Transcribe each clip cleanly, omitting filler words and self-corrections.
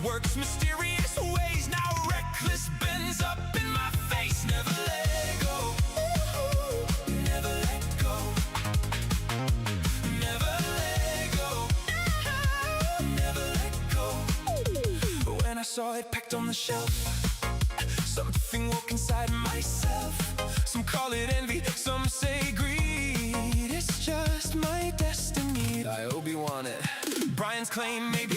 works mysterious ways. Now reckless bends up in my face. Never let go. Never let go. Never let go. Never let go. When I saw it packed on the shelf, something woke inside myself. Some call it envy, some say greed. It's just my destiny. I Obi-Wan it. Brian's claim may be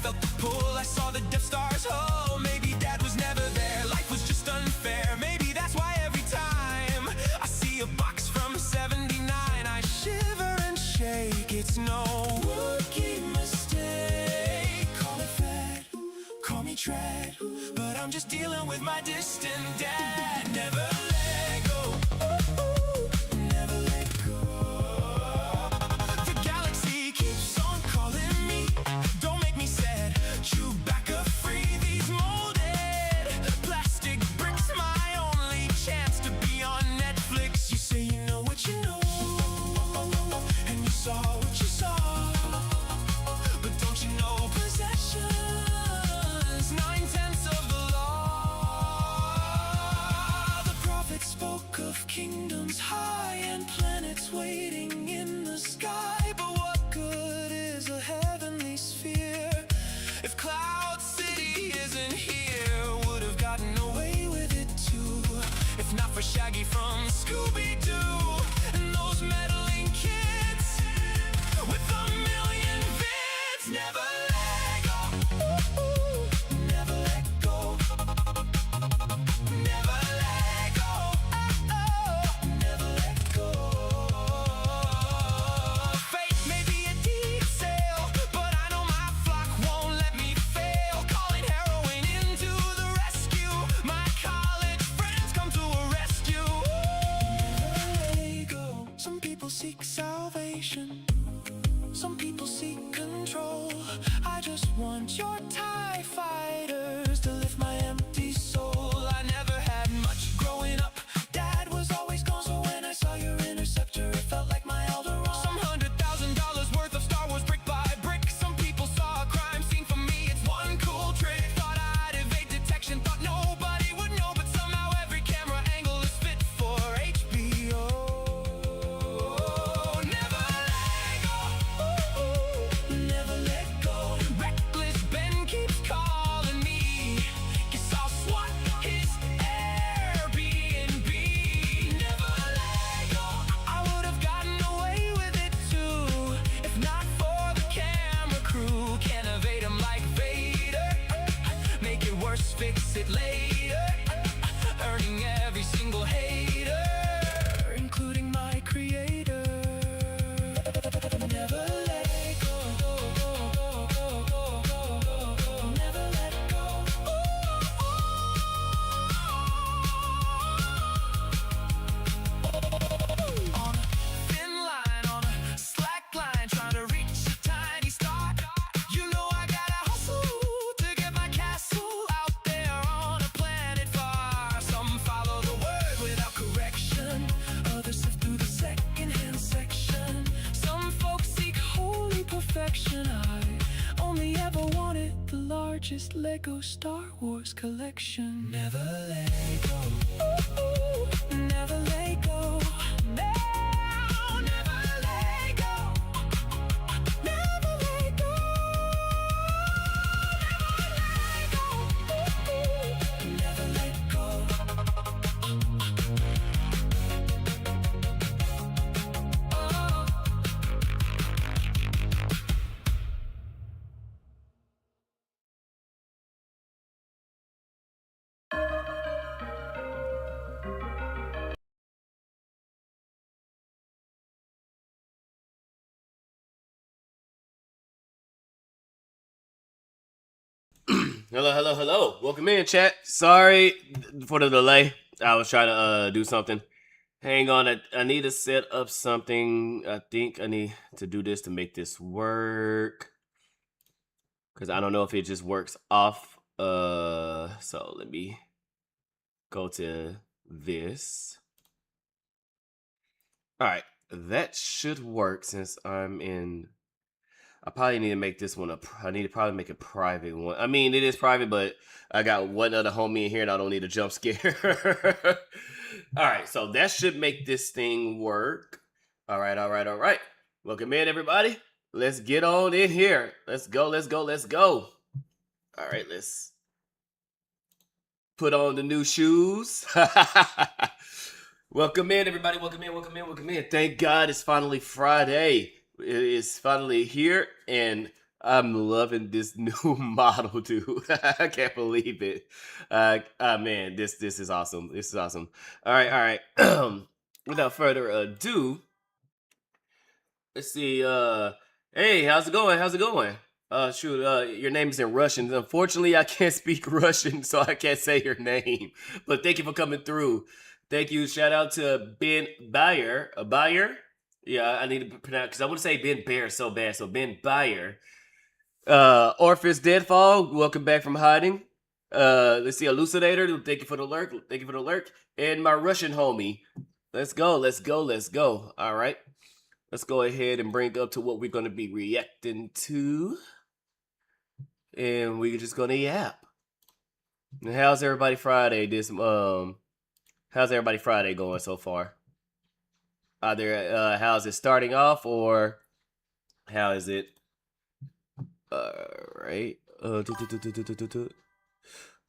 felt the pull, I saw the Death Star's hull. Maybe Dad was never there, life was just unfair. Maybe that's why every time I see a box from '79, I shiver and shake. It's no rookie mistake. Call me fat, call me trad, but I'm just dealing with my distant dad. Never let go, never let go. The galaxy keeps on calling me. Don't make me sad, Chewbacca free. These molded plastic bricks, my only chance to be on Netflix. You say you know what you know, and you saw what you saw, but don't you know possessions 9/10 of the law. The prophet spoke of kingdoms high and planets waiting in the sky, but what good is a heavenly sphere if Cloud City isn't here? Would have gotten away with it too, if not for Shaggy from Scooby-Doo and those meddling kids with a million vids. Never let go, never let go, never let go, never let go. Fate may be a deep sail, but I know my flock won't let me fail. Calling heroin into the rescue, my college friends come to arrest you. Never let go. Some people seek salvation, some people seek control. I just want your TIE fighters to lift my empty soul. I never had much growing up, Dad was always gone, so when I saw your interceptor, it felt like my Eldorado. Some $100,000 worth of Star Wars brick by brick. Some people saw a crime scene, for me it's one cool trick. Thought I'd evade detection, thought nobody would know, but somehow every camera angle is fit for HBO. Never let go, never let go. Reckless Ben keeps calling me, guess I'll swat his Airbnb. Never let go, I would have gotten away with it too, if not for the camera crew. Can't evade him like Vader, make it worse, fix it later. Earning every single hater, including my creator. Never let go, never let go. On a thin line, on a slack line, trying to reach a tiny star. You know I gotta hustle to get my castle out there on a planet far. Some follow the word without correction, others sift through the secondhand section. Some folks seek holy perfection. I only ever wanted the largest Lego Star Wars collection. Never let go, never let go. No, never let go, never let go, never let go, oh. Hello. Welcome in, chat. Sorry for the delay. I was trying to do something. Hang on, I need to set up something. I think I need to do this to make this work, because I don't know if it just works off. So let me go to this. All right, that should work since I'm in. I probably need to make this one I need to probably make a private one. I mean, it is private, but I got one other homie in here and I don't need a jump scare. All right, so that should make this thing work. All right. Welcome in, everybody. Let's get on in here. Let's go. All right, let's put on the new shoes. Welcome in, everybody. Welcome in. Thank God it's finally Friday. It is finally here, and I'm loving this new model, dude. I can't believe it. Man, this is awesome. This is awesome. All right, all right. Without further ado, let's see. Hey, how's it going? How's it going? Shoot. Your name is in Russian. Unfortunately, I can't speak Russian, so I can't say your name. But thank you for coming through. Thank you. Shout out to Ben Bayer. Bayer. Yeah, I need to pronounce because I want to say Ben Bear so bad. So Ben Bayer. Orpheus Deadfall, welcome back from hiding. Let's see, Elucidator, thank you for the lurk. Thank you for the lurk. And my Russian homie. Let's go, let's go, let's go. All right. Let's go ahead and bring up to what we're gonna be reacting to. And we're just gonna yap. And how's everybody Friday? How's everybody Friday going so far? Either how's it starting off or how is it? Right.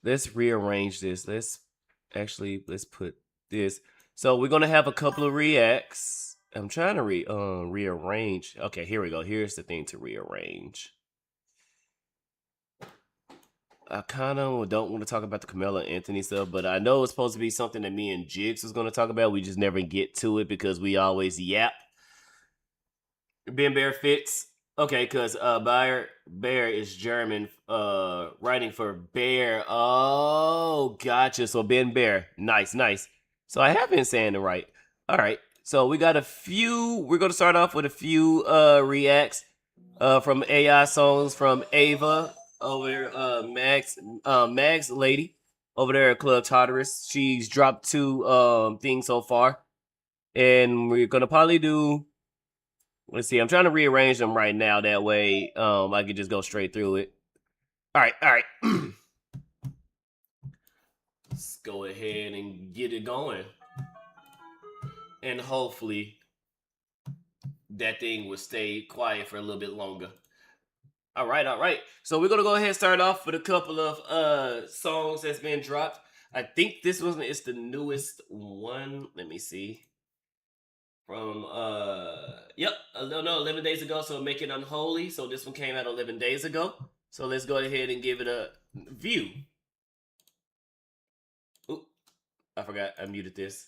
Let's rearrange this. Let's put this. So we're gonna have a couple of reacts. I'm trying to rearrange. Okay, here we go. Here's the thing to rearrange. I kind of don't want to talk about the Carmelo Anthony stuff, but I know it's supposed to be something that me and Jigs was gonna talk about. We just never get to it because we always yap. Ben Bear fits. Okay, because Bear is German, writing for bear. Oh, gotcha. So Ben Bear. Nice, nice. So I have been saying it right. All right. So we got a few. We're going to start off with a few reacts from AI songs from Ava over there, Mag's lady over there at Club Tartarus. She's dropped 2 things so far. And we're going to probably do... Let's see. I'm trying to rearrange them right now. That way, I can just go straight through it. All right, all right. Let's go ahead and get it going, and hopefully, that thing will stay quiet for a little bit longer. All right, all right. So we're gonna go ahead and start off with a couple of songs that's been dropped. I think this one is the newest one. Let me see. From 11 days ago, so Make It Unholy. So this one came out 11 days ago. So let's go ahead and give it a view. Oop, I forgot I muted this.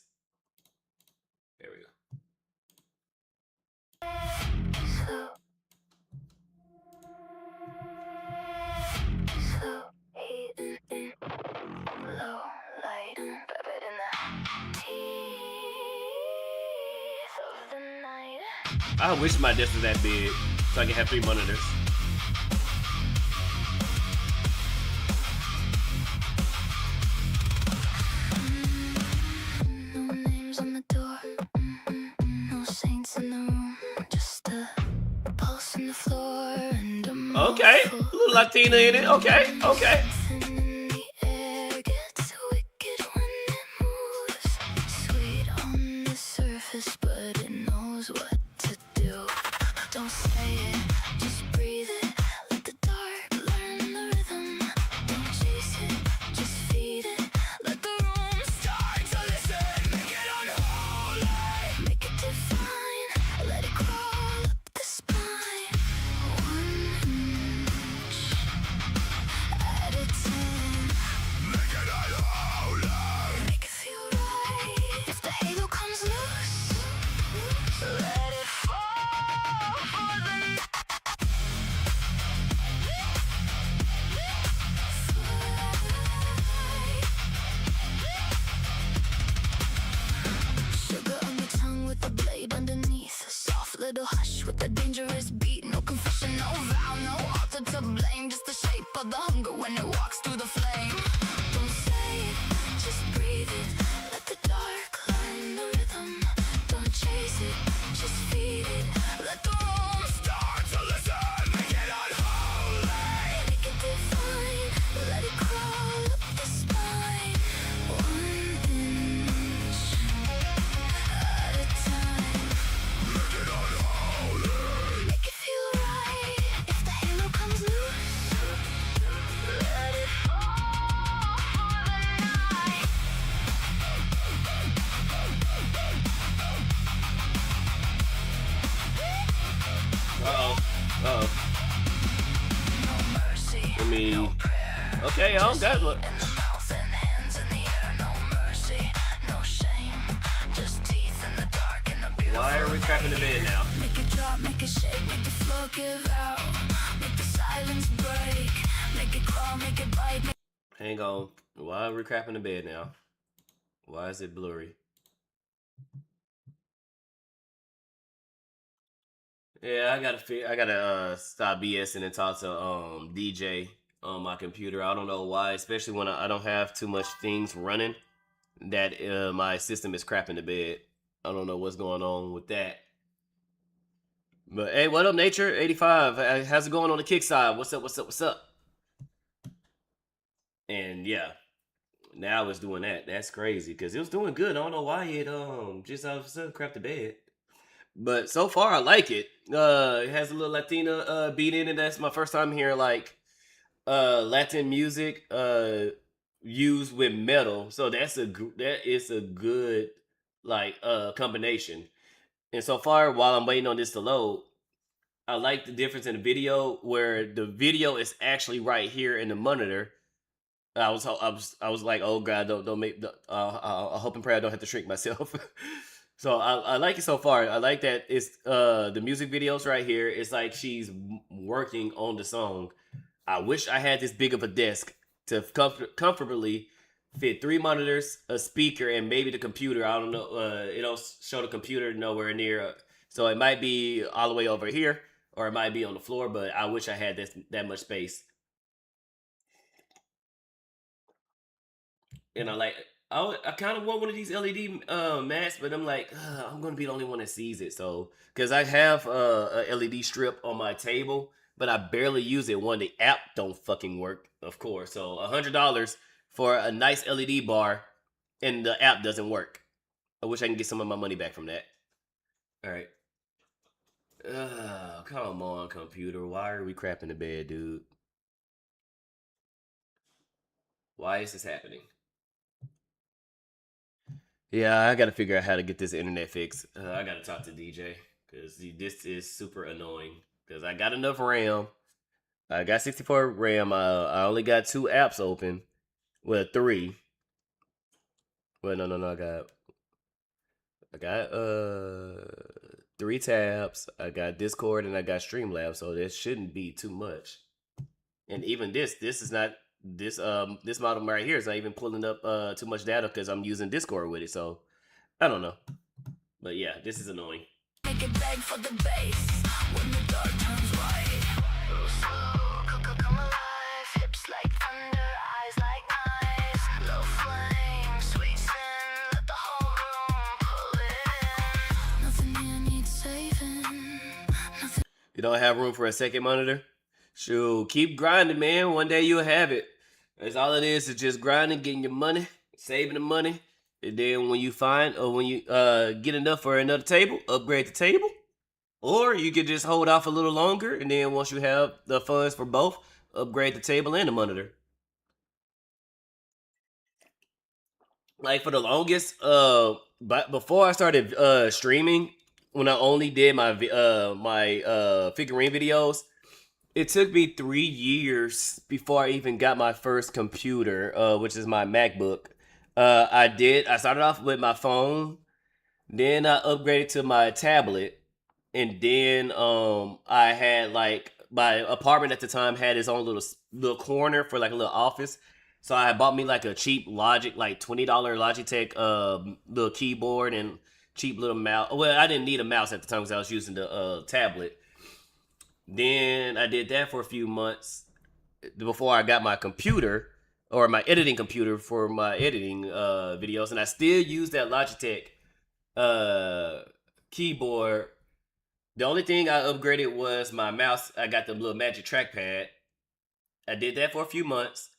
There we go. I wish my desk was that big so I could have 3 monitors. No names on the door, no saints in the room, just a pulse in the floor and a okay, a little Latina in it. Okay, okay. Okay, I don't got look. Why are we crapping the bed now? Make it drop, make it shake, make the floor give out. Make the silence break, make it crawl, make it bite. Hang on. Why are we crapping the bed now? Why is it blurry? Yeah, I gotta stop BSing and talk to DJ on my computer. I don't know why, especially when I don't have too much things running, that my system is crapping the bed. I don't know what's going on with that. But hey, what up, Nature 85? How's it going on the kick side? What's up? What's up? What's up? And yeah, now it's doing that. That's crazy because it was doing good. I don't know why it just all of a sudden crapped the bed. But so far, I like it. It has a little Latina beat in it. That's my first time hearing like Latin music used with metal. So that is a good like combination. And so far, while I'm waiting on this to load, I like the difference in the video where the video is actually right here in the monitor. I was like, oh god, don't make. I hope and pray I don't have to shrink myself. So I like it so far. I like that it's the music videos right here. It's like she's working on the song. I wish I had this big of a desk to comfortably fit 3 monitors, a speaker, and maybe the computer. I don't know. It don't show the computer nowhere near. So it might be all the way over here, or it might be on the floor. But I wish I had that much space. And I kind of want one of these LED mats, but I'm like, I'm gonna be the only one that sees it. So, because I have a LED strip on my table, but I barely use it. One, the app don't fucking work, of course. So $100 for a nice LED bar, and the app doesn't work. I wish I can get some of my money back from that. All right. Come on, computer. Why are we crapping the bed, dude? Why is this happening? Yeah, I gotta figure out how to get this internet fixed. I gotta talk to DJ because this is super annoying. Because I got enough RAM. I got 64 RAM. I only got 2 apps open. Well, 3. Well, no. I got 3 tabs. I got Discord and I got Streamlabs. So this shouldn't be too much. And even this is not this model right here is not even pulling up too much data because I'm using Discord with it. So I don't know. But yeah, this is annoying. Make it beg for the bass when the dark turns white. Slow, come alive. Hips like thunder, eyes like knives. Low flame, sweet sin. Let the whole room pull it in. Nothing here needs saving. Nothing. You don't have room for a second monitor? Shoot, keep grinding, man. One day you'll have it. That's all it is just grinding, getting your money, saving the money. And then when you find or when you get enough for another table, upgrade the table. Or you could just hold off a little longer, and then once you have the funds for both, upgrade the table and the monitor. Like for the longest, but before I started streaming, when I only did my figurine videos, it took me 3 years before I even got my first computer, which is my MacBook. I started off with my phone, then I upgraded to my tablet, and then I had like my apartment at the time had its own little corner for like a little office. So I bought me like a cheap Logic, like $20 Logitech little keyboard and cheap little mouse. Well, I didn't need a mouse at the time because I was using the tablet. Then I did that for a few months before I got my computer or my editing computer for my editing videos, and I still use that Logitech keyboard. The only thing I upgraded was my mouse. I got the little magic trackpad. I did that for a few months.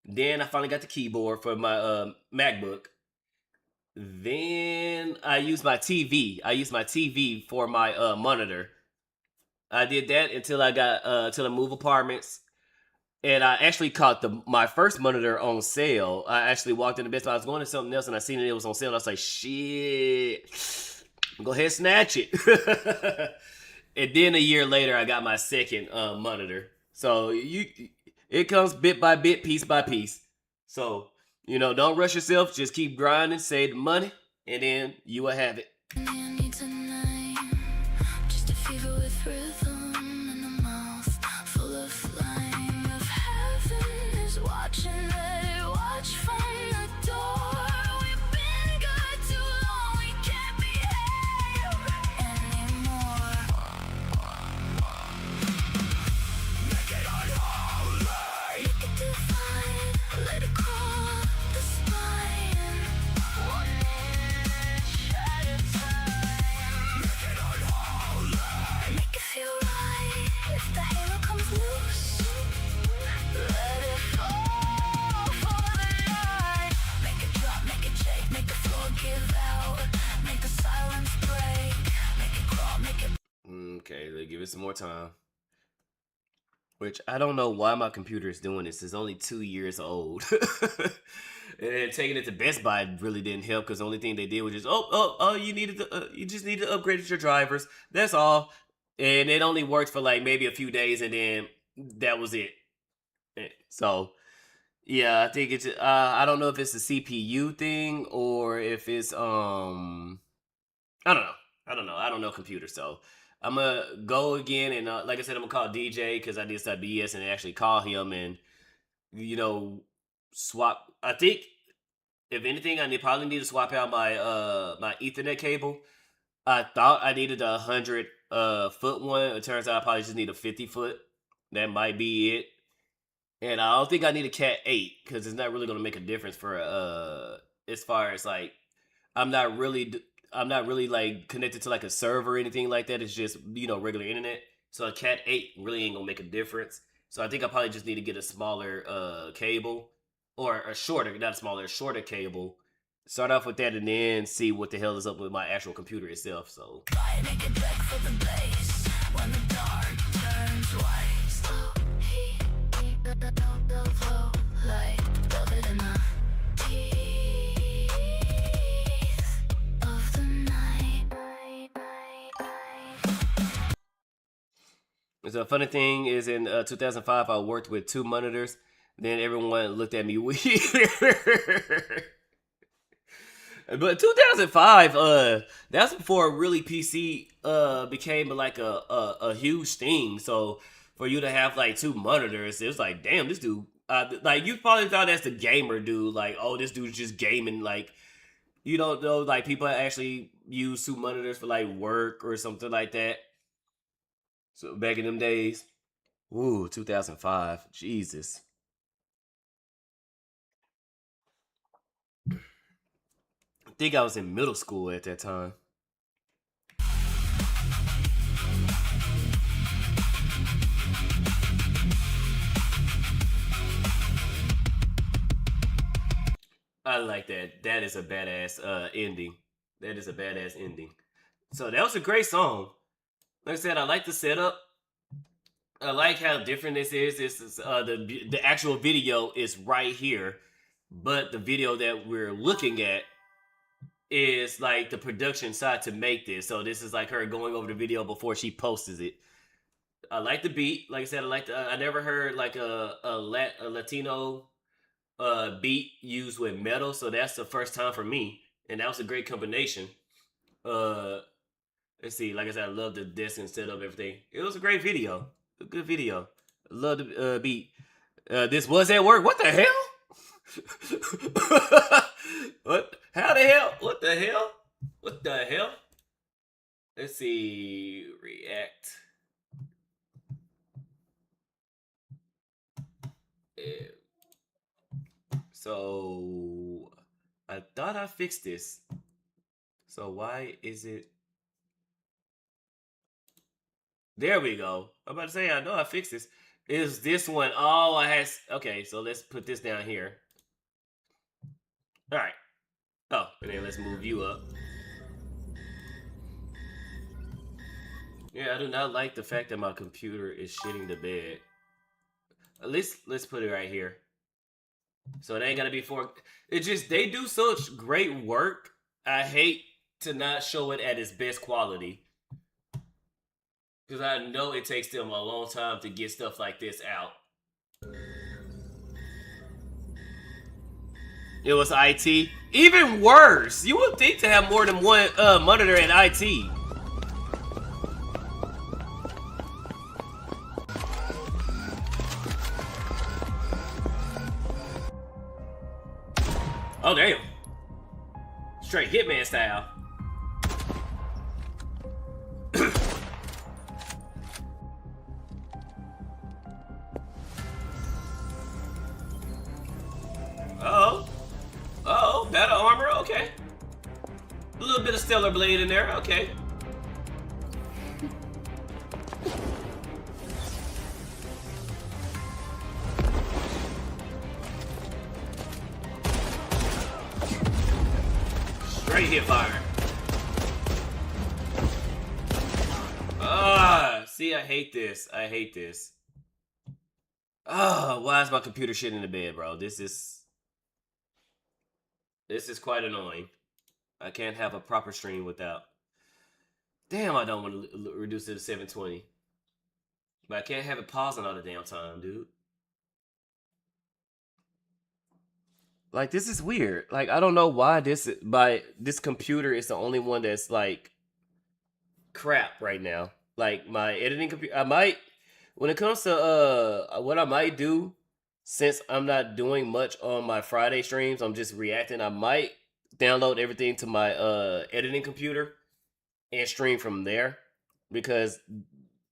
Then I finally got the keyboard for my MacBook. Then I used my TV. I used my TV for my monitor. I did that until I got till I moved apartments, and I actually caught my first monitor on sale. I actually walked in the Best Buy. I was going to something else, and I seen it was on sale. And I was like, "Shit, go ahead, snatch it." And then a year later, I got my second monitor. So It comes bit by bit, piece by piece. So, you know, don't rush yourself. Just keep grinding, save the money, and then you will have it. Just a fever with rhythm and a mouth full of flame. If heaven is watching, let it watch from the door. We've been good too long, we can't behave anymore. Make it unholy, make it divine, let it crawl the spine. 1 inch at a time. Make it unholy, make it feel right. If the halo comes loose, let it fall for the night. Make it drop, make it shake, make the floor give out, make the silence break, make it crawl, make it. Okay, let's give it some more time. Which I don't know why my computer is doing this. It's only 2 years old. And then taking it to Best Buy really didn't help because the only thing they did was just, you just need to upgrade your drivers. That's all. And it only worked for like maybe a few days, and then that was it. So yeah, I think it's I don't know if it's a CPU thing or if it's I don't know. I don't know computers, so I'm gonna go again and like I said, I'm gonna call DJ because I did start BS and actually call him and swap. I think if anything, probably need to swap out my my Ethernet cable. I thought I needed a 100 foot one. It turns out I probably just need a 50 foot. That might be it. And I don't think I need a Cat 8 because it's not really gonna make a difference for as far as like I'm not really like connected to like a server or anything like that. It's just regular internet. So a Cat 8 really ain't gonna make a difference. So I think I probably just need to get a smaller cable or a shorter, not a smaller, a shorter cable. Start off with that and then see what the hell is up with my actual computer itself. So Make it back for the bass when the dark turns white. Slow heat, low light, love it in the teeth of the night. the funny thing is, in 2005, I worked with 2 monitors. Then everyone looked at me weird. But 2005, that's before really PC became like a huge thing. So for you to have like 2 monitors, it was like, damn, this dude. Like you probably thought that's the gamer dude. Like, oh, this dude's just gaming. Like, you don't know, like people actually use 2 monitors for like work or something like that. So back in them days, ooh, 2005, Jesus. I think I was in middle school at that time. I like that. That is a badass ending. That is a badass ending. So that was a great song. Like I said, I like the setup. I like how different this is. This is the actual video is right here, but the video that we're looking at is like the production side to make this. So this is like her going over the video before she posts it. I like the beat. Like I said, I never heard like a Latino beat used with metal, so that's the first time for me, and that was a great combination. Uh, let's see. Like I said, I love the disc and setup, everything. It was a great video, a good video. I love the beat. This was at work. What the hell? What? How the hell? What the hell? What the hell? Let's see. React. So I thought I fixed this. So why is it? There we go. I'm about to say, I know I fixed this. Is this one? Oh, I had. Okay, so let's put this down here. All right. Oh, and then let's move you up. Yeah, I do not like the fact that my computer is shitting the bed. At least let's put it right here. So it ain't gotta be for. It just, they do such great work. I hate to not show it at its best quality, because I know it takes them a long time to get stuff like this out. It was IT. Even worse. You would think to have more than one monitor at IT. Oh, damn. Straight Hitman style. Uh-oh. Uh-oh, better armor, okay. A little bit of stellar blade in there, okay. Straight hit fire. See, I hate this. I hate this. Why is my computer shit in the bed, bro? This is quite annoying. I can't have a proper stream without. Damn, I don't want to reduce it to 720. But I can't have it pausing all the damn time, dude. Like, this is weird. Like, I don't know why this computer is the only one that's like crap right now. Like, my editing computer, I might, when it comes to what I might do, since I'm not doing much on my Friday streams, I'm just reacting, I might download everything to my editing computer and stream from there, because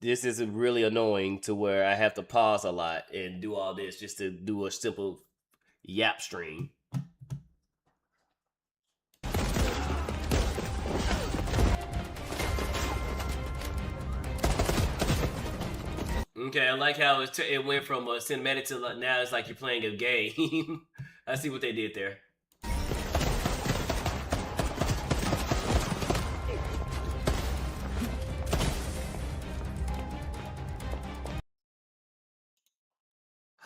this is really annoying to where I have to pause a lot and do all this just to do a simple Yap stream. Okay, I like how it went from a cinematic to now it's like you're playing a game. I see what they did there.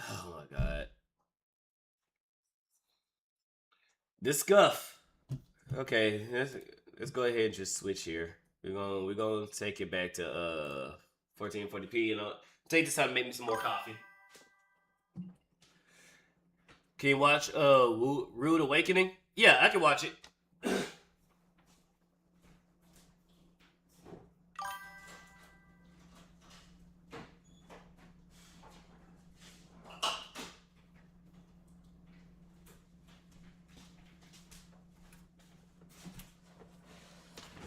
Oh my god. This scuff. Okay, let's go ahead and just switch here. We're gonna take it back to 1440p, and I'll take this time to make me some more coffee. Can you watch Rude Awakening? Yeah, I can watch it.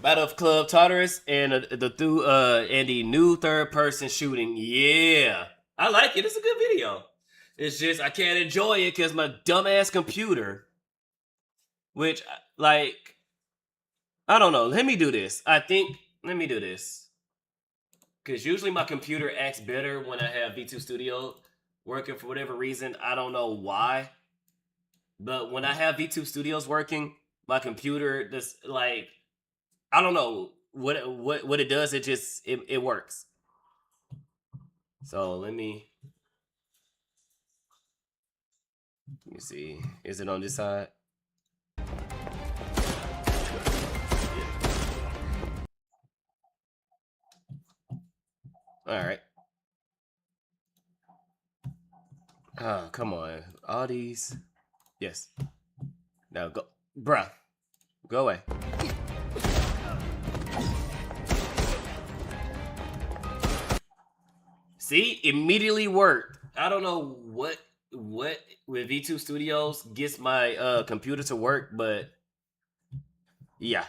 Battle of Club Tartarus and the new third-person shooting. Yeah, I like it. It's a good video. It's just I can't enjoy it because my dumbass computer, which like I don't know. Let me do this. Let me do this because usually my computer acts better when I have V2 Studio working for whatever reason. I don't know why, but when I have V2 Studios working, my computer just like. I don't know what it does. It works. So let me see. Is it on this side? Yeah. All right. Oh, come on. All these. Yes. Now go, bruh. Go away. See, immediately worked. I don't know what with V2 Studios gets my computer to work, but yeah.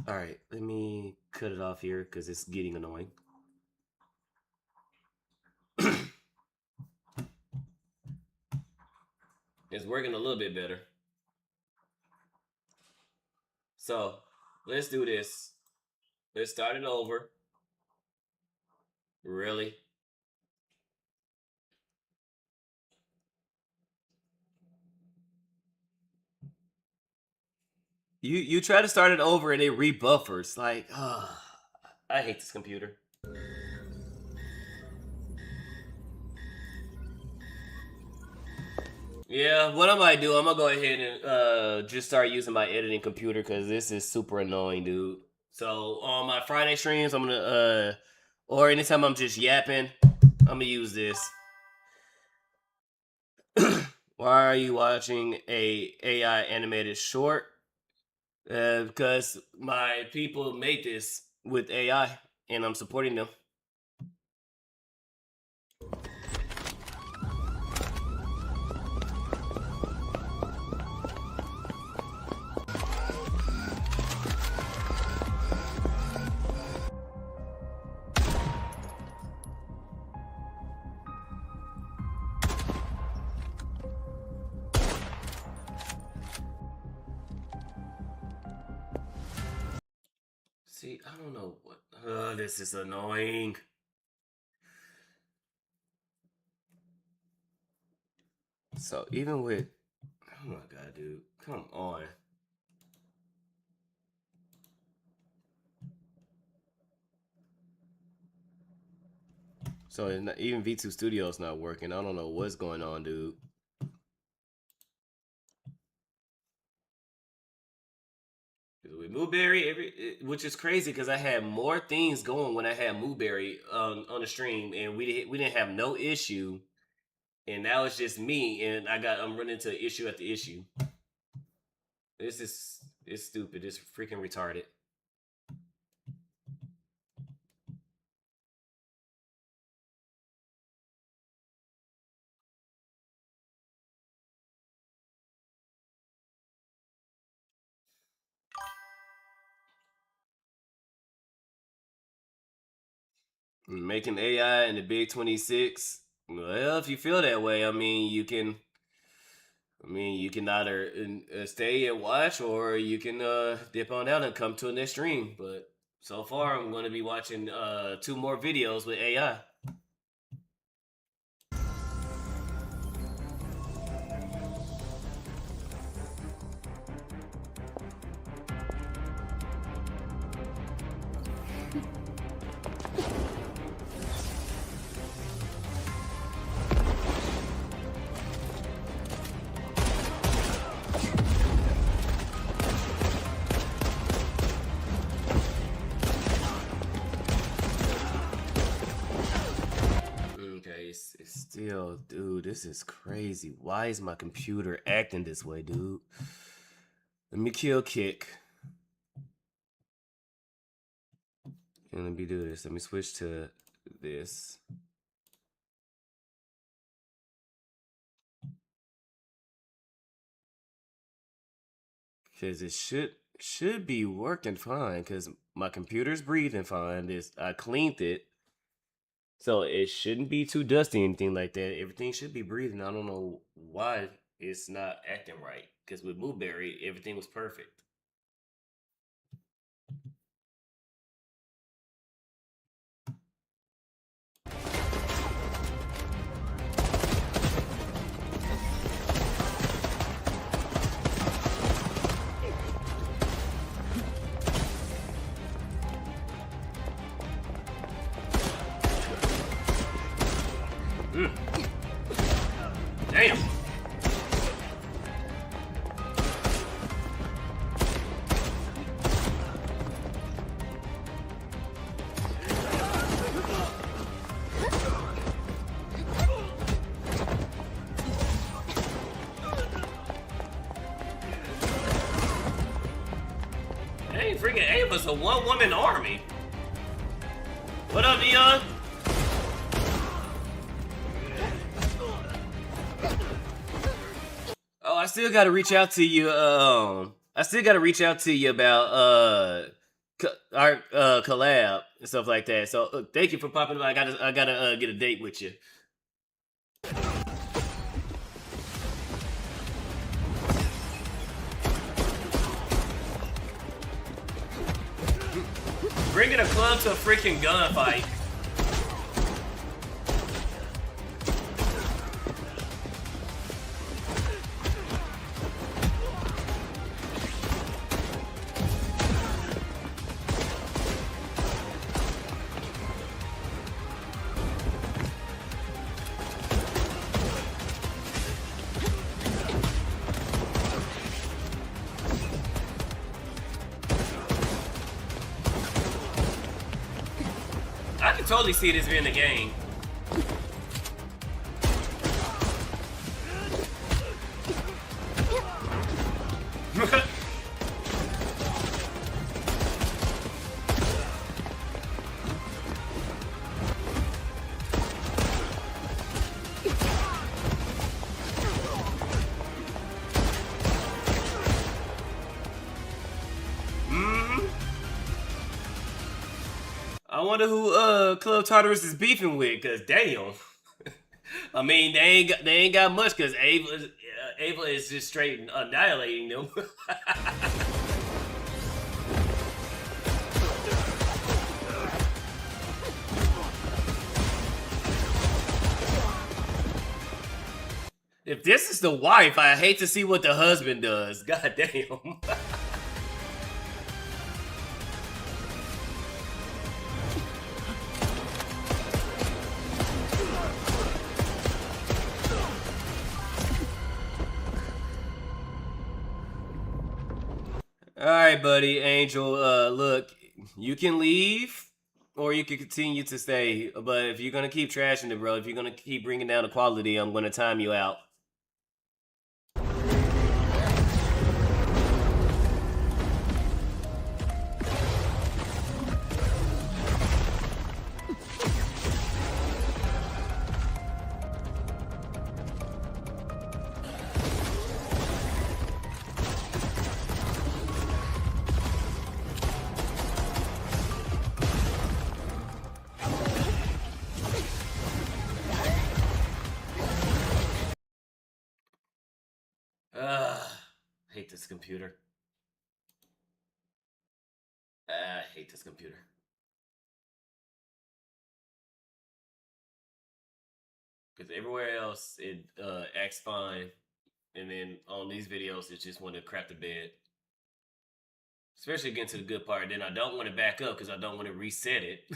All right, let me cut it off here because it's getting annoying. It's working a little bit better. So let's do this. Let's start it over. Really? You try to start it over and it rebuffers. Like, I hate this computer. Yeah, what I might do, I'm gonna go ahead and just start using my editing computer because this is super annoying, dude. So on my Friday streams, I'm gonna or anytime I'm just yapping, I'm gonna use this. Why are you watching a AI animated short? Because my people made this with AI, and I'm supporting them. See, I don't know what. This is annoying. So even with, oh my god, dude, come on. So not, even V2 Studio's not working. I don't know what's going on, dude. With Mooberry, which is crazy because I had more things going when I had Mooberry on the stream, and we didn't have no issue, and now it's just me, and I'm running into issue after issue. It's stupid. It's freaking retarded. Making AI in the Big 26. Well, if you feel that way, I mean, you can either stay and watch, or you can dip on out and come to a next stream. But so far, I'm going to be watching 2 more videos with AI. It's still, dude, this is crazy. Why is my computer acting this way, dude? Let me kill Kick. And let me do this. Let me switch to this. Because it should be working fine, because my computer's breathing fine. I cleaned it. So it shouldn't be too dusty, anything like that. Everything should be breathing. I don't know why it's not acting right. Because with Blueberry, everything was perfect. Damn. Dang, freaking Ava's a one-woman army. What up, Dion? Oh, I still gotta reach out to you. I still gotta reach out to you about our collab and stuff like that. So thank you for popping by. I gotta get a date with you. Bringing a club to a freaking gunfight. I can totally see this being the game. I wonder who Club Tartarus is beefing with, cause damn. I mean, they ain't got much, cause Ava is just straight annihilating them. If this is the wife, I hate to see what the husband does. God damn. Alright, buddy, Angel, look, you can leave, or you can continue to stay, but if you're gonna keep trashing it, bro, if you're gonna keep bringing down the quality, I'm gonna time you out. Hate this computer. I hate this computer. Because everywhere else it acts fine, and then on these videos it just want to crap the bed. Especially getting to the good part. Then I don't want to back up because I don't want to reset it.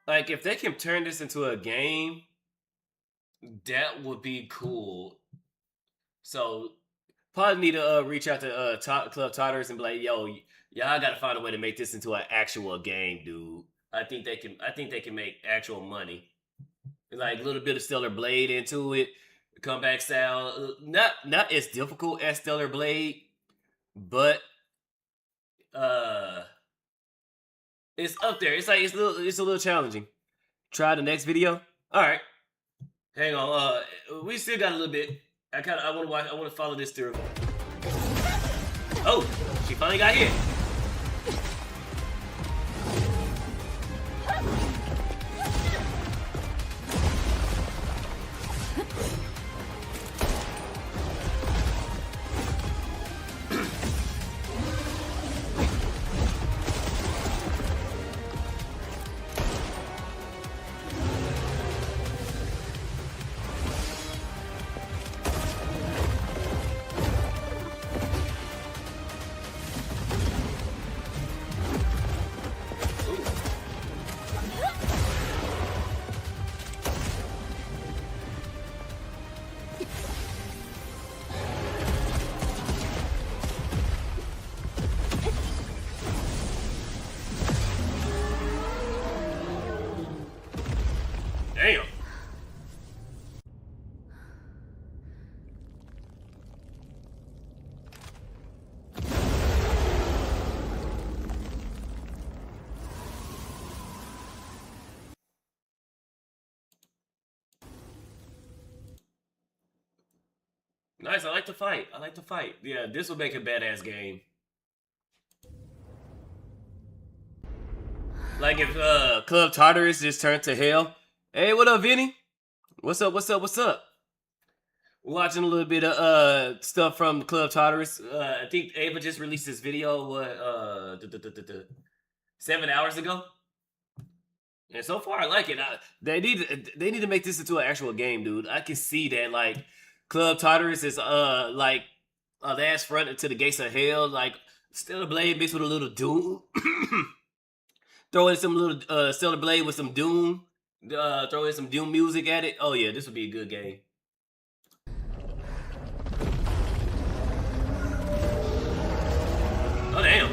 Like, if they can turn this into a game, that would be cool. So, probably need to reach out to Club Tartarus and be like, yo, y'all gotta find a way to make this into an actual game, dude. I think they can make actual money. Like, a little bit of Stellar Blade into it. Comeback style. Not as difficult as Stellar Blade, but it's up there. It's like it's a little challenging. Try the next video. All right. Hang on. We still got a little bit. I want to follow this through. Oh, she finally got hit. Damn. Nice, I like the fight. Yeah, this will make a badass game. Like if Club Tartarus just turned to hell. Hey, what up, Vinny? What's up? We're watching a little bit of stuff from Club Tartarus. I think Ava just released this video 7 hours ago. And so far I like it. They need to make this into an actual game, dude. I can see that like Club Tartarus is like a last front into the gates of hell, like Stellar Blade mixed with a little Doom. Throw in some little Stellar Blade with some Doom. Throw in some Doom music at it. Oh yeah, this would be a good game. Oh damn.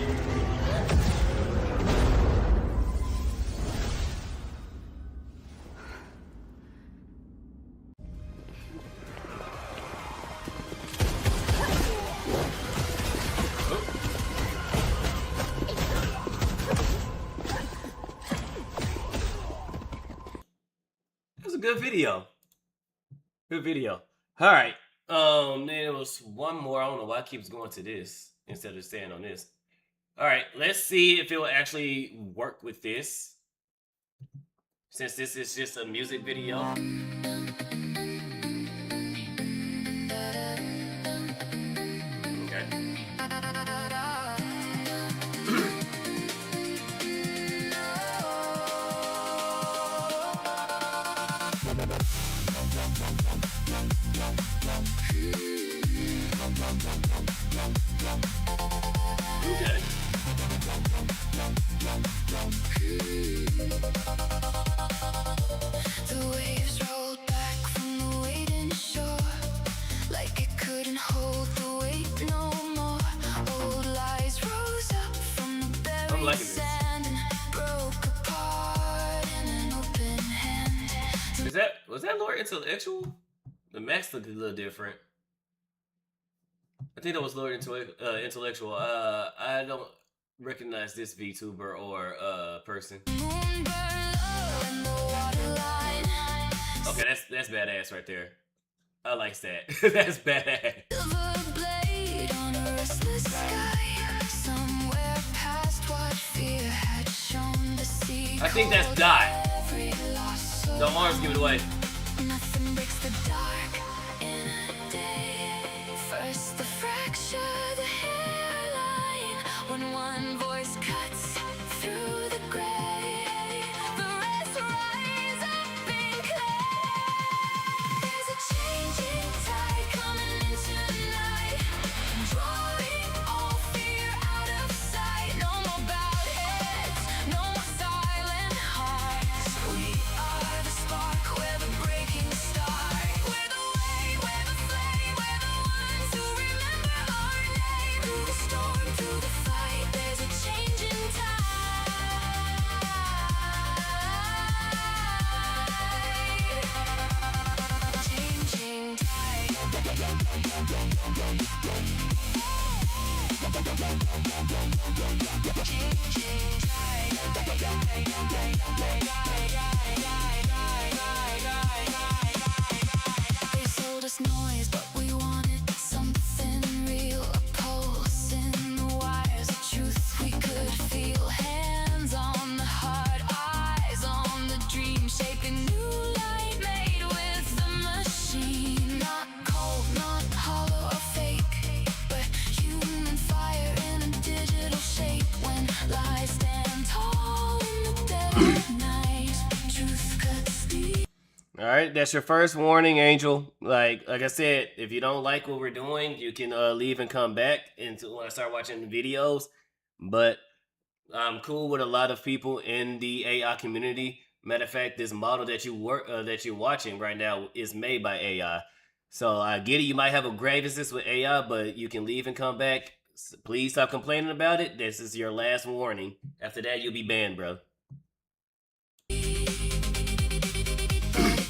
good video. Good video. All right. Then there was one more. I don't know why it keeps going to this instead of staying on this. All right, let's see if it will actually work with this. Since this is just a music video. Okay. Okay. The waves rolled back from the waiting shore, like it couldn't hold the weight no more. Old lies rose up from the buried sand and broke apart in an open hand. Was that Lord Intellectual? The max looked a little different. I think that was Lord Intellectual. I don't recognize this VTuber or person. Okay, that's badass right there. I like that. That's badass. I think that's Dot. The arms give it away. Nothing breaks the dark in a day. First the fracture, the hairline. When one voice cuts through the gray, the rest rise up in clay. There's a changing tide coming into the night, drawing all fear out of sight. No more bowed heads, no more silent hearts. We are the spark, we're the breaking star. We're the way, we're the flame, we're the ones who remember our name. Through the storm, through the fight, there's a changing tide. Changing tide. Changing They sold us noise, but we wanted something real. A pulse in the wires, a truth we could feel. Hands on the heart, eyes on the dream, shaping new light made with the machine. Not cold, not hollow or fake, but human fire in a digital shape. When lies stand tall in the dead of night, truth cuts deep. All right, that's your first warning, Angel. Like I said, if you don't like what we're doing, you can leave and come back until when I start watching the videos. But I'm cool with a lot of people in the AI community. Matter of fact, this model that you're watching right now is made by AI. So I get it. You might have a grievances with AI, but you can leave and come back. Please stop complaining about it. This is your last warning. After that, you'll be banned, bro.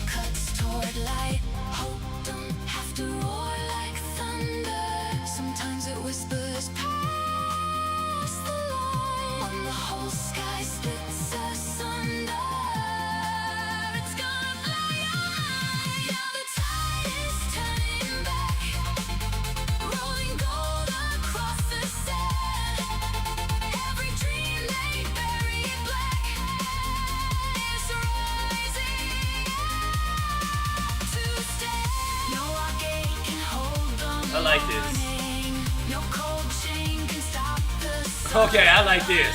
Cuts toward light. Hope don't have to roar like thunder. Sometimes it whispers past the line. When the whole sky splits asunder, it's gonna blow your mind. Now the tide is turning back, rolling gold across the sand. Every dream they buried black is rising to stand. No arcade can hold the I like this. morning. No cold chain can stop the sun. Okay, I like this.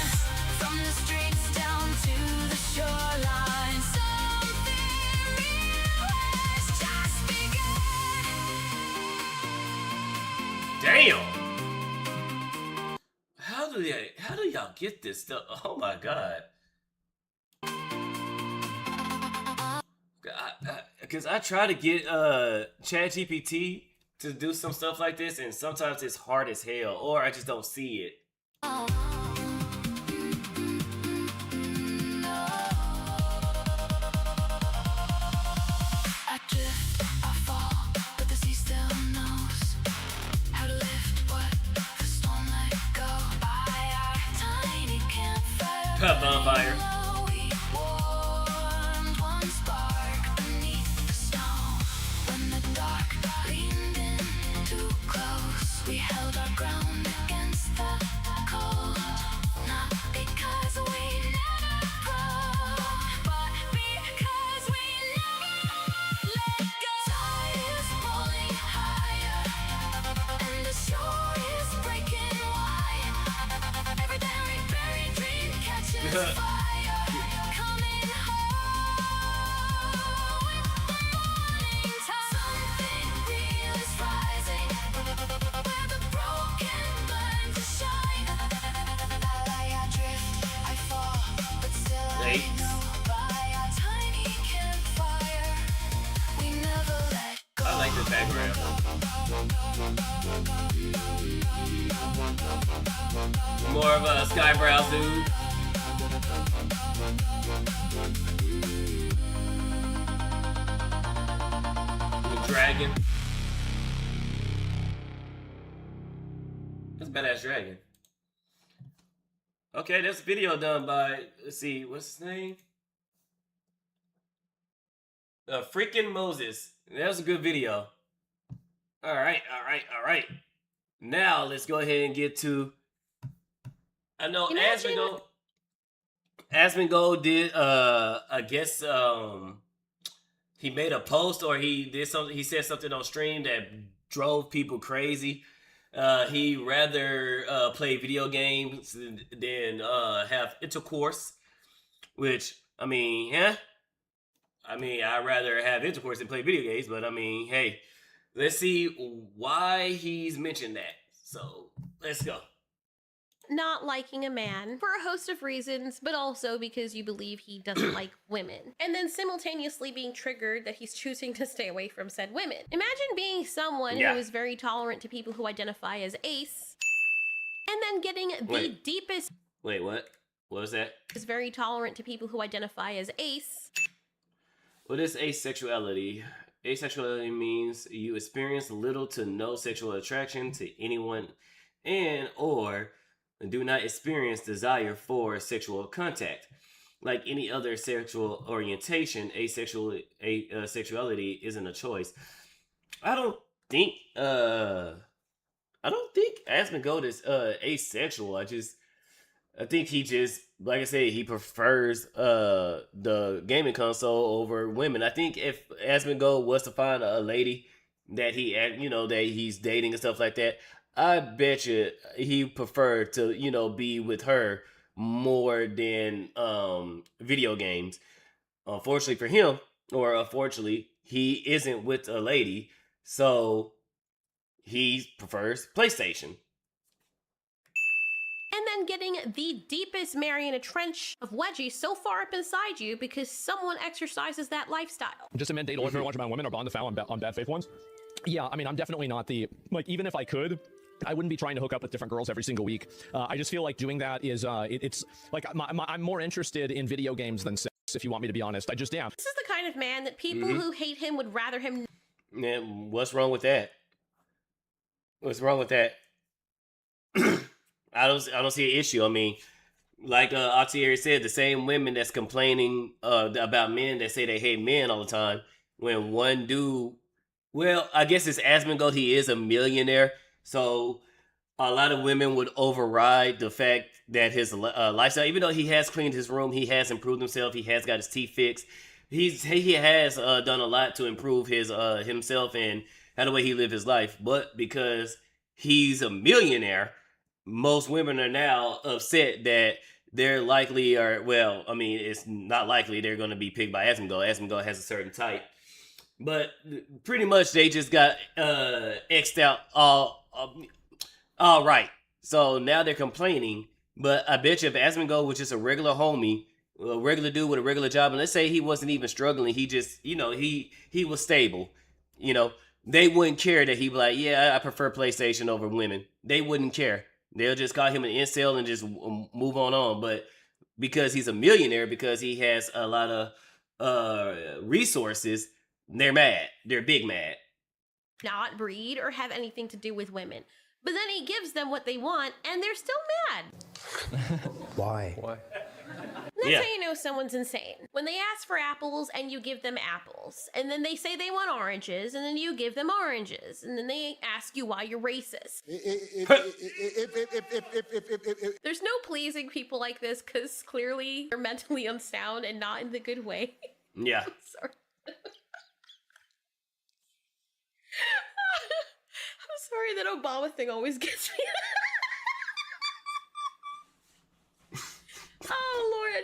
From the streets down to the shoreline, something new has just begun. Damn. How do y'all get this stuff? Oh my god. Because I try to get ChatGPT to do some stuff like this, and sometimes it's hard as hell, or I just don't see it. I drift, I fall, but the sea still knows how to lift what the storm let go. By our tiny campfire, Bonfire. we warmed one spark beneath I like this background. More of a Skybrow dude. The dragon. That's a badass dragon. Okay, this video done by, let's see, what's his name? Freaking Moses. That was a good video. Alright. Now, let's go ahead and get to... I know Asmongold did, I guess, he made a post or he did something, he said something on stream that drove people crazy. He rather play video games than have intercourse, which, I mean, yeah. I mean, I'd rather have intercourse than play video games, but I mean, hey, let's see why he's mentioned that. So, let's go. Not liking a man for a host of reasons, but also because you believe he doesn't like women. And then simultaneously being triggered that he's choosing to stay away from said women. Imagine being someone who is very tolerant to people who identify as ace, and then getting the deepest... Wait, what? What was that? Is very tolerant to people who identify as ace. What is asexuality? Asexuality means you experience little to no sexual attraction to anyone and or do not experience desire for sexual contact. Like any other sexual orientation, sexuality isn't a choice. I don't think Asmongold is asexual. I think he just, like I said, he prefers the gaming console over women. I think if Asmongold was to find a lady that that he's dating and stuff like that, I bet you he preferred to, be with her more than video games. Unfortunately for him, or unfortunately, he isn't with a lady, so he prefers PlayStation. And then getting the deepest marry in a trench of wedgies so far up inside you because someone exercises that lifestyle. Just a man date 11 watch about women or bond the foul on bad faith ones? Yeah, I mean, I'm definitely not the, even if I could, I wouldn't be trying to hook up with different girls every single week. I just feel like doing that is, it's like, I'm more interested in video games than sex, if you want me to be honest. I just am. This is the kind of man that people who hate him would rather him... Yeah, what's wrong with that? What's wrong with that? I don't see an issue. I mean, like Altieri said, the same women that's complaining about men that say they hate men all the time, when one dude, well, I guess it's Asmongold, he is a millionaire, so a lot of women would override the fact that his lifestyle, even though he has cleaned his room, he has improved himself, he has got his teeth fixed, he has done a lot to improve his himself and how the way he live his life, but because he's a millionaire, most women are now upset that they're likely, or well, I mean, it's not likely they're going to be picked by Asmongold. Asmongold has a certain type, but pretty much they just got X'd out all right. So now they're complaining, but I bet you if Asmongold was just a regular homie, a regular dude with a regular job, and let's say he wasn't even struggling, he just, he was stable, they wouldn't care that he'd be like, yeah, I prefer PlayStation over women. They wouldn't care. They'll just call him an incel and just move on. But because he's a millionaire, because he has a lot of resources, they're mad. They're big mad. Not breed or have anything to do with women. But then he gives them what they want, and they're still mad. Why? That's how you know someone's insane. When they ask for apples and you give them apples, and then they say they want oranges, and then you give them oranges, and then they ask you why you're racist. There's no pleasing people like this because clearly they're mentally unsound and not in the good way. Yeah. I'm sorry. I'm sorry that Obama thing always gets me. Oh, Lord.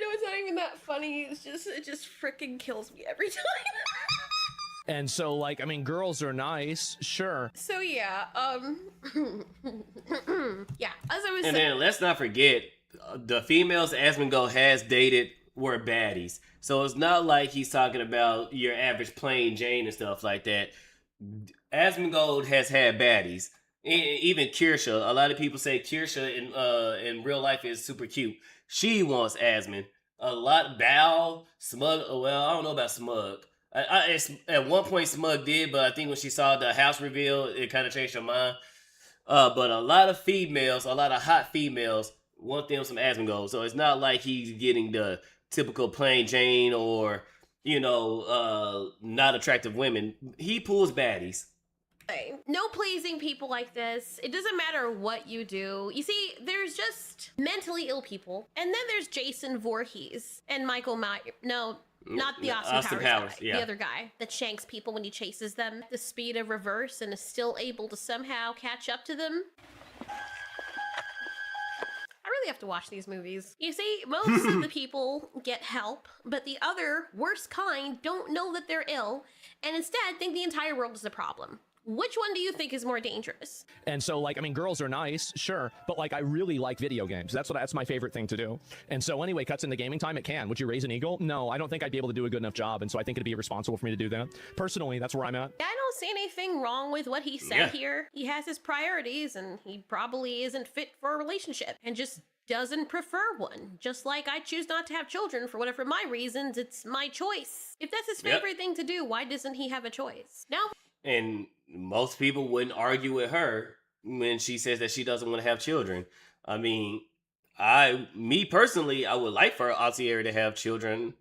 that funny. It just freaking kills me every time. And so, like, I mean, girls are nice, sure. So yeah, yeah. As I was And saying, then let's not forget, the females Asmongold has dated were baddies. So it's not like he's talking about your average plain Jane and stuff like that. Asmongold has had baddies. Even Kirsha. A lot of people say Kirsha in real life is super cute. She wants Asmon. A lot Bao, Smug. Well, I don't know about Smug. At one point Smug did, but I think when she saw the house reveal, it kind of changed her mind. But a lot of females, a lot of hot females want them some Asmongold. So it's not like he's getting the typical plain Jane or, not attractive women. He pulls baddies. no pleasing people like this. It doesn't matter what you do. You see, there's just mentally ill people, and then there's Jason Voorhees and Michael Myers. No, not the Austin Powers guy. Yeah. The other guy that shanks people when he chases them at the speed of reverse and is still able to somehow catch up to them. I really have to watch these movies. You see, most of the people get help, but the other, worst kind, don't know that they're ill, and instead think the entire world is the problem. Which one do you think is more dangerous? And so, like, I mean, girls are nice, sure, but like, I really like video games. That's my favorite thing to do. And so, anyway, cuts into gaming time. It can. Would you raise an eagle? No, I don't think I'd be able to do a good enough job. And so, I think it'd be irresponsible for me to do that. Personally, that's where I'm at. I don't see anything wrong with what he said here. He has his priorities, and he probably isn't fit for a relationship, and just doesn't prefer one. Just like I choose not to have children for whatever my reasons. It's my choice. If that's his favorite thing to do, why doesn't he have a choice? Now. And most people wouldn't argue with her when she says that she doesn't want to have children. I mean, me personally, I would like for Altieri to have children,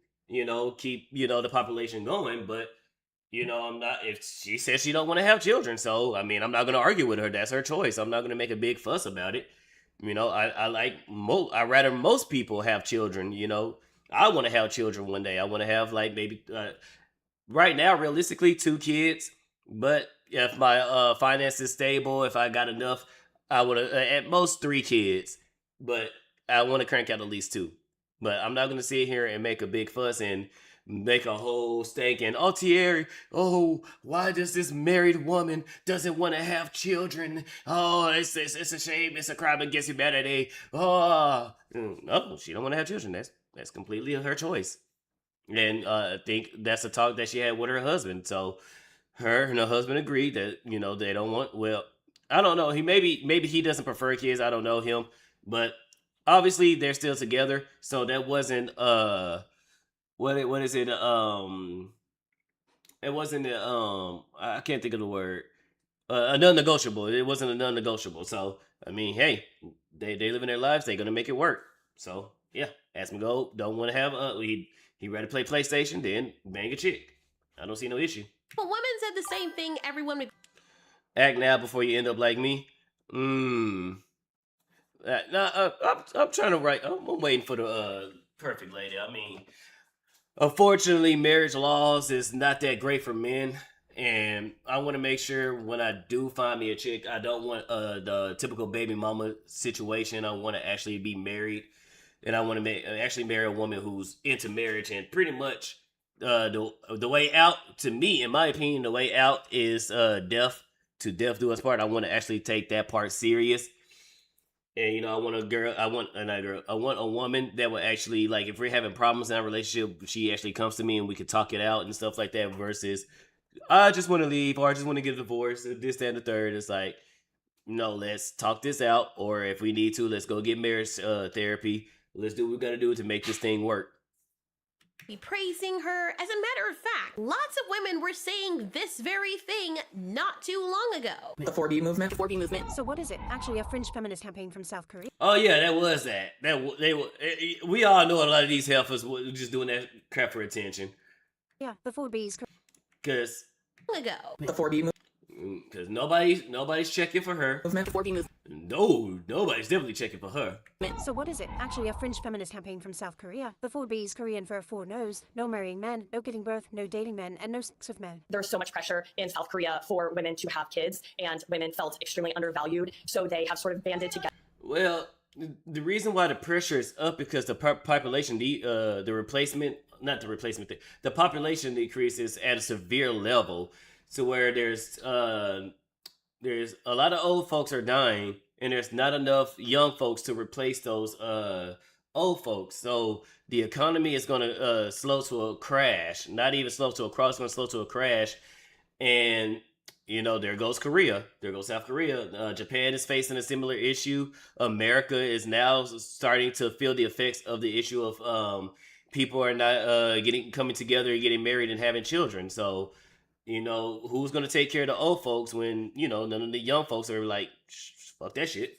keep, the population going. But, I'm not, if she says she don't want to have children. So, I mean, I'm not going to argue with her. That's her choice. I'm not going to make a big fuss about it. I rather most people have children, I want to have children one day. I want to have maybe, right now, realistically, 2 kids. But if my finance is stable, if I got enough, I would at most 3 kids. But I want to crank out at least 2. But I'm not going to sit here and make a big fuss and make a whole stank and Altieri, why does this married woman doesn't want to have children? Oh, it's a shame. It's a crime against humanity. Oh, no, she don't want to have children. That's completely her choice. And I think that's a talk that she had with her husband. So her and her husband agreed that, they don't want, well, I don't know. Maybe he doesn't prefer kids. I don't know him, but obviously they're still together. So that wasn't, what is it? It wasn't, I can't think of the word, a non-negotiable. It wasn't a non-negotiable. So, I mean, hey, they living their lives. They're going to make it work. So yeah, Asmongold don't want to have, he rather play PlayStation than bang a chick. I don't see no issue. But women said the same thing everyone would. Act now before you end up like me. I'm trying to write. I'm waiting for the perfect lady. I mean, unfortunately, marriage laws is not that great for men. And I want to make sure when I do find me a chick, I don't want the typical baby mama situation. I want to actually be married. And I want to actually marry a woman who's into marriage and pretty much the way out, to me, in my opinion, the way out is death do us part. I want to actually take that part serious. And I want a woman that will actually, like, if we're having problems in our relationship, she actually comes to me and we can talk it out and stuff like that, versus I just want to leave, or I just want to get a divorce, this, that, and the third. It's like, no, let's talk this out, or if we need to, let's go get marriage therapy. Let's do what we got to do to make this thing work. Be praising her. As a matter of fact, lots of women were saying this very thing not too long ago. The 4B movement. 4B movement. So what is it? Actually, a fringe feminist campaign from South Korea? Oh yeah, that was that. We all know a lot of these heifers were just doing that crap for attention. Yeah, the 4Bs. Cause Ago. The 4B movement. Because nobody's checking for her. 4B movement. No, nobody's definitely checking for her. So what is it? Actually, a fringe feminist campaign from South Korea. The 4Bs, Korean for 4 no's. No marrying men, no giving birth, no dating men, and no sex with men. There's so much pressure in South Korea for women to have kids, and women felt extremely undervalued, so they have sort of banded together. Well, the reason why the pressure is up because the population, the replacement, not the replacement thing, the population decreases at a severe level, to where there's a lot of old folks are dying, and there's not enough young folks to replace those old folks. So the economy is gonna slow to a crash. Not even slow to a crash, it's gonna slow to a crash. And there goes Korea. There goes South Korea. Japan is facing a similar issue. America is now starting to feel the effects of the issue of people are not coming together and getting married and having children. So, who's going to take care of the old folks when, none of the young folks are like, fuck that shit.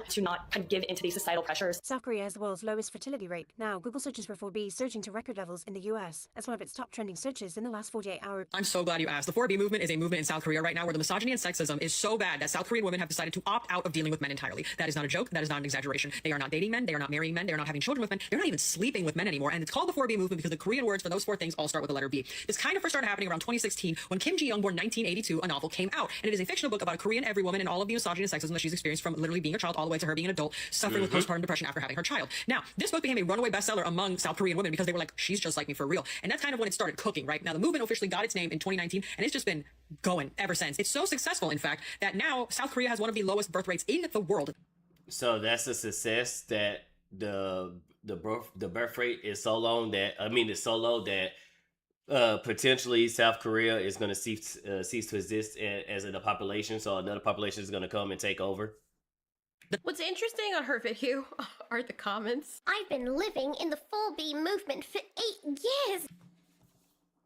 To not kind of give into these societal pressures. South Korea has the world's lowest fertility rate. Now, Google searches for 4B surging to record levels in the US as one of its top trending searches in the last 48 hours. I'm so glad you asked. The 4B movement is a movement in South Korea right now where the misogyny and sexism is so bad that South Korean women have decided to opt out of dealing with men entirely. That is not a joke. That is not an exaggeration. They are not dating men. They are not marrying men. They are not having children with men. They're not even sleeping with men anymore. And it's called the 4B movement because the Korean words for those four things all start with the letter B. This kind of first started happening around 2016 when Kim Ji-young, born 1982, a novel came out. And it is a fictional book about a Korean every woman and all of the misogyny and sexism that she's experienced from literally being a child all the way to her being an adult, suffering with postpartum depression after having her child. Now, this book became a runaway bestseller among South Korean women because they were like, she's just like me for real. And that's kind of when it started cooking, right? Now, the movement officially got its name in 2019, and it's just been going ever since. It's so successful, in fact, that now South Korea has one of the lowest birth rates in the world. So that's a success that the birth rate is so low that potentially South Korea is going to cease to exist as in a population. So another population is going to come and take over. What's interesting on her video are the comments. I've been living in the full B movement for 8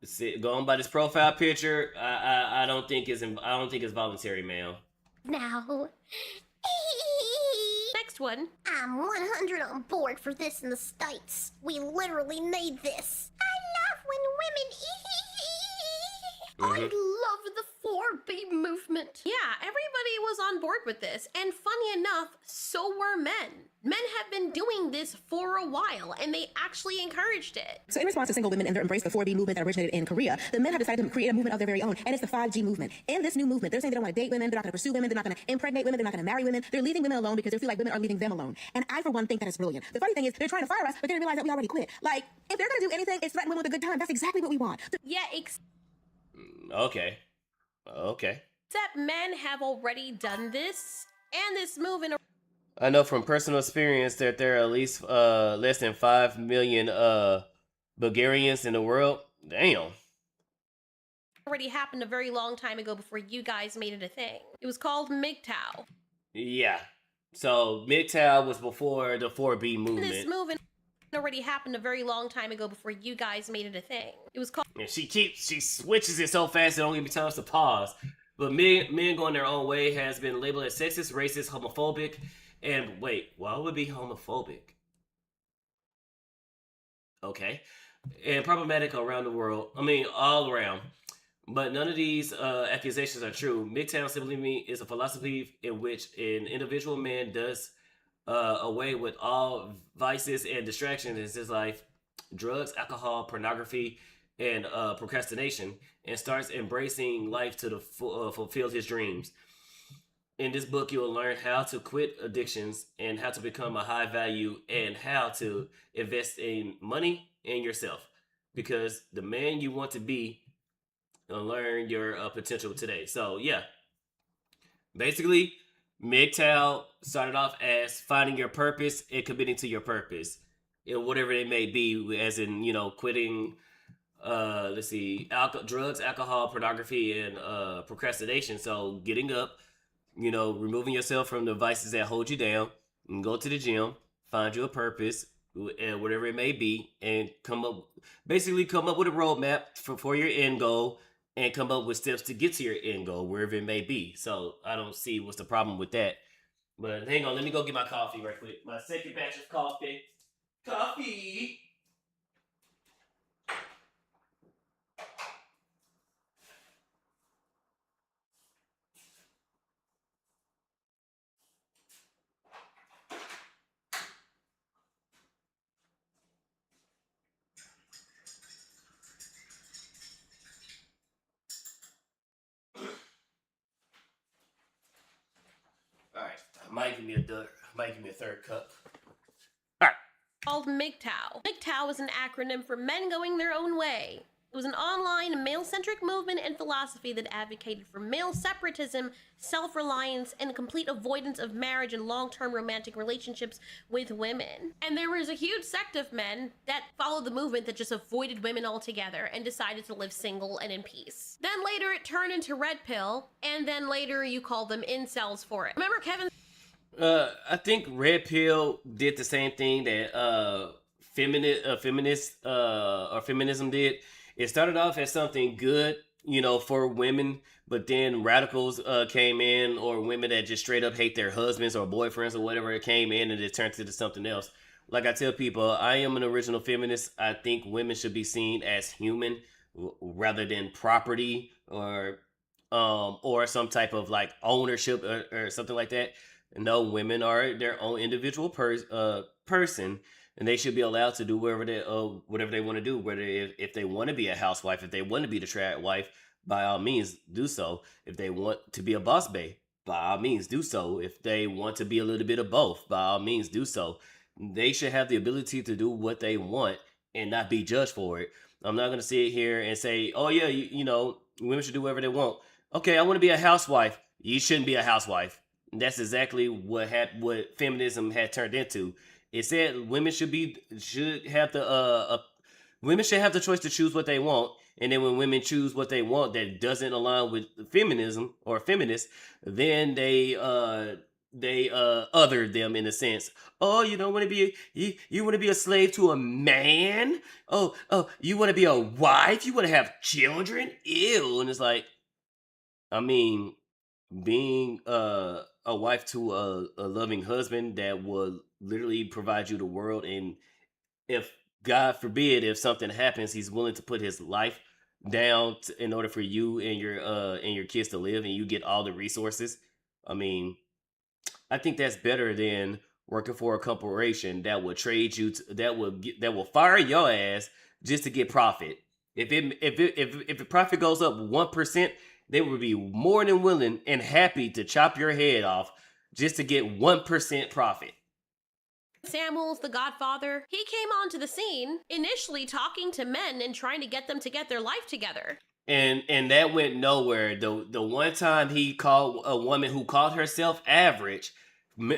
years. Going by this profile picture, I don't think it's voluntary, ma'am. Now. Next one. I'm 100 on board for this in the States. We literally made this. I love when women. I love the 4B movement. Yeah, everybody was on board with this. And funny enough, so were men. Men have been doing this for a while, and they actually encouraged it. So in response to single women and their embrace of the 4B movement that originated in Korea, the men have decided to create a movement of their very own, and it's the 5G movement. In this new movement, they're saying they don't want to date women, they're not going to pursue women, they're not going to impregnate women, they're not going to marry women. They're leaving women alone because they feel like women are leaving them alone. And I, for one, think that is brilliant. The funny thing is, they're trying to fire us, but they realize that we already quit. Like, if they're going to do anything, it's threaten women with a good time. That's exactly what we want. Yeah, Okay. except men have already done this, and this movement I know from personal experience that there are at least less than 5 million Bulgarians in the world. Damn. already happened a very long time ago before you guys made it a thing. It was called MGTOW. Yeah. So MGTOW was before the 4B movement. This movement already happened a very long time ago before you guys made it a thing. It was called. And she switches it so fast it don't give me time to pause. But men going their own way has been labeled as sexist, racist, homophobic, and wait, why would it be homophobic? Okay. And problematic around the world. I mean, all around. But none of these accusations are true. MGTOW simply is a philosophy in which an individual man does away with all vices and distractions in his life, drugs, alcohol, pornography, and procrastination, and starts embracing life to fulfill his dreams. In this book, you will learn how to quit addictions and how to become a high value and how to invest in money and yourself. Because the man you want to be, learn your potential today. So yeah, basically, MGTOW started off as finding your purpose and committing to your purpose, and whatever it may be, as in quitting. Drugs, alcohol, pornography, and procrastination. So getting up, removing yourself from the vices that hold you down, and go to the gym, find you a purpose, and whatever it may be, and come up with a roadmap for your end goal, and come up with steps to get to your end goal, wherever it may be. So I don't see what's the problem with that. But hang on, let me go get my coffee right quick. My second batch of coffee. Coffee! Alright, might give me a Might give me a third cup. Called MGTOW. MGTOW is an acronym for Men Going Their Own Way. It was an online, male-centric movement and philosophy that advocated for male separatism, self-reliance, and complete avoidance of marriage and long-term romantic relationships with women. And there was a huge sect of men that followed the movement that just avoided women altogether and decided to live single and in peace. Then later it turned into Red Pill, and then later you called them incels for it. Remember Kevin? I think Red Pill did the same thing that feminism did. It started off as something good, you know, for women, but then radicals came in, or women that just straight up hate their husbands or boyfriends or whatever, it came in and it turned into something else. Like I tell people, I am an original feminist. I think women should be seen as human rather than property or some type of like ownership or something like that. No, women are their own individual person, and they should be allowed to do whatever they want to do. Whether if they want to be a housewife, if they want to be the trad wife, by all means do so. If they want to be a boss babe, by all means do so. If they want to be a little bit of both, by all means do so. They should have the ability to do what they want and not be judged for it. I'm not gonna sit here and say, oh yeah, you know, women should do whatever they want. Okay, I want to be a housewife. You shouldn't be a housewife. That's exactly what feminism had turned into. It said women should have the choice to choose what they want, and then when women choose what they want that doesn't align with feminism or feminists, then they other them in a sense. Oh, you don't want to be you want to be a slave to a man? Oh, you want to be a wife? You want to have children? Ew. And it's like, I mean, being a wife to a loving husband that will literally provide you the world, and if God forbid if something happens, he's willing to put his life down in order for you and your kids to live, and you get all the resources. I mean, I think that's better than working for a corporation that will trade you that will fire your ass just to get profit. If the profit goes up 1%, they would be more than willing and happy to chop your head off just to get 1% profit. Samuels, the Godfather, he came onto the scene initially talking to men and trying to get them to get their life together. And that went nowhere. The one time he called a woman who called herself average,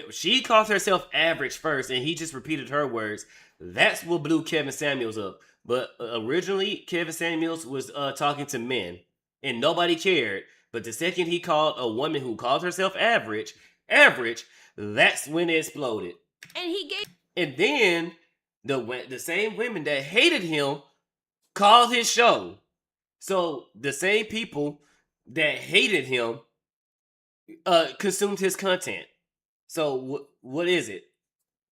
she called herself average first, and he just repeated her words. That's what blew Kevin Samuels up. But originally, Kevin Samuels was talking to men, and nobody cared. But the second he called a woman who called herself average, that's when it exploded. And then the same women that hated him called his show. So the same people that hated him consumed his content. So what is it?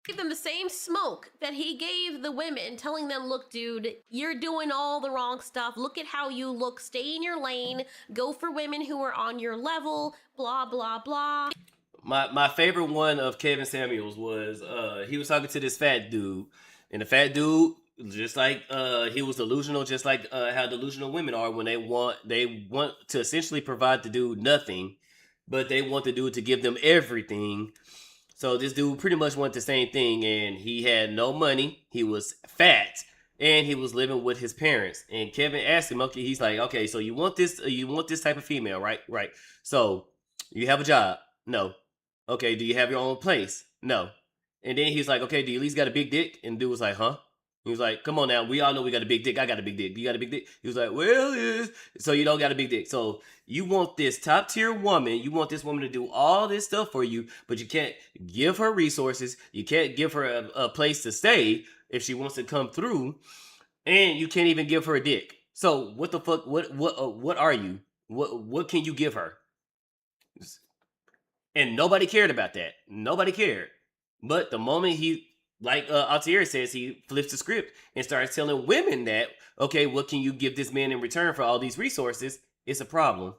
Give them the same smoke that he gave the women, telling them, look, dude, you're doing all the wrong stuff. Look at how you look. Stay in your lane. Go for women who are on your level. Blah, blah, blah. My favorite one of Kevin Samuels was he was talking to this fat dude. And the fat dude, just like he was delusional, just like how delusional women are when they want to essentially provide the dude nothing, but they want the dude to give them everything. So this dude pretty much wanted the same thing, and he had no money, he was fat, and he was living with his parents. And Kevin asked him, okay, he's like, okay, so you want this type of female, right? Right. So you have a job? No. Okay, do you have your own place? No. And then he's like, okay, do you at least got a big dick? And the dude was like, huh? He was like, come on now, we all know we got a big dick. I got a big dick. You got a big dick? He was like, well, so you don't got a big dick. So you want this top tier woman, you want this woman to do all this stuff for you, but you can't give her resources. You can't give her a place to stay if she wants to come through, and you can't even give her a dick. So what the fuck? What are you? What can you give her? And nobody cared about that. Nobody cared. But the moment he, like Altieri says, he flips the script and starts telling women that, okay, what can you give this man in return for all these resources? It's a problem.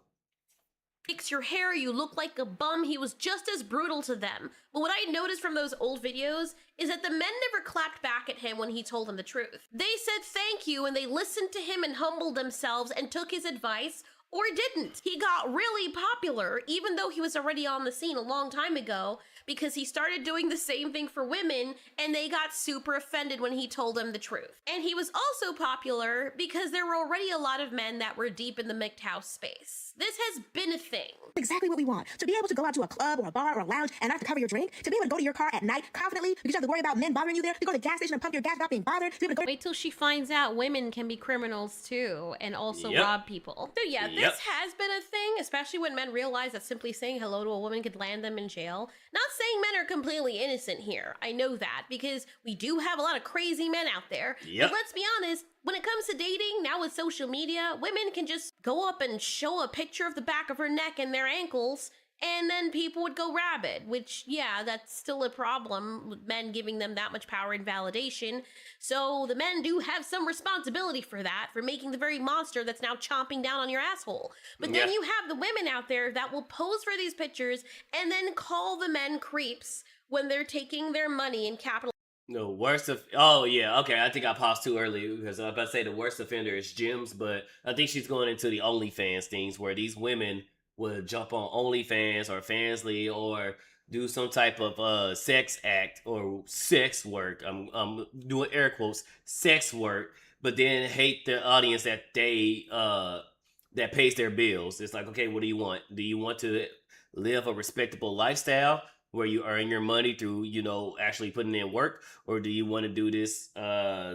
Fix your hair, you look like a bum. He was just as brutal to them. But what I noticed from those old videos is that the men never clapped back at him when he told them the truth. They said thank you, and they listened to him and humbled themselves and took his advice, Or didn't. He got really popular, even though he was already on the scene a long time ago, because he started doing the same thing for women, and they got super offended when he told them the truth. And he was also popular because there were already a lot of men that were deep in the MGTOW space. This has been a thing. Exactly what we want. To be able to go out to a club or a bar or a lounge and not have to cover your drink. To be able to go to your car at night confidently because you don't have to worry about men bothering you there. To go to the gas station and pump your gas without being bothered. To be able to go. Wait till she finds out women can be criminals too and also Yep. rob people. So yeah, Yep. this has been a thing, especially when men realize that simply saying hello to a woman could land them in jail. Not saying men are completely innocent here. I know that because we do have a lot of crazy men out there. Yep. But let's be honest, when it comes to dating, now with social media, women can just go up and show a picture of the back of her neck and their ankles, and then people would go rabid, which, yeah, that's still a problem with men giving them that much power and validation. So the men do have some responsibility for that, for making the very monster that's now chomping down on your asshole. But then you have the women out there that will pose for these pictures and then call the men creeps when they're taking their money and capital. No, worst of oh yeah, okay. I think I paused too early because I was about to say the worst offender is gyms, but I think she's going into the OnlyFans things where these women would jump on OnlyFans or Fansly or do some type of sex act or sex work. I'm doing air quotes, sex work, but then hate the audience that they that pays their bills. It's like, okay, what do you want? Do you want to live a respectable lifestyle where you earn your money through, you know, actually putting in work, or do you want to do this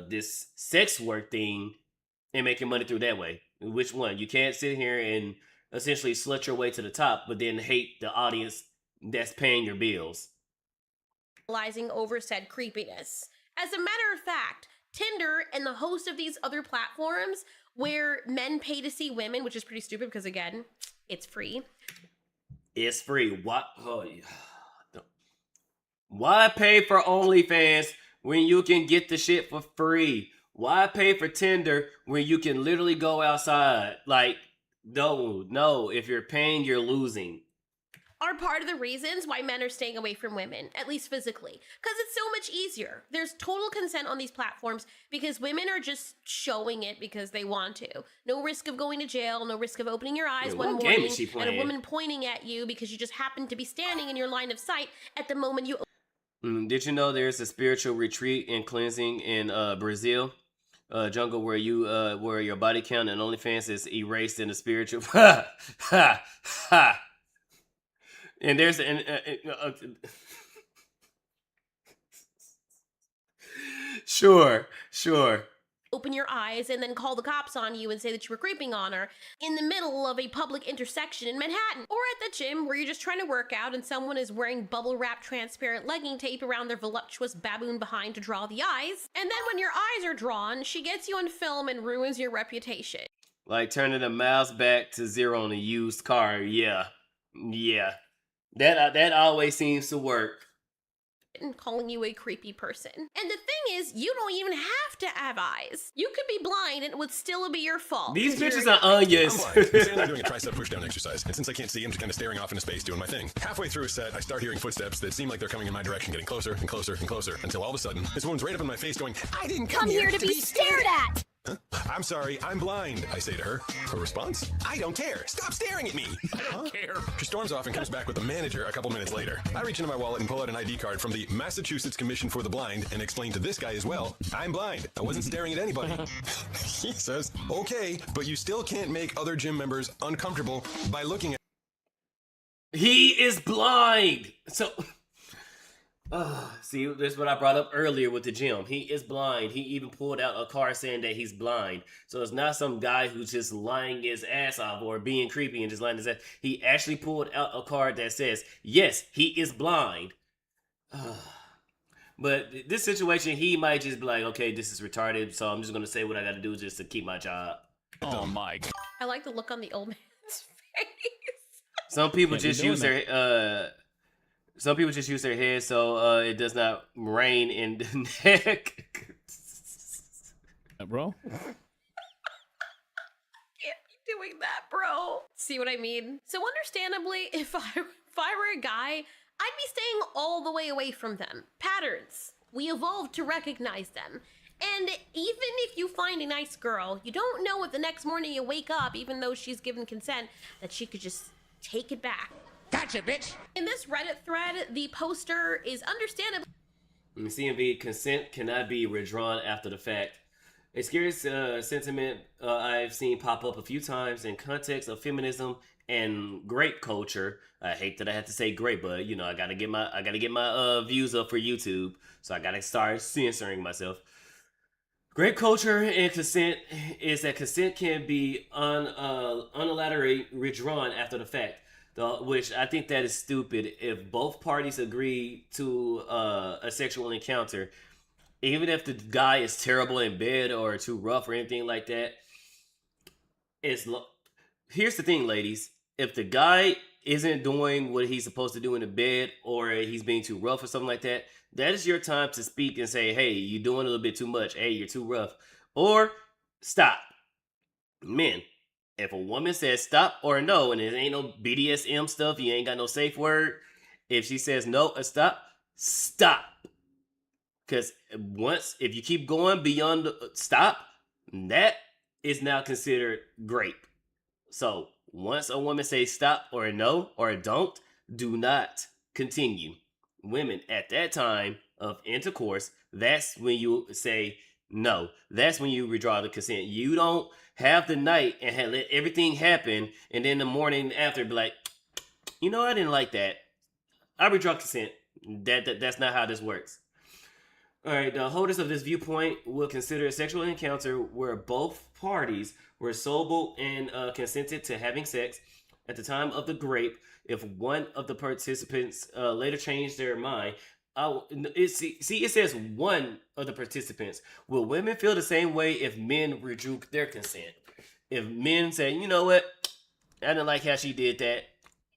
this sex work thing and make your money through that way? Which one? You can't sit here and essentially slut your way to the top, but then hate the audience that's paying your bills. Over said creepiness. As a matter of fact, Tinder and the host of these other platforms where men pay to see women, which is pretty stupid because, again, it's free. It's free. What? Oh, yeah. Why pay for OnlyFans when you can get the shit for free? Why pay for Tinder when you can literally go outside? Like, no. If you're paying, you're losing. Are part of the reasons why men are staying away from women, at least physically. Because it's so much easier. There's total consent on these platforms because women are just showing it because they want to. No risk of going to jail, no risk of opening your eyes one what game morning is she and playing? a woman pointing at you because you just happen to be standing in your line of sight at the moment you. Did you know there's a spiritual retreat and cleansing in Brazil? Jungle where you where your body count and OnlyFans is erased in the spiritual. And there's sure. Open your eyes and then call the cops on you and say that you were creeping on her in the middle of a public intersection in Manhattan. Or at the gym where you're just trying to work out and someone is wearing bubble wrap transparent legging tape around their voluptuous baboon behind to draw the eyes. And then when your eyes are drawn, she gets you on film and ruins your reputation. Like turning the mouse back to 0 on a used car. Yeah. That always seems to work. And calling you a creepy person. And the thing is, you don't even have to have eyes. You could be blind and it would still be your fault. These 'cause bitches you're- are onions. I'm standing there doing a tricep pushdown exercise, and since I can't see, I'm just kind of staring off into space doing my thing. Halfway through a set, I start hearing footsteps that seem like they're coming in my direction, getting closer and closer and closer, until all of a sudden, this woman's right up in my face going, "I didn't come here to be stared at! Huh? I'm sorry, I'm blind," I say to her. Her response? "I don't care. Stop staring at me." I don't care. She storms off and comes back with the manager a couple minutes later. I reach into my wallet and pull out an ID card from the Massachusetts Commission for the Blind and explain to this guy as well, "I'm blind. I wasn't staring at anybody." He says, "Okay, but you still can't make other gym members uncomfortable by looking at..." He is blind. So, see, this is what I brought up earlier with the gym. He is blind. He even pulled out a card saying that he's blind. So it's not some guy who's just lying his ass off or being creepy and just lying his ass. He actually pulled out a card that says, yes, he is blind. But this situation, he might just be like, okay, this is retarded, so I'm just going to say what I got to do just to keep my job. Oh my. I like the look on the old man's face. Some people Can't be just doing use their some people just use their head so it does not rain in the neck. Bro? Can't be doing that, bro. See what I mean? So understandably, if I were a guy, I'd be staying all the way away from them. Patterns. We evolved to recognize them. And even if you find a nice girl, you don't know if the next morning you wake up, even though she's given consent, that she could just take it back. Gotcha, bitch. In this Reddit thread, the poster is understandably CMV, consent cannot be withdrawn after the fact. A scary sentiment I've seen pop up a few times in context of feminism and grape culture. I hate that I have to say grape, but you know I gotta get my views up for YouTube, so I gotta start censoring myself. Grape culture and consent is that consent can be unilaterally withdrawn after the fact. Which I think that is stupid. If both parties agree to a sexual encounter, even if the guy is terrible in bed or too rough or anything like that, here's the thing, ladies. If the guy isn't doing what he's supposed to do in the bed, or he's being too rough or something like that, that is your time to speak and say, hey, you're doing a little bit too much. Hey, you're too rough. Or stop. Men, if a woman says stop or no, and it ain't no BDSM stuff, you ain't got no safe word. If she says no or stop, stop. Because if you keep going beyond the stop, that is now considered grape. So once a woman says stop or no or don't, do not continue. Women at that time of intercourse, that's when you say no. That's when you withdraw the consent. You don't have the night and let everything happen, and then the morning after be like, you know, I didn't like that. I withdraw consent. That's not how this works. All right, the holders of this viewpoint will consider a sexual encounter where both parties were sober and consented to having sex at the time of the grape. If one of the participants later changed their mind, it says one of the participants. Will women feel the same way if men withdrew their consent? If men say, you know what, I didn't like how she did that.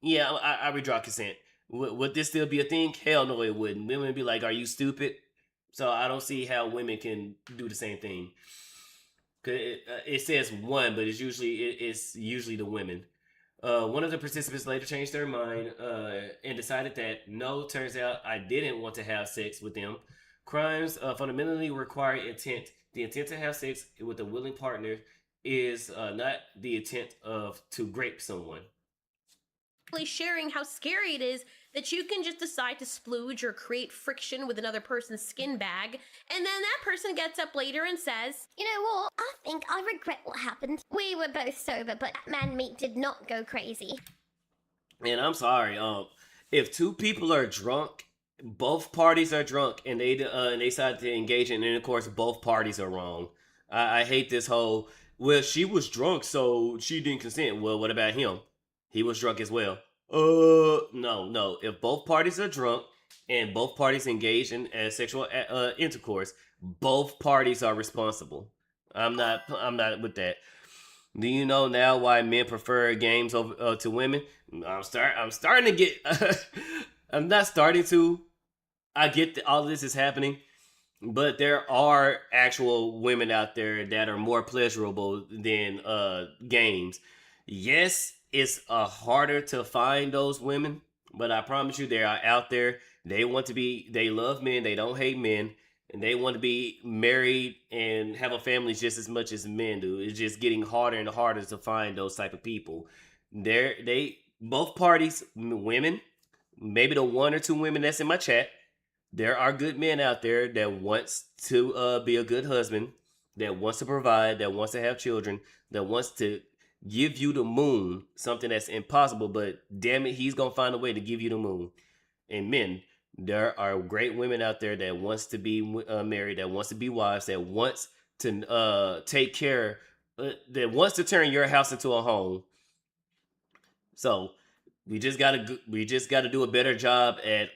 Yeah, I withdraw consent. Would this still be a thing? Hell no, it wouldn't. Women would be like, are you stupid? So I don't see how women can do the same thing. Cause it says one, but it's usually the women. One of the participants later changed their mind and decided that no, turns out I didn't want to have sex with them. Crimes fundamentally require intent. The intent to have sex with a willing partner is not the intent to grape someone. Sharing how scary it is that you can just decide to splooge or create friction with another person's skin bag, and then that person gets up later and says, You know what? I think I regret what happened. We were both sober, but man meat did not go crazy. And I'm sorry, if two people are drunk, both parties are drunk, and they decide to engage in intercourse, both parties are wrong. I hate this whole, well, she was drunk, so she didn't consent. Well, what about him? He was drunk as well. No. If both parties are drunk and both parties engage in sexual intercourse, both parties are responsible. I'm not with that. Do you know now why men prefer games over to women? I'm starting to get. I'm not starting to. I get that all of this is happening, but there are actual women out there that are more pleasurable than games. Yes, it's harder to find those women, but I promise you they are out there. They love men, they don't hate men, and they want to be married and have a family just as much as men do. It's just getting harder and harder to find those type of people. Both parties, women, maybe the one or two women that's in my chat, there are good men out there that wants to be a good husband, that wants to provide, that wants to have children, that wants to give you the moon, something that's impossible, but damn it, he's gonna find a way to give you the moon. And men, there are great women out there that wants to be married, that wants to be wives, that wants to take care, that wants to turn your house into a home. So we just gotta do a better job at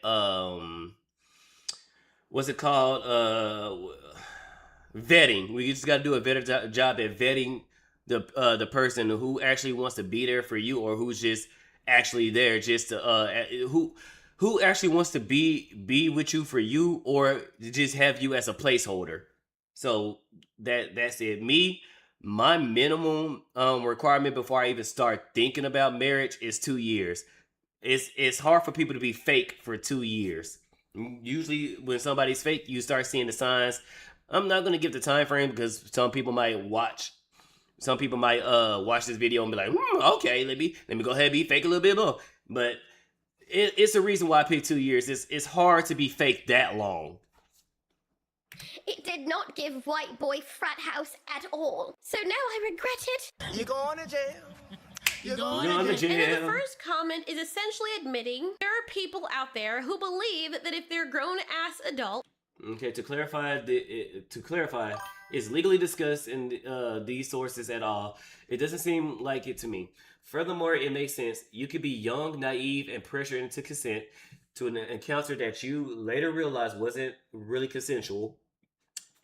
what's it called, vetting. We just gotta do a better job at vetting the person who actually wants to be there for you, or who's just actually there just to who actually wants to be with you for you, or just have you as a placeholder. So that's it. My minimum requirement before I even start thinking about marriage is 2 years. It's hard for people to be fake for 2 years. Usually when somebody's fake, you start seeing the signs. I'm not gonna give the time frame because some people might watch this video and be like, okay, let me go ahead and be fake a little bit more. But it's a reason why I picked 2 years. It's hard to be fake that long. It did not give white boy frat house at all. So now I regret it. You going to jail? You're going to jail. And then the first comment is essentially admitting there are people out there who believe that if they're grown-ass adults. Okay, to clarify, it's legally discussed in these sources at all. It doesn't seem like it to me. Furthermore, it makes sense. You could be young, naive, and pressured into consent to an encounter that you later realize wasn't really consensual.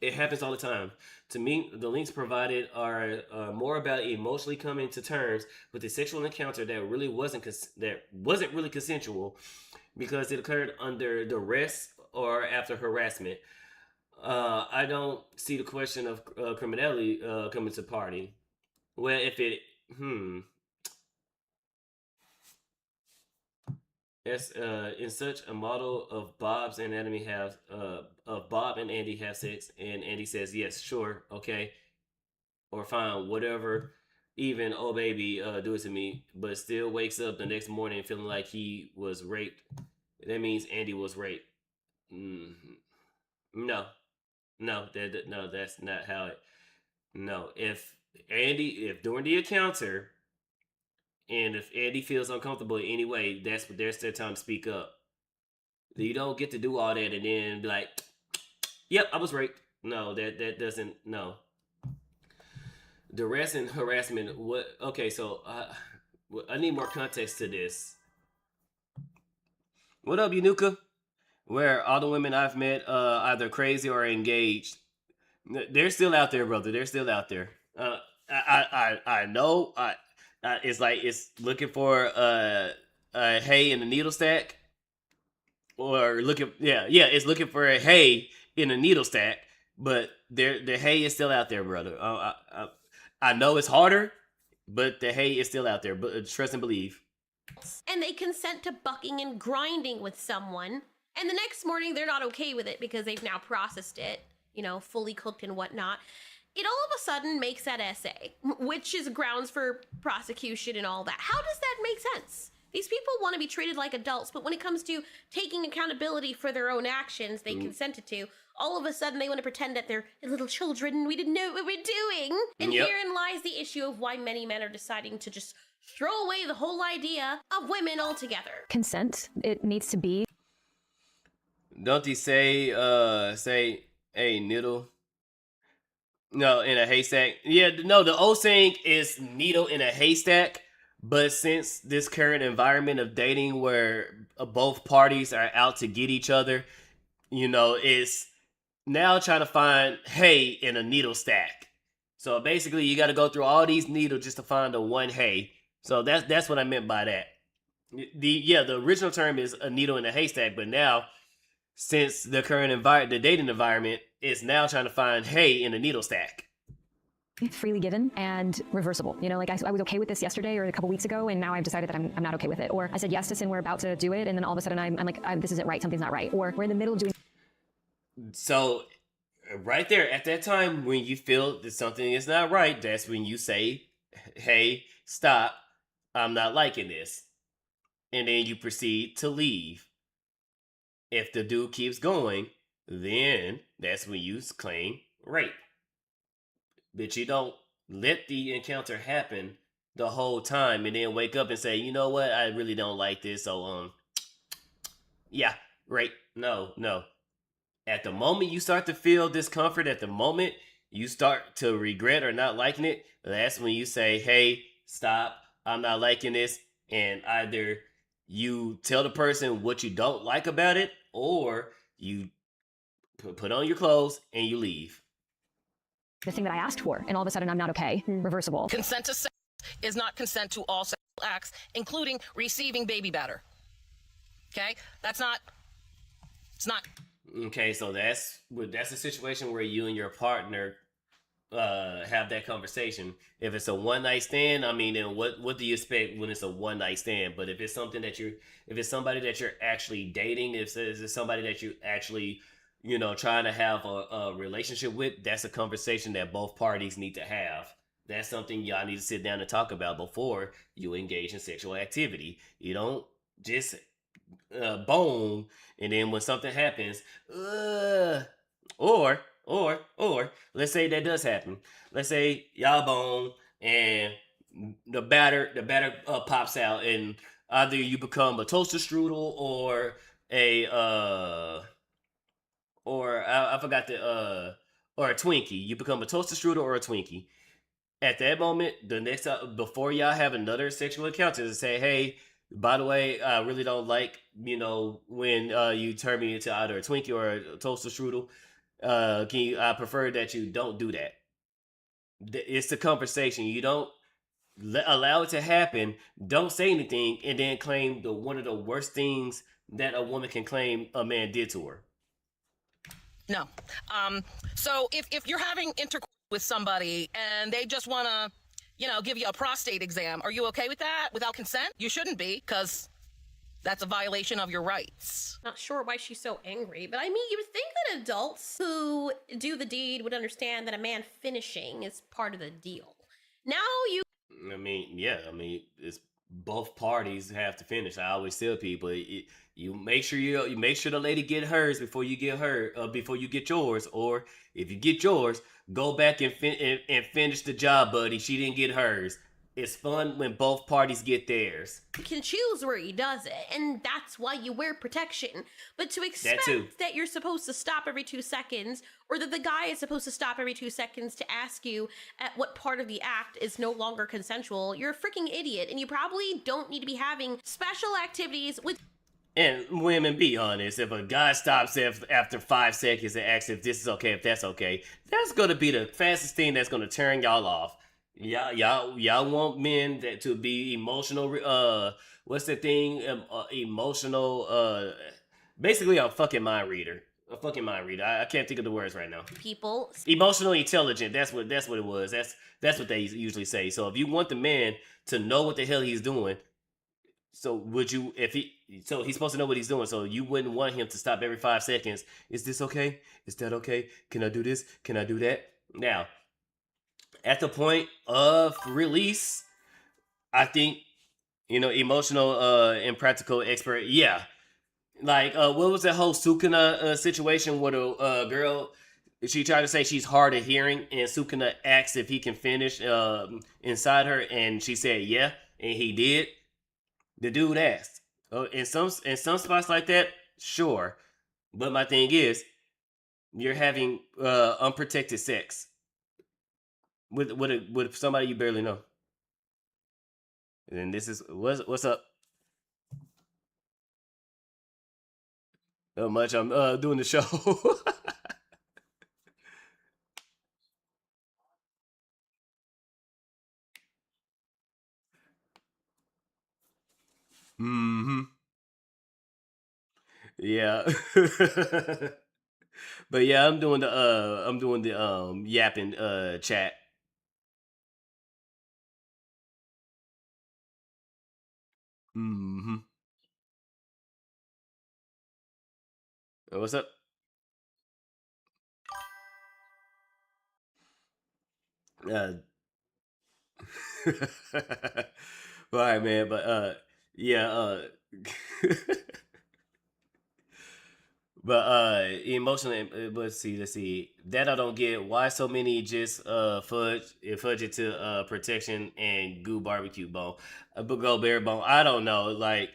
It happens all the time. To me, the links provided are more about emotionally coming to terms with a sexual encounter that really wasn't really consensual because it occurred under duress or after harassment. I don't see the question of criminality coming to party. Well, if it As in such a model of Bob and Andy have sex, and Andy says yes, sure, okay, or fine, whatever, even oh baby, do it to me, but still wakes up the next morning feeling like he was raped. That means Andy was raped. No, that's not how it. No, if during the encounter. And if Andy feels uncomfortable anyway, that's their time to speak up. You don't get to do all that and then be like, "Yep, I was raped." No, that doesn't. No. Duress and harassment. What? Okay, so I need more context to this. What up, Yunuka? Where all the women I've met, either crazy or engaged, they're still out there, brother. They're still out there. I know. It's like it's looking for a hay in a needle stack, or it's looking for a hay in a needle stack. But the hay is still out there, brother. I know it's harder, but the hay is still out there. But trust and believe. And they consent to bucking and grinding with someone, and the next morning they're not okay with it because they've now processed it, fully cooked and whatnot. It all of a sudden makes that essay, which is grounds for prosecution and all that. How does that make sense? These people want to be treated like adults, but when it comes to taking accountability for their own actions they consented to, all of a sudden they want to pretend that they're little children and we didn't know what we're doing. And herein lies the issue of why many men are deciding to just throw away the whole idea of women altogether. Consent, it needs to be. Don't they say, hey, needle? No, in a haystack. Yeah, no, the old saying is needle in a haystack. But since this current environment of dating where both parties are out to get each other, is now trying to find hay in a needle stack. So basically, you got to go through all these needles just to find the one hay. So that's what I meant by that. The original term is a needle in a haystack, but now, since the current the dating environment is now trying to find hay in a needle stack. Freely given and reversible. I was okay with this yesterday or a couple weeks ago, and now I've decided that I'm not okay with it. Or I said yes to sin, we're about to do it, and then all of a sudden I'm like, this isn't right, something's not right. Or we're in the middle of doing. So, right there, at that time, when you feel that something is not right, that's when you say, hey, stop, I'm not liking this. And then you proceed to leave. If the dude keeps going, then that's when you claim rape. But you don't let the encounter happen the whole time and then wake up and say, you know what, I really don't like this, so yeah, rape. No. At the moment you start to feel discomfort, at the moment you start to regret or not liking it, that's when you say, hey, stop, I'm not liking this. And either you tell the person what you don't like about it, or you put on your clothes and you leave. The thing that I asked for, and all of a sudden I'm not okay. Reversible. Consent to sex is not consent to all sexual acts, including receiving baby batter. Okay? It's not. Okay, so that's a situation where you and your partner have that conversation. If it's a one night stand, I mean, then what do you expect when it's a one night stand? But if it's somebody that you're actually dating, if it's somebody that you actually trying to have a relationship with, that's a conversation that both parties need to have. That's something y'all need to sit down and talk about before you engage in sexual activity. You don't just bone, and then when something happens, or let's say that does happen. Let's say y'all bone and the batter pops out, and either you become a toaster strudel or a I forgot the or a Twinkie. You become a toaster strudel or a Twinkie. At that moment, the next time, before y'all have another sexual encounter, to say, hey, by the way, I really don't like, when you turn me into either a Twinkie or a toaster strudel. I prefer that you don't do that. It's the conversation. You don't allow it to happen. Don't say anything, and then claim one of the worst things that a woman can claim a man did to her. No. So if you're having intercourse with somebody and they just want to, give you a prostate exam, are you okay with that without consent? You shouldn't be, because that's a violation of your rights. Not sure why she's so angry, but I mean, you would think that adults who do the deed would understand that a man finishing is part of the deal. Now you... it's both parties have to finish. I always tell people, you make sure you make sure the lady get hers before you get before you get yours, or if you get yours, go back and finish the job, buddy. She didn't get hers. It's fun when both parties get theirs. You can choose where he does it, and that's why you wear protection. But to expect that you're supposed to stop every 2 seconds, or that the guy is supposed to stop every 2 seconds to ask you at what part of the act is no longer consensual, you're a freaking idiot, and you probably don't need to be having special activities with... And women, be honest, if a guy stops after 5 seconds and asks if this is okay, if that's okay, that's going to be the fastest thing that's going to turn y'all off. Y'all want men to be emotional, what's the thing? Emotional, basically a fucking mind reader. I can't think of the words right now. People. Emotionally intelligent, that's what it was. That's what they usually say. So if you want the man to know what the hell he's doing, so he's supposed to know what he's doing, so you wouldn't want him to stop every 5 seconds. Is this okay? Is that okay? Can I do this? Can I do that? Now, at the point of release, I think, emotional and practical expert, yeah. Like, what was that whole Sukuna situation where the girl, she tried to say she's hard of hearing, and Sukuna asked if he can finish inside her, and she said yeah, and he did. The dude asked. In some spots like that, sure. But my thing is, you're having unprotected sex with somebody you barely know. And this is what's up. Not much. I'm doing the show. Mm-hmm. Yeah. But yeah, I'm doing the yapping chat. Mm-hmm. What's up? All right, man, but yeah, but emotionally, let's see. That I don't get. Why so many just fudge it to protection and goo barbecue bone, but go bare bone. I don't know. Like,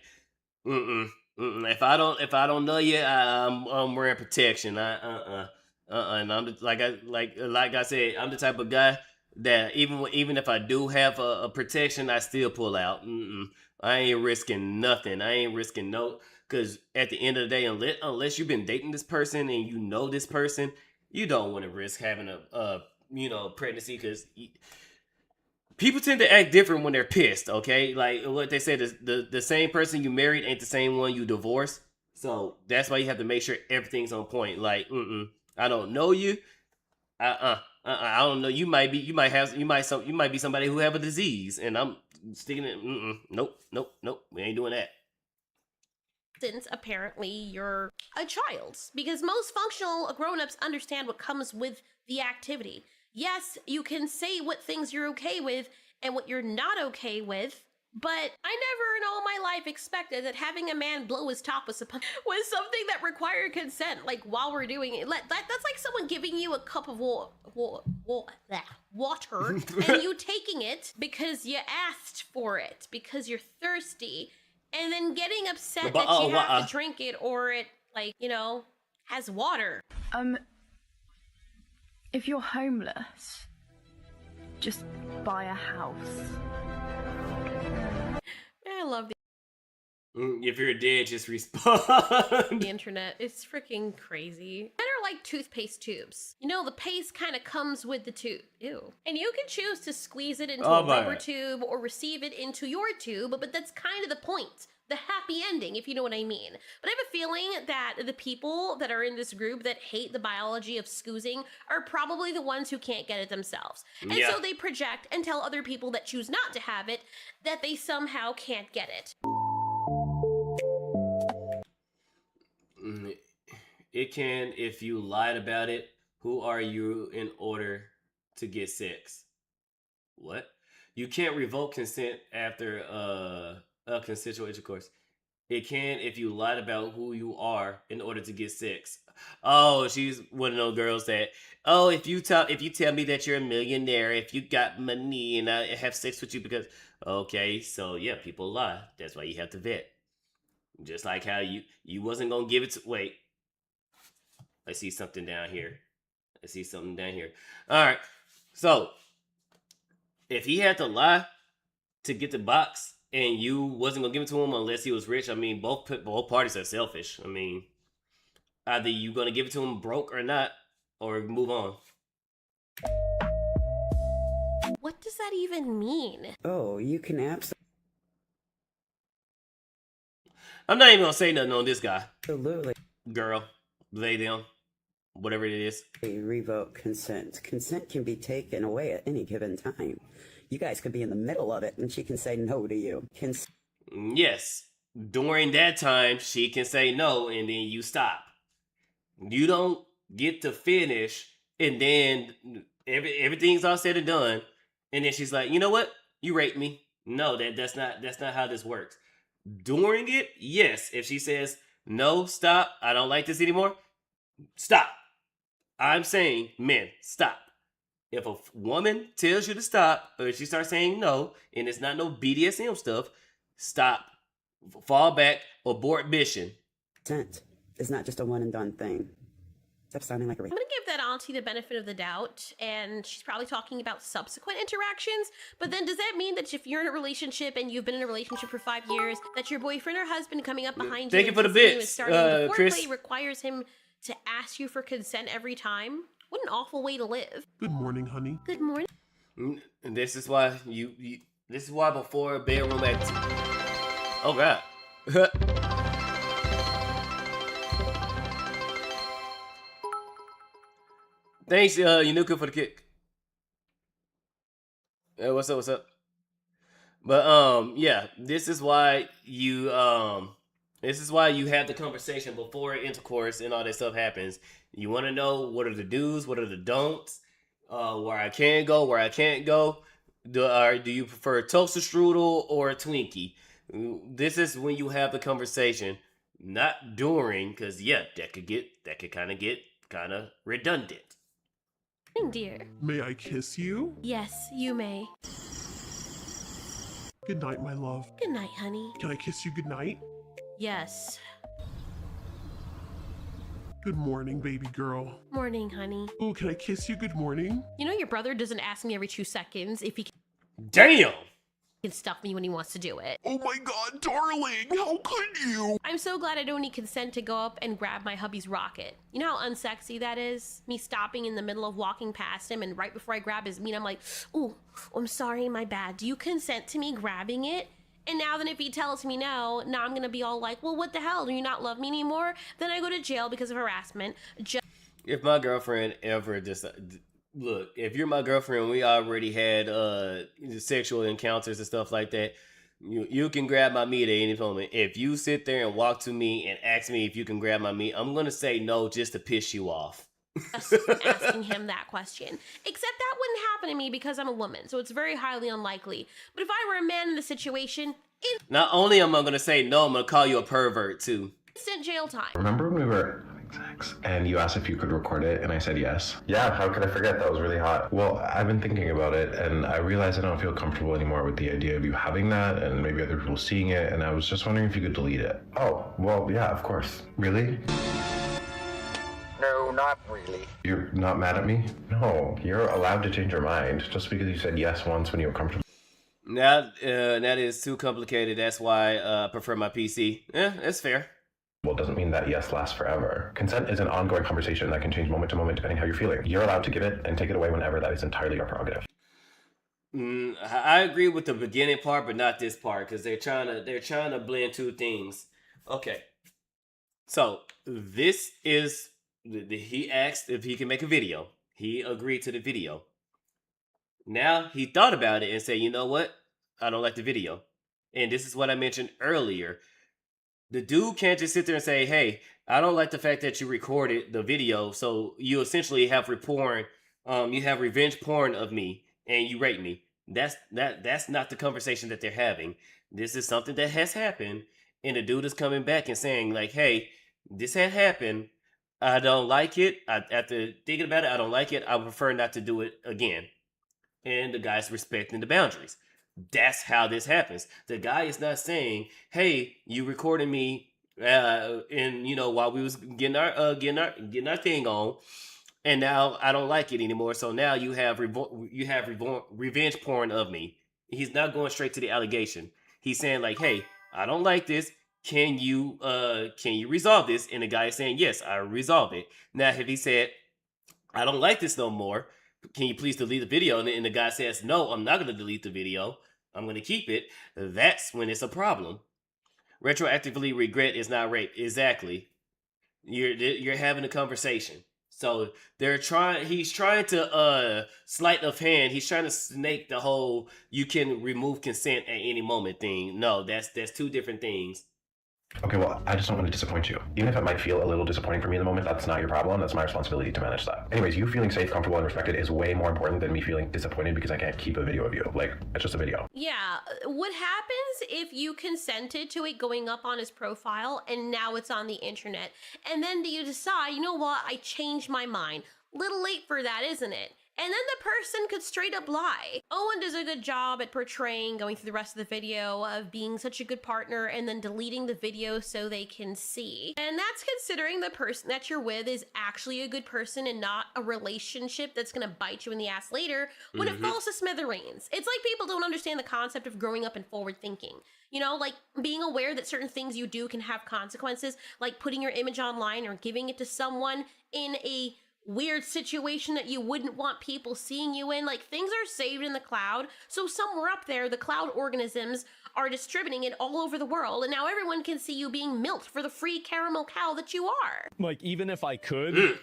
if I don't know you, I'm wearing protection. And I'm like I said, I'm the type of guy that even if I do have a protection, I still pull out. I ain't risking nothing. I ain't risking no. Because at the end of the day, unless you've been dating this person and you know this person, you don't want to risk having a pregnancy, because people tend to act different when they're pissed, okay? Like what they said is the same person you married ain't the same one you divorced. So that's why you have to make sure everything's on point. Like, I don't know you. I don't know. You might be somebody who have a disease, and I'm sticking it. Nope. We ain't doing that. since apparently you're a child. Because most functional grown-ups understand what comes with the activity. Yes, you can say what things you're okay with and what you're not okay with, but I never in all my life expected that having a man blow his top was something that required consent, like while we're doing it. That's like someone giving you a cup of water and you taking it because you asked for it, because you're thirsty, and then getting upset that you have to drink it or it, like, you know, has water. If you're homeless, just buy a house. I love if you're dead, just respond. the internet. It's freaking crazy. Men are like toothpaste tubes. You know, the paste kind of comes with the tube. Ew. And you can choose to squeeze it into a rubber tube or receive it into your tube, but that's kind of the point. The happy ending, if you know what I mean. But I have a feeling that the people that are in this group that hate the biology of scoozing are probably the ones who can't get it themselves. And so they project and tell other people that choose not to have it that they somehow can't get it. It can if you lied about it. Who are you in order to get sex? What? You can't revoke consent after a consensual intercourse. It can if you lied about who you are in order to get sex. Oh, she's one of those girls that, oh, if you tell me that you're a millionaire, if you got money and I have sex with you because, okay, so yeah, people lie. That's why you have to vet. Just like how you wasn't gonna give it to, wait. I see something down here. All right, so if he had to lie to get the box and you wasn't gonna give it to him unless he was rich, I mean, both parties are selfish. I mean, either you gonna give it to him broke or not, or move on. What does that even mean? Oh, you can absolutely. I'm not even gonna say nothing on this guy. Absolutely. Girl, they, them, whatever it is. Revoke consent. Consent can be taken away at any given time. You guys could be in the middle of it and she can say no to you. Yes. During that time, she can say no and then you stop. You don't get to finish and then everything's all said and done. And then she's like, you know what? You raped me. No, that's not how this works. During it, yes. If she says, no, stop, I don't like this anymore, stop. I'm saying, men, stop. If a woman tells you to stop, or if she starts saying no, and it's not no BDSM stuff, stop. Fall back, abort mission. Consent is not just a one and done thing. Stop sounding like a rape. I'm gonna give that auntie the benefit of the doubt, and she's probably talking about subsequent interactions, but then does that mean that if you're in a relationship and you've been in a relationship for 5 years, that your boyfriend or husband coming up behind you Thank you for the bits, Chris, requires him to ask you for consent every time? What an awful way to live. Good morning, honey. Good morning. And this is why this is why before bedroom activity. Oh God. Thanks, Yunuka, for the kick. What's up? But yeah, this is why you have the conversation before intercourse and all that stuff happens. You want to know what are the do's, what are the don'ts, where I can go, where I can't go. Do you prefer a toaster strudel or a Twinkie? This is when you have the conversation, not during, because yeah, that could kind of get redundant. Dear. May I kiss you? Yes, you may. Good night, my love. Good night, honey. Can I kiss you good night? Yes. Good morning, baby girl. Morning, honey. Oh, can I kiss you good morning? You know your brother doesn't ask me every 2 seconds if he can... Damn! Can stuff me when he wants to do it. Oh my God, darling, how could you? I'm so glad I don't need consent to go up and grab my hubby's rocket. You know how unsexy that is? Me stopping in the middle of walking past him and right before I grab his meat, I'm like, oh, I'm sorry, my bad. Do you consent to me grabbing it? And now then if he tells me no, now I'm gonna be all like, well, what the hell? Do you not love me anymore? Then I go to jail because of harassment. If my girlfriend ever look, if you're my girlfriend, we already had sexual encounters and stuff like that. You can grab my meat at any moment. If you sit there and walk to me and ask me if you can grab my meat, I'm gonna say no just to piss you off. Asking him that question. Except that wouldn't happen to me because I'm a woman, so it's very highly unlikely. But if I were a man in the situation, Not only am I gonna say no, I'm gonna call you a pervert too. instant jail time. Remember when we were having sex and you asked if you could record it and I said yes? Yeah, how could I forget? That was really hot. Well, I've been thinking about it and I realized I don't feel comfortable anymore with the idea of you having that and maybe other people seeing it, and I was just wondering if you could delete it. Oh, well, yeah, of course. Really? No, not really. You're not mad at me? No, you're allowed to change your mind just because you said yes once when you were comfortable. Now, that is too complicated. That's why I prefer my PC. Yeah, that's fair. Well, it doesn't mean that yes lasts forever. Consent is an ongoing conversation that can change moment to moment depending how you're feeling. You're allowed to give it and take it away whenever. That is entirely your prerogative. I agree with the beginning part, but not this part, because they're trying to blend two things. Okay, so this is he asked if he can make a video. He agreed to the video. Now he thought about it and said, you know what? I don't like the video. And this is what I mentioned earlier. The dude can't just sit there and say, hey, I don't like the fact that you recorded the video. So you essentially have you have revenge porn of me and you rape me. That's not the conversation that they're having. This is something that has happened. And the dude is coming back and saying like, hey, this had happened. I don't like it. After thinking about it, I don't like it. I prefer not to do it again. And the guy's respecting the boundaries. That's how this happens. The guy is not saying, hey, you recorded me while we was getting our thing on, and now I don't like it anymore. So now you have revenge porn of me. He's not going straight to the allegation. He's saying like, hey, I don't like this. Can you resolve this? And the guy is saying, yes, I resolved it. Now, if he said, I don't like this no more, can you please delete the video? And the guy says, no, I'm not going to delete the video. I'm going to keep it. That's when it's a problem. Retroactively regret is not rape. Exactly. You're having a conversation. So he's trying to sleight of hand. He's trying to snake the whole you can remove consent at any moment thing. No, that's two different things. Okay, well, I just don't want to disappoint you. Even if it might feel a little disappointing for me in the moment, that's not your problem. That's my responsibility to manage that. Anyways, you feeling safe, comfortable, and respected is way more important than me feeling disappointed because I can't keep a video of you. Like, it's just a video. Yeah, what happens if you consented to it going up on his profile and now it's on the internet? And then do you decide, you know what, I changed my mind. Little late for that, isn't it? And then the person could straight up lie. Owen does a good job at portraying, going through the rest of the video, of being such a good partner and then deleting the video so they can see. And that's considering the person that you're with is actually a good person and not a relationship that's gonna bite you in the ass later when it falls to smithereens. It's like people don't understand the concept of growing up and forward thinking. You know, like being aware that certain things you do can have consequences, like putting your image online or giving it to someone in a weird situation that you wouldn't want people seeing you in. Like, things are saved in the cloud, so somewhere up there the cloud organisms are distributing it all over the world, and now everyone can see you being milked for the free caramel cow that you are. Like, even if I could,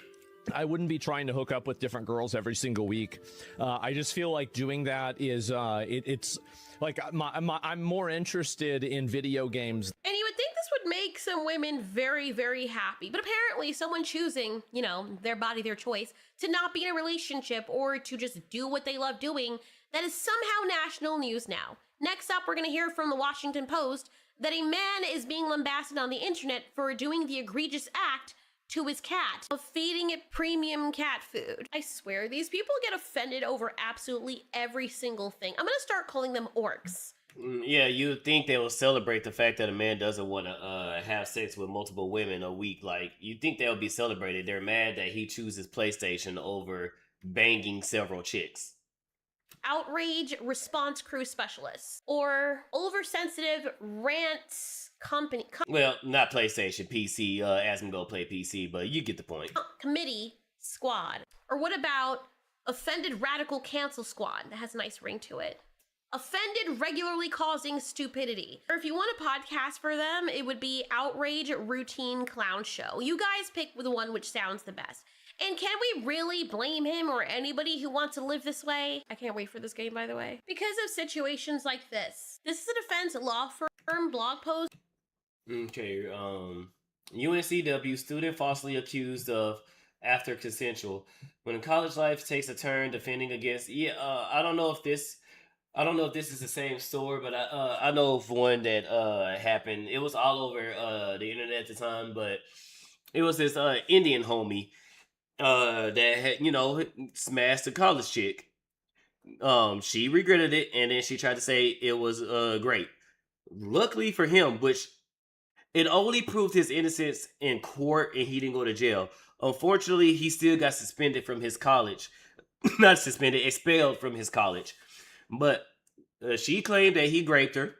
I wouldn't be trying to hook up with different girls every single week. I just feel like doing that is it's like I'm more interested in video games. And you would think this would make some women very, very happy. But apparently someone choosing, you know, their body, their choice, to not be in a relationship or to just do what they love doing, that is somehow national news now. Next up, we're going to hear from the Washington Post that a man is being lambasted on the internet for doing the egregious act to his cat of feeding it premium cat food. I swear, these people get offended over absolutely every single thing. I'm gonna start calling them orcs. Yeah, you think they will celebrate the fact that a man doesn't want to have sex with multiple women a week. Like, you think they'll be celebrated. They're mad that he chooses PlayStation over banging several chicks. Outrage response crew specialists, or oversensitive rant company. Well, not PlayStation, PC. Ask him to go play PC, but you get the point. Committee squad. Or what about offended radical cancel squad? That has a nice ring to it. Offended regularly causing stupidity. Or if you want a podcast for them, it would be outrage routine clown show. You guys pick the one which sounds the best. And can we really blame him or anybody who wants to live this way? I can't wait for this game, by the way. Because of situations like this. This is a defense law firm blog post. Okay, UNCW student falsely accused of after consensual. When college life takes a turn defending against, I don't know if this is the same story, but I know of one that happened. It was all over the internet at the time, but it was this Indian homie that had smashed a college chick. She regretted it, and then she tried to say it was great. Luckily for him, which it only proved his innocence in court, and he didn't go to jail. Unfortunately, he still got suspended from his college. Not suspended, expelled from his college. But she claimed that he raped her,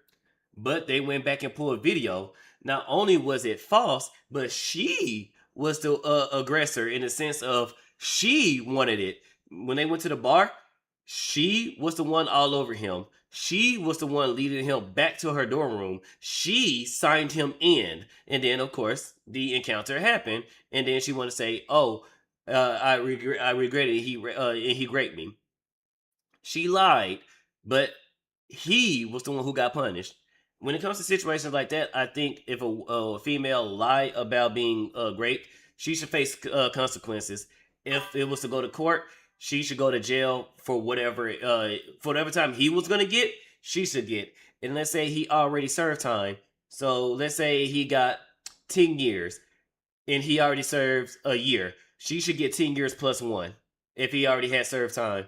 but they went back and pulled video. Not only was it false, but she was the aggressor in the sense of she wanted it. When they went to the bar, she was the one all over him. She was the one leading him back to her dorm room. She signed him in. And then, of course, the encounter happened. And then she wanted to say, I regret it. He raped me. She lied, but he was the one who got punished. When it comes to situations like that, I think if a female lie about being raped, she should face consequences. If it was to go to court, she should go to jail for whatever time he was gonna get, she should get. And let's say he already served time. So let's say he got 10 years and he already served a year. She should get 10 years plus 1 if he already had served time.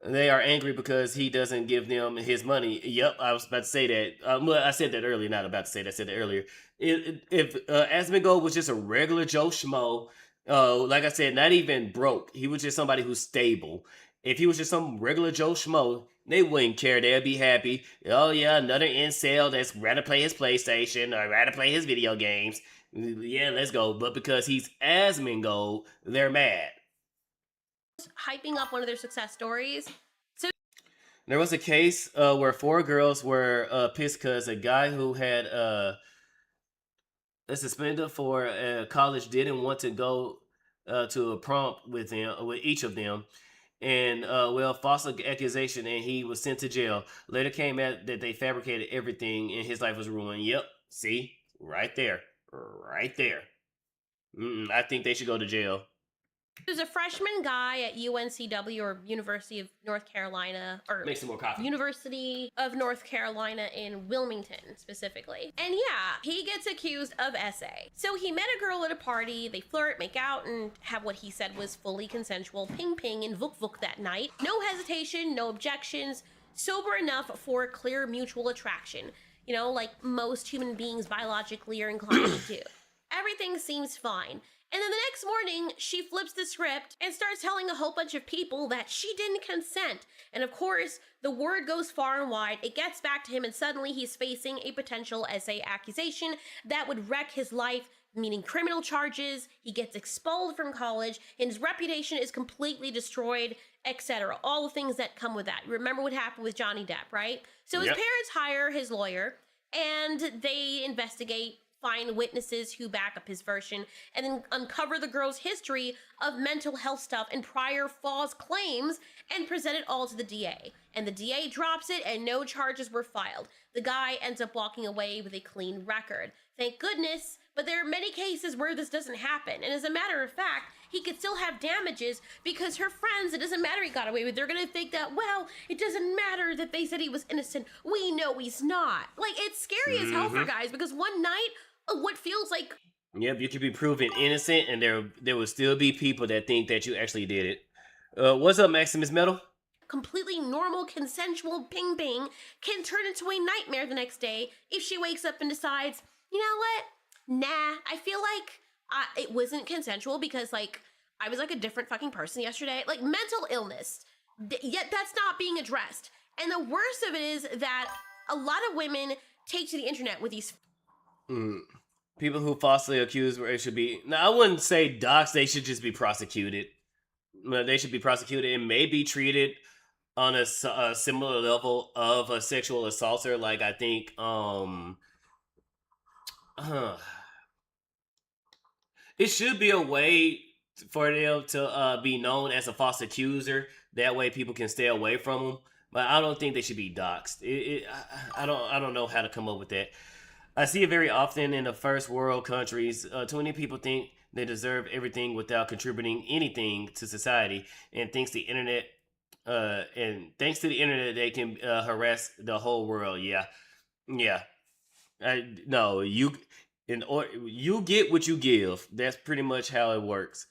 They are angry because he doesn't give them his money. Yep, I was about to say that. Well, I said that earlier, not about to say that. I said that earlier. If Asmongold was just a regular Joe Schmo, like I said, not even broke. He was just somebody who's stable. If he was just some regular Joe Schmo, they wouldn't care. They'd be happy. Oh yeah, another incel that's rather play his PlayStation or rather play his video games. Yeah, let's go. But because he's Asmongold, they're mad. Hyping up one of their success stories. So there was a case where 4 girls were pissed because a guy who had a suspended for college didn't want to go to a prom with each of them, and false accusation, and he was sent to jail. Later came out that they fabricated everything, and his life was ruined. Yep, see, right there. I think they should go to jail. There's a freshman guy at UNCW, or University of North Carolina, or make some more coffee. University of North Carolina in Wilmington, specifically. And yeah, he gets accused of SA. So he met a girl at a party, they flirt, make out, and have what he said was fully consensual ping-ping and vuk-vuk that night. No hesitation, no objections, sober enough for clear mutual attraction. You know, like most human beings biologically are inclined to do. Everything seems fine. And then the next morning, she flips the script and starts telling a whole bunch of people that she didn't consent. And of course, the word goes far and wide. It gets back to him, and suddenly he's facing a potential SA accusation that would wreck his life, meaning criminal charges. He gets expelled from college, and his reputation is completely destroyed, etc. All the things that come with that. Remember what happened with Johnny Depp, right? So his parents hire his lawyer, and they investigate, find witnesses who back up his version, and then uncover the girl's history of mental health stuff and prior false claims, and present it all to the DA. And the DA drops it, and no charges were filed. The guy ends up walking away with a clean record. Thank goodness, but there are many cases where this doesn't happen. And as a matter of fact, he could still have damages because her friends, it doesn't matter he got away with it. They're gonna think that, well, it doesn't matter that they said he was innocent. We know he's not. Like, it's scary as hell for guys, because one night, what feels like... Yep, you could be proven innocent, and there will still be people that think that you actually did it. What's up, Maximus Metal? Completely normal, consensual ping-ping can turn into a nightmare the next day if she wakes up and decides, you know what? Nah, I feel like it wasn't consensual because, like, I was like a different fucking person yesterday. Like, mental illness, yet that's not being addressed. And the worst of it is that a lot of women take to the internet with these... People who falsely accuse where it should be... Now, I wouldn't say docs, they should just be prosecuted. They should be prosecuted and maybe treated on a similar level of a sexual assaulter. Like, I think, it should be a way for them to be known as a false accuser. That way people can stay away from them. But I don't think they should be doxxed. I don't know how to come up with that. I see it very often in the first world countries. Too many people think they deserve everything without contributing anything to society, and thanks to the internet, they can harass the whole world. Yeah. No, you get what you give. That's pretty much how it works.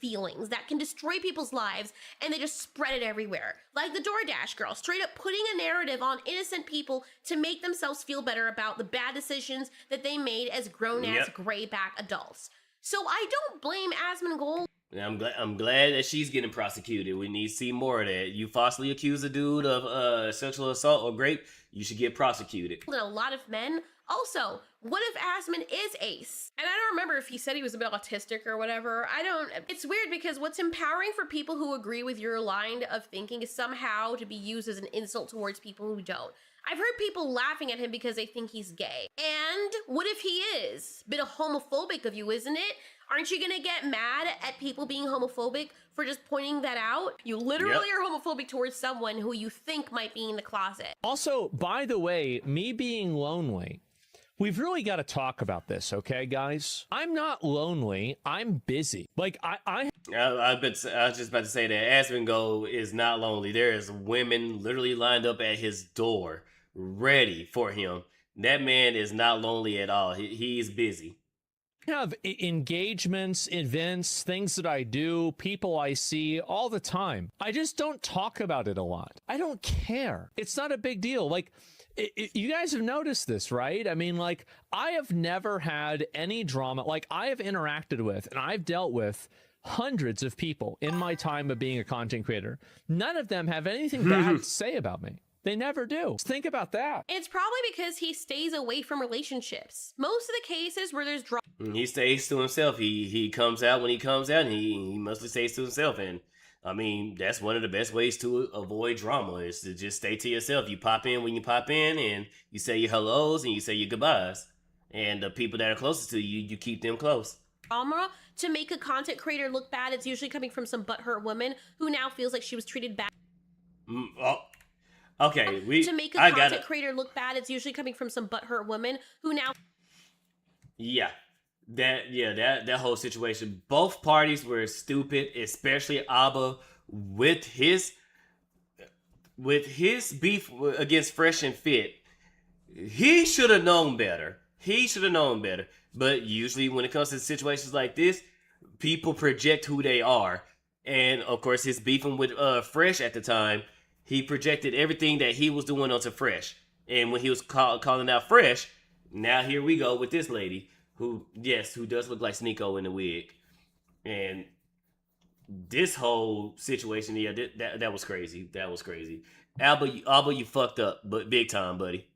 Feelings that can destroy people's lives, and they just spread it everywhere. Like the DoorDash girl, straight up putting a narrative on innocent people to make themselves feel better about the bad decisions that they made as grown-ass grayback adults. So I don't blame Asmongold. I'm glad that she's getting prosecuted. We need to see more of that. You falsely accuse a dude of sexual assault or rape, you should get prosecuted. And a lot of men. Also, what if Asmon is ace? And I don't remember if he said he was a bit autistic or whatever. It's weird because what's empowering for people who agree with your line of thinking is somehow to be used as an insult towards people who don't. I've heard people laughing at him because they think he's gay. And what if he is? Bit of homophobic of you, isn't it? Aren't you gonna get mad at people being homophobic for just pointing that out? You literally are homophobic towards someone who you think might be in the closet. Also, by the way, me being lonely, we've really got to talk about this, okay, guys? I'm not lonely. I'm busy. Like, I was just about to say that Asmongold is not lonely. There is women literally lined up at his door, ready for him. That man is not lonely at all. He's busy. have engagements, events, things that I do, people I see all the time. I just don't talk about it a lot. I don't care. It's not a big deal. Like, you guys have noticed this, right? I mean, like, I have never had any drama. Like, I have interacted with and I've dealt with hundreds of people in my time of being a content creator. None of them have anything bad to say about me. They never do. Think about that. It's probably because he stays away from relationships. Most of the cases where there's drama. He stays to himself. He comes out when he comes out, and he mostly stays to himself. And I mean, that's one of the best ways to avoid drama, is to just stay to yourself. You pop in when you pop in, and you say your hellos and you say your goodbyes. And the people that are closest to you, you keep them close. Drama to make a content creator look bad. It's usually coming from some butthurt woman who now feels like she was treated bad. Okay, to make a content creator look bad, it's usually coming from some butthurt woman who now. That whole situation. Both parties were stupid, especially Abba with his beef against Fresh and Fit. He should have known better. But usually when it comes to situations like this, people project who they are. And of course, his beefing with Fresh at the time, he projected everything that he was doing onto Fresh. And when he was calling out Fresh, now here we go with this lady who does look like Sneeko in the wig. And this whole situation, that was crazy. Alba, you fucked up, but big time, buddy.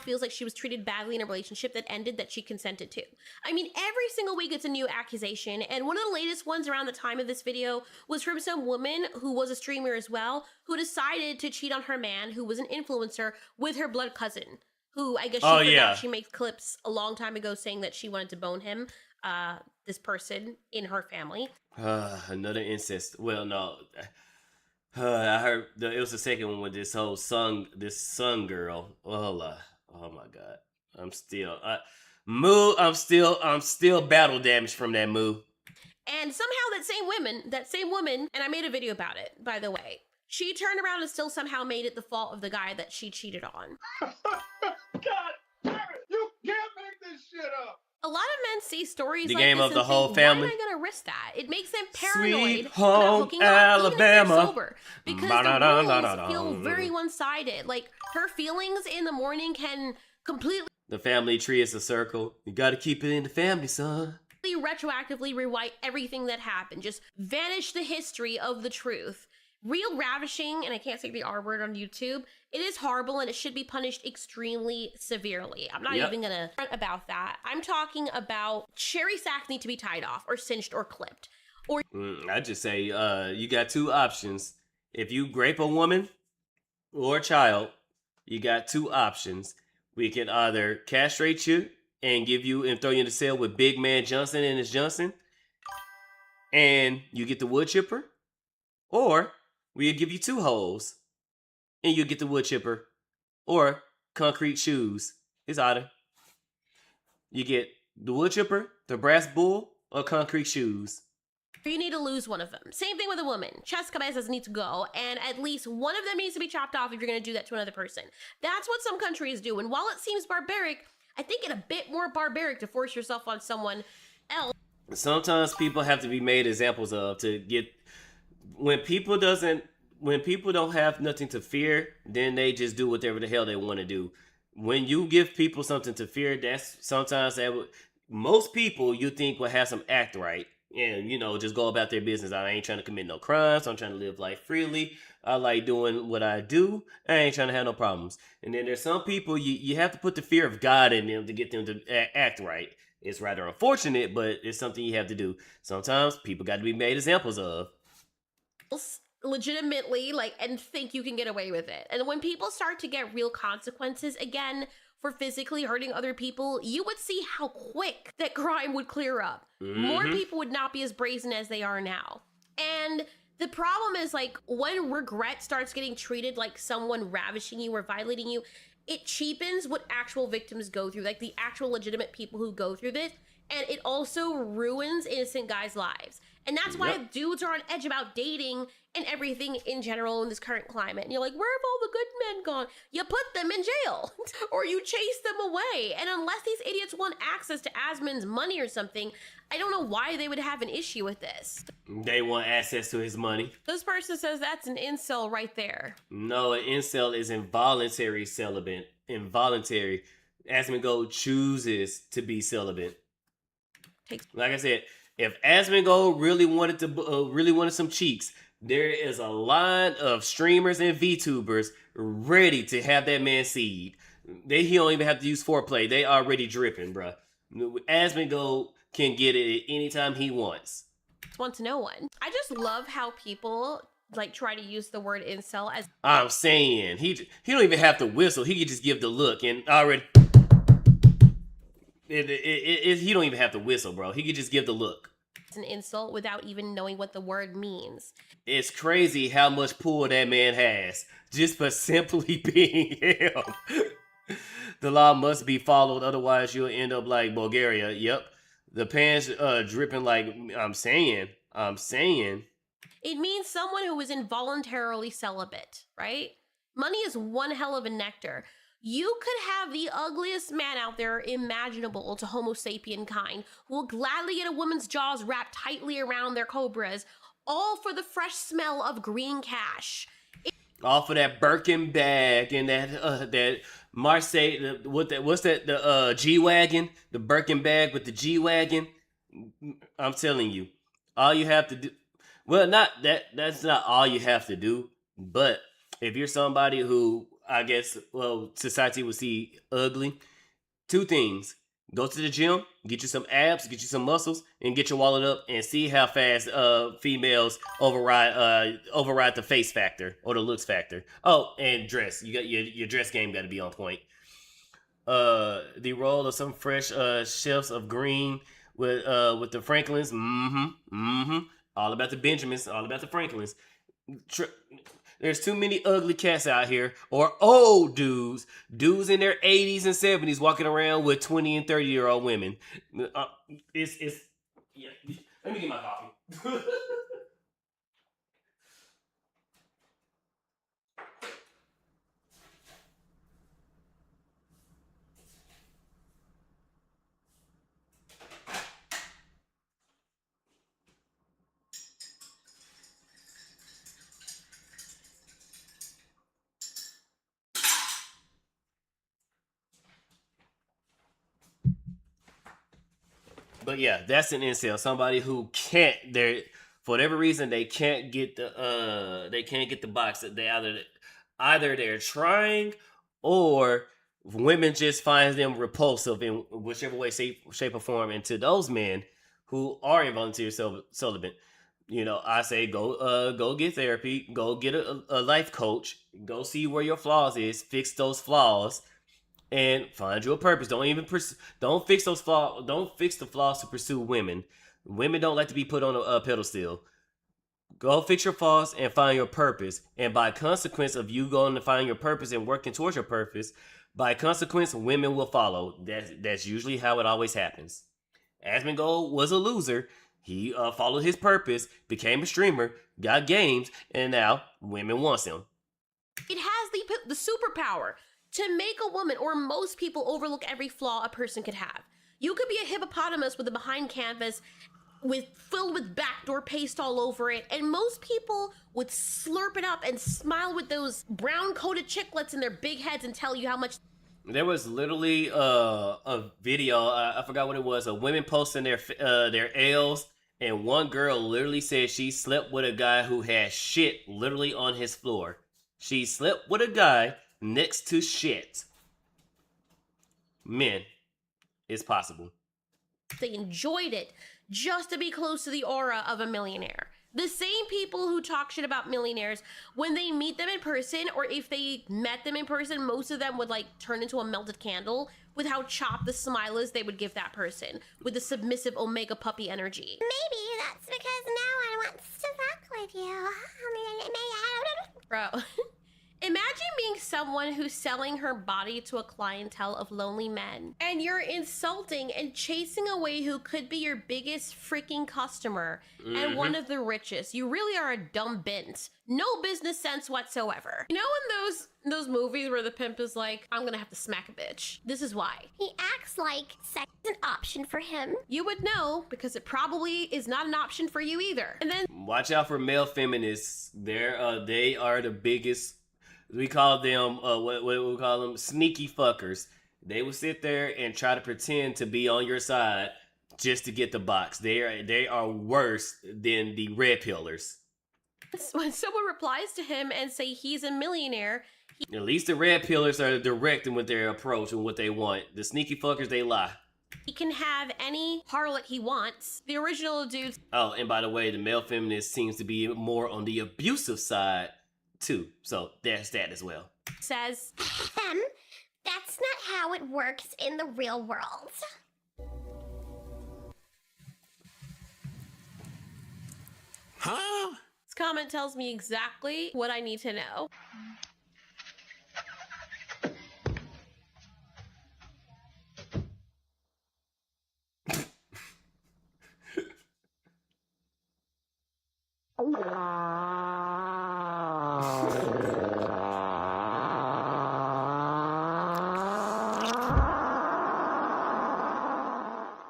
Feels like she was treated badly in a relationship that ended that she consented to. I mean, every single week it's a new accusation, and one of the latest ones around the time of this video was from some woman who was a streamer as well, who decided to cheat on her man, who was an influencer, with her blood cousin, who I guess she made clips a long time ago saying that she wanted to bone him, this person in her family. Another incest. Well, no. I heard it was the second one with this whole sun girl. Oh my god. I'm still battle damaged from that Moo. And somehow that same woman, and I made a video about it, by the way, she turned around and still somehow made it the fault of the guy that she cheated on. God damn it! You can't make this shit up! A lot of men see stories the like game this of the and whole think, family. why am I gonna risk that? It makes them paranoid Sweet about home hooking up, Alabama. even if they're sober, because the rules feel very one-sided. Like, her feelings in the morning can completely... The family tree is a circle. You gotta keep it in the family, son. Retroactively rewrite everything that happened. Just vanish the history of the truth. Real ravishing, and I can't say the R word on YouTube, it is horrible and it should be punished extremely severely. I'm not even gonna front about that. I'm talking about cherry sacks need to be tied off or cinched or clipped. Or I just say you got two options. If you grape a woman or a child, you got two options. We can either castrate you and throw you in the cell with Big Man Johnson and his Johnson, and you get the wood chipper, or we'll give you 2 holes and you get the wood chipper or concrete shoes. It's either. You get the wood chipper, the brass bull, or concrete shoes. You need to lose one of them. Same thing with a woman. Chest cabezas need to go, and at least one of them needs to be chopped off if you're going to do that to another person. That's what some countries do, and while it seems barbaric, I think it's a bit more barbaric to force yourself on someone else. Sometimes people have to be made examples of to get when people don't have nothing to fear, then they just do whatever the hell they want to do. When you give people something to fear, that's sometimes most people you think will have some act right and just go about their business. I ain't trying to commit no crimes. I'm trying to live life freely. I like doing what I do. I ain't trying to have no problems. And then there's some people you have to put the fear of God in them to get them to act right. It's rather unfortunate, but it's something you have to do. Sometimes people got to be made examples of. Legitimately, and think you can get away with it. And when people start to get real consequences again for physically hurting other people, you would see how quick that crime would clear up. More people would not be as brazen as they are now. And the problem is, when regret starts getting treated like someone ravishing you or violating you, it cheapens what actual victims go through, the actual legitimate people who go through this, and it also ruins innocent guys' lives. And that's why dudes are on edge about dating and everything in general in this current climate. And you're like, where have all the good men gone? You put them in jail or you chase them away. And unless these idiots want access to Asmon's money or something, I don't know why they would have an issue with this. They want access to his money. This person says that's an incel right there. No, an incel is involuntary celibate. Involuntary. Asmongold chooses to be celibate. Like I said, if Asmongold really wanted some cheeks, there is a line of streamers and VTubers ready to have that man seed. He don't even have to use foreplay. They already dripping, bruh. Asmongold can get it anytime he wants. Want to know one. I just love how people try to use the word incel as I'm saying he don't even have to whistle. He can just give the look and already. He don't even have to whistle, bro. He could just give the look. It's an insult without even knowing what the word means. It's crazy how much pull that man has just for simply being him. The law must be followed, otherwise you'll end up like Bulgaria. Yep. The pants dripping like I'm saying. It means someone who is involuntarily celibate, right? Money is one hell of a nectar. You could have the ugliest man out there imaginable to Homo sapien kind who will gladly get a woman's jaws wrapped tightly around their cobras, all for the fresh smell of green cash. All for that Birkin bag and that Marseille, what's that, the G-Wagon? The Birkin bag with the G-Wagon? I'm telling you, all you have to do, well, that's not all you have to do, but if you're somebody who, I guess, society would see ugly, 2 things. Go to the gym, get you some abs, get you some muscles, and get your wallet up and see how fast females override the face factor or the looks factor. Oh, and dress. You got your dress game got to be on point. The role of some fresh chefs of green with the Franklins. All about the Benjamins, all about the Franklins. There's too many ugly cats out here, or old dudes in their 80s and 70s walking around with 20 and 30-year-old women. Yeah. Let me get my coffee. But yeah, that's an incel. Somebody who can't, for whatever reason, they can't get the box. That they either they're trying, or women just find them repulsive in whichever way, shape, or form. And to those men who are involuntary celibate, I say go get therapy, go get a life coach, go see where your flaws is, fix those flaws. And find you a purpose. Don't fix those flaws. Don't fix the flaws to pursue women. Women don't like to be put on a pedestal. Go fix your faults and find your purpose. And by consequence of you going to find your purpose and working towards your purpose, by consequence, women will follow. That's usually how it always happens. Asmongold was a loser. He followed his purpose, became a streamer, got games, and now women wants him. It has the superpower to make a woman or most people overlook every flaw a person could have. You could be a hippopotamus with a behind canvas filled with backdoor paste all over it, and most people would slurp it up and smile with those brown coated chiclets in their big heads and tell you how much. There was literally a video, I forgot what it was, of women posting their L's, and one girl literally said she slept with a guy who had shit literally on his floor. She slept with a guy next to shit. Men, it's possible. They enjoyed it just to be close to the aura of a millionaire. The same people who talk shit about millionaires, when they meet them in person, or if they met them in person, most of them would like turn into a melted candle with how chopped the smile is they would give that person, with the submissive omega puppy energy. Maybe that's because no one wants to fuck with you. Bro, imagine being someone who's selling her body to a clientele of lonely men, and you're insulting and chasing away who could be your biggest freaking customer and one of the richest. You really are a dumb bint. No business sense whatsoever. You know in those movies where the pimp is like, I'm gonna have to smack a bitch. This is why. He acts like sex is an option for him. You would know, because it probably is not an option for you either. And then watch out for male feminists. They are the biggest. We call them what we call them, sneaky fuckers. They will sit there and try to pretend to be on your side just to get the box. They are worse than the red pillars. when someone replies to him and say he's a millionaire, at least the red pillars are direct with their approach and what they want. The sneaky fuckers, they lie. He can have any harlot he wants. The original dudes. Oh, and by the way, the male feminist seems to be more on the abusive side too. So there's that as well. Says, that's not how it works in the real world. Huh? This comment tells me exactly what I need to know.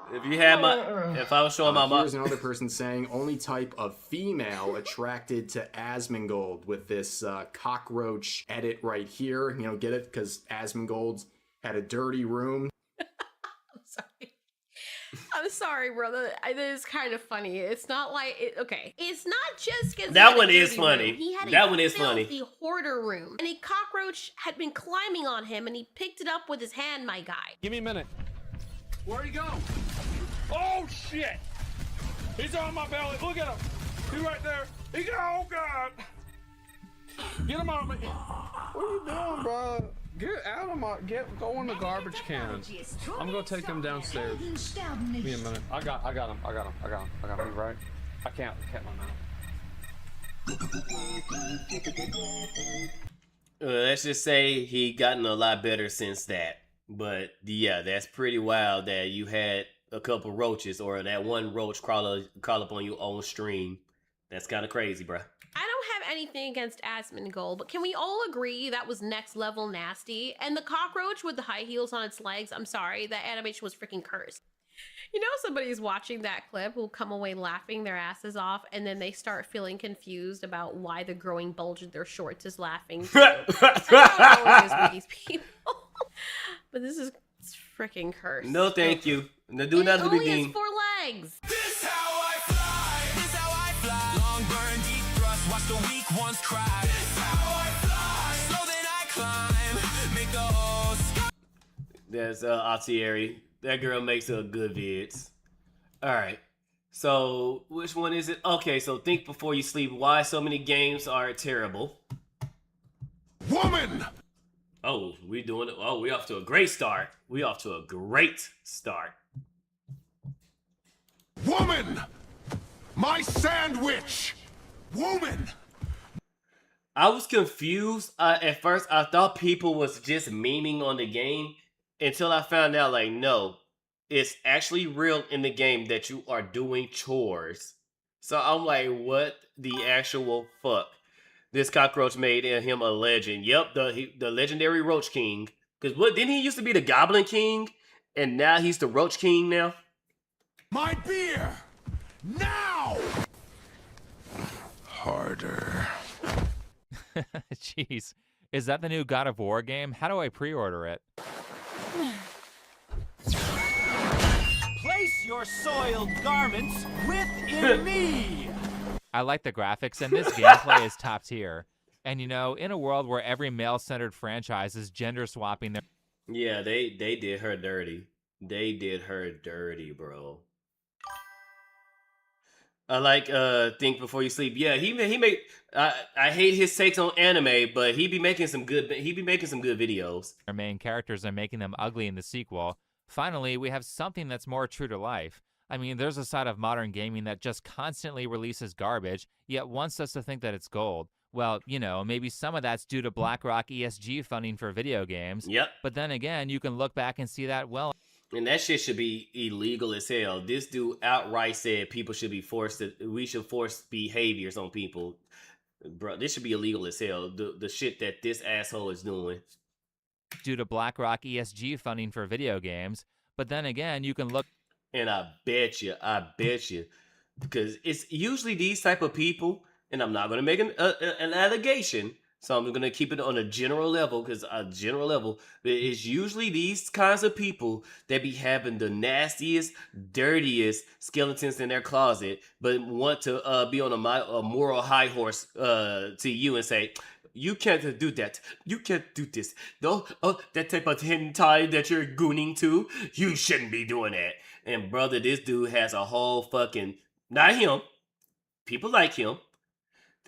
If you had if I was showing my mom. Here's another person saying only type of female attracted to Asmongold with this cockroach edit right here. You know, get it? Because Asmongold's had a dirty room. I'm sorry, brother. It is kind of funny. It's not like okay. It's not just because that one is funny. He had that one is funny. The hoarder room, and a cockroach had been climbing on him, and he picked it up with his hand. My guy. Give me a minute. Where'd he go? Oh shit! He's on my belly. Look at him. He's right there. He got. Oh god! Get him out of me. What are you doing, bro? Get out of my. Go in the garbage can. I'm gonna take him downstairs. Give me a minute. I got him. I got him. He's right. I can't my mouth. Let's just say he gotten a lot better since that. But yeah, that's pretty wild that you had a couple roaches or that one roach crawl up on your own stream. That's kind of crazy, bruh. I don't have anything against Asmongold, but can we all agree that was next level nasty? And the cockroach with the high heels on its legs, I'm sorry, that animation was freaking cursed. You know, somebody's watching that clip will come away laughing their asses off, and then they start feeling confused about why the growing bulge in their shorts is laughing too. I don't know how it is with these people. But this is freaking cursed. No, thank you. No, do not only begin. has 4 legs. This how I fly. This how I fly. Long burn, deep thrust. Watch the weak ones cry. This how I fly. So then I climb. Make the whole sky. That's Altieri. That girl makes a good vids. All right. So which one is it? Okay, so think before you sleep. Why so many games are terrible? Woman. Oh, we doing it. Oh, we off to a great start. We off to a great start. Woman! My sandwich! Woman! I was confused. At first, I thought people was just memeing on the game until I found out, like, no, it's actually real in the game that you are doing chores. So I'm like, what the actual fuck? This cockroach made him a legend. Yep, the legendary Roach King. Because what, didn't he used to be the Goblin King? And now he's the Roach King now? My beer! Now! Harder. Jeez. Is that the new God of War game? How do I pre-order it? Place your soiled garments within me! I like the graphics, and this gameplay is top tier. And you know, in a world where every male-centered franchise is gender-swapping their... Yeah, they did her dirty. They did her dirty, bro. I like Think Before You Sleep. Yeah, he made I hate his takes on anime, but he be making some good videos. Our main characters and making them ugly in the sequel. Finally, we have something that's more true to life. I mean, there's a side of modern gaming that just constantly releases garbage, yet wants us to think that it's gold. Well, you know, maybe some of that's due to BlackRock ESG funding for video games. Yep. But then again, you can look back and see that, well... And that shit should be illegal as hell. This dude outright said we should force behaviors on people. Bro, this should be illegal as hell. The shit that this asshole is doing. Due to BlackRock ESG funding for video games. But then again, you can look... And I bet you, because it's usually these type of people, and I'm not going to make an allegation, so I'm going to keep it on a general level, because a general level, it's usually these kinds of people that be having the nastiest, dirtiest skeletons in their closet, but want to be on a moral high horse to you and say, you can't do that. You can't do this. No, that type of hentai that you're gooning to, you shouldn't be doing that. And brother, this dude has a whole fucking, not him, people like him,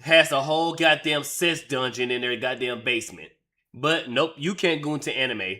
has a whole goddamn sex dungeon in their goddamn basement. But nope, you can't go into anime.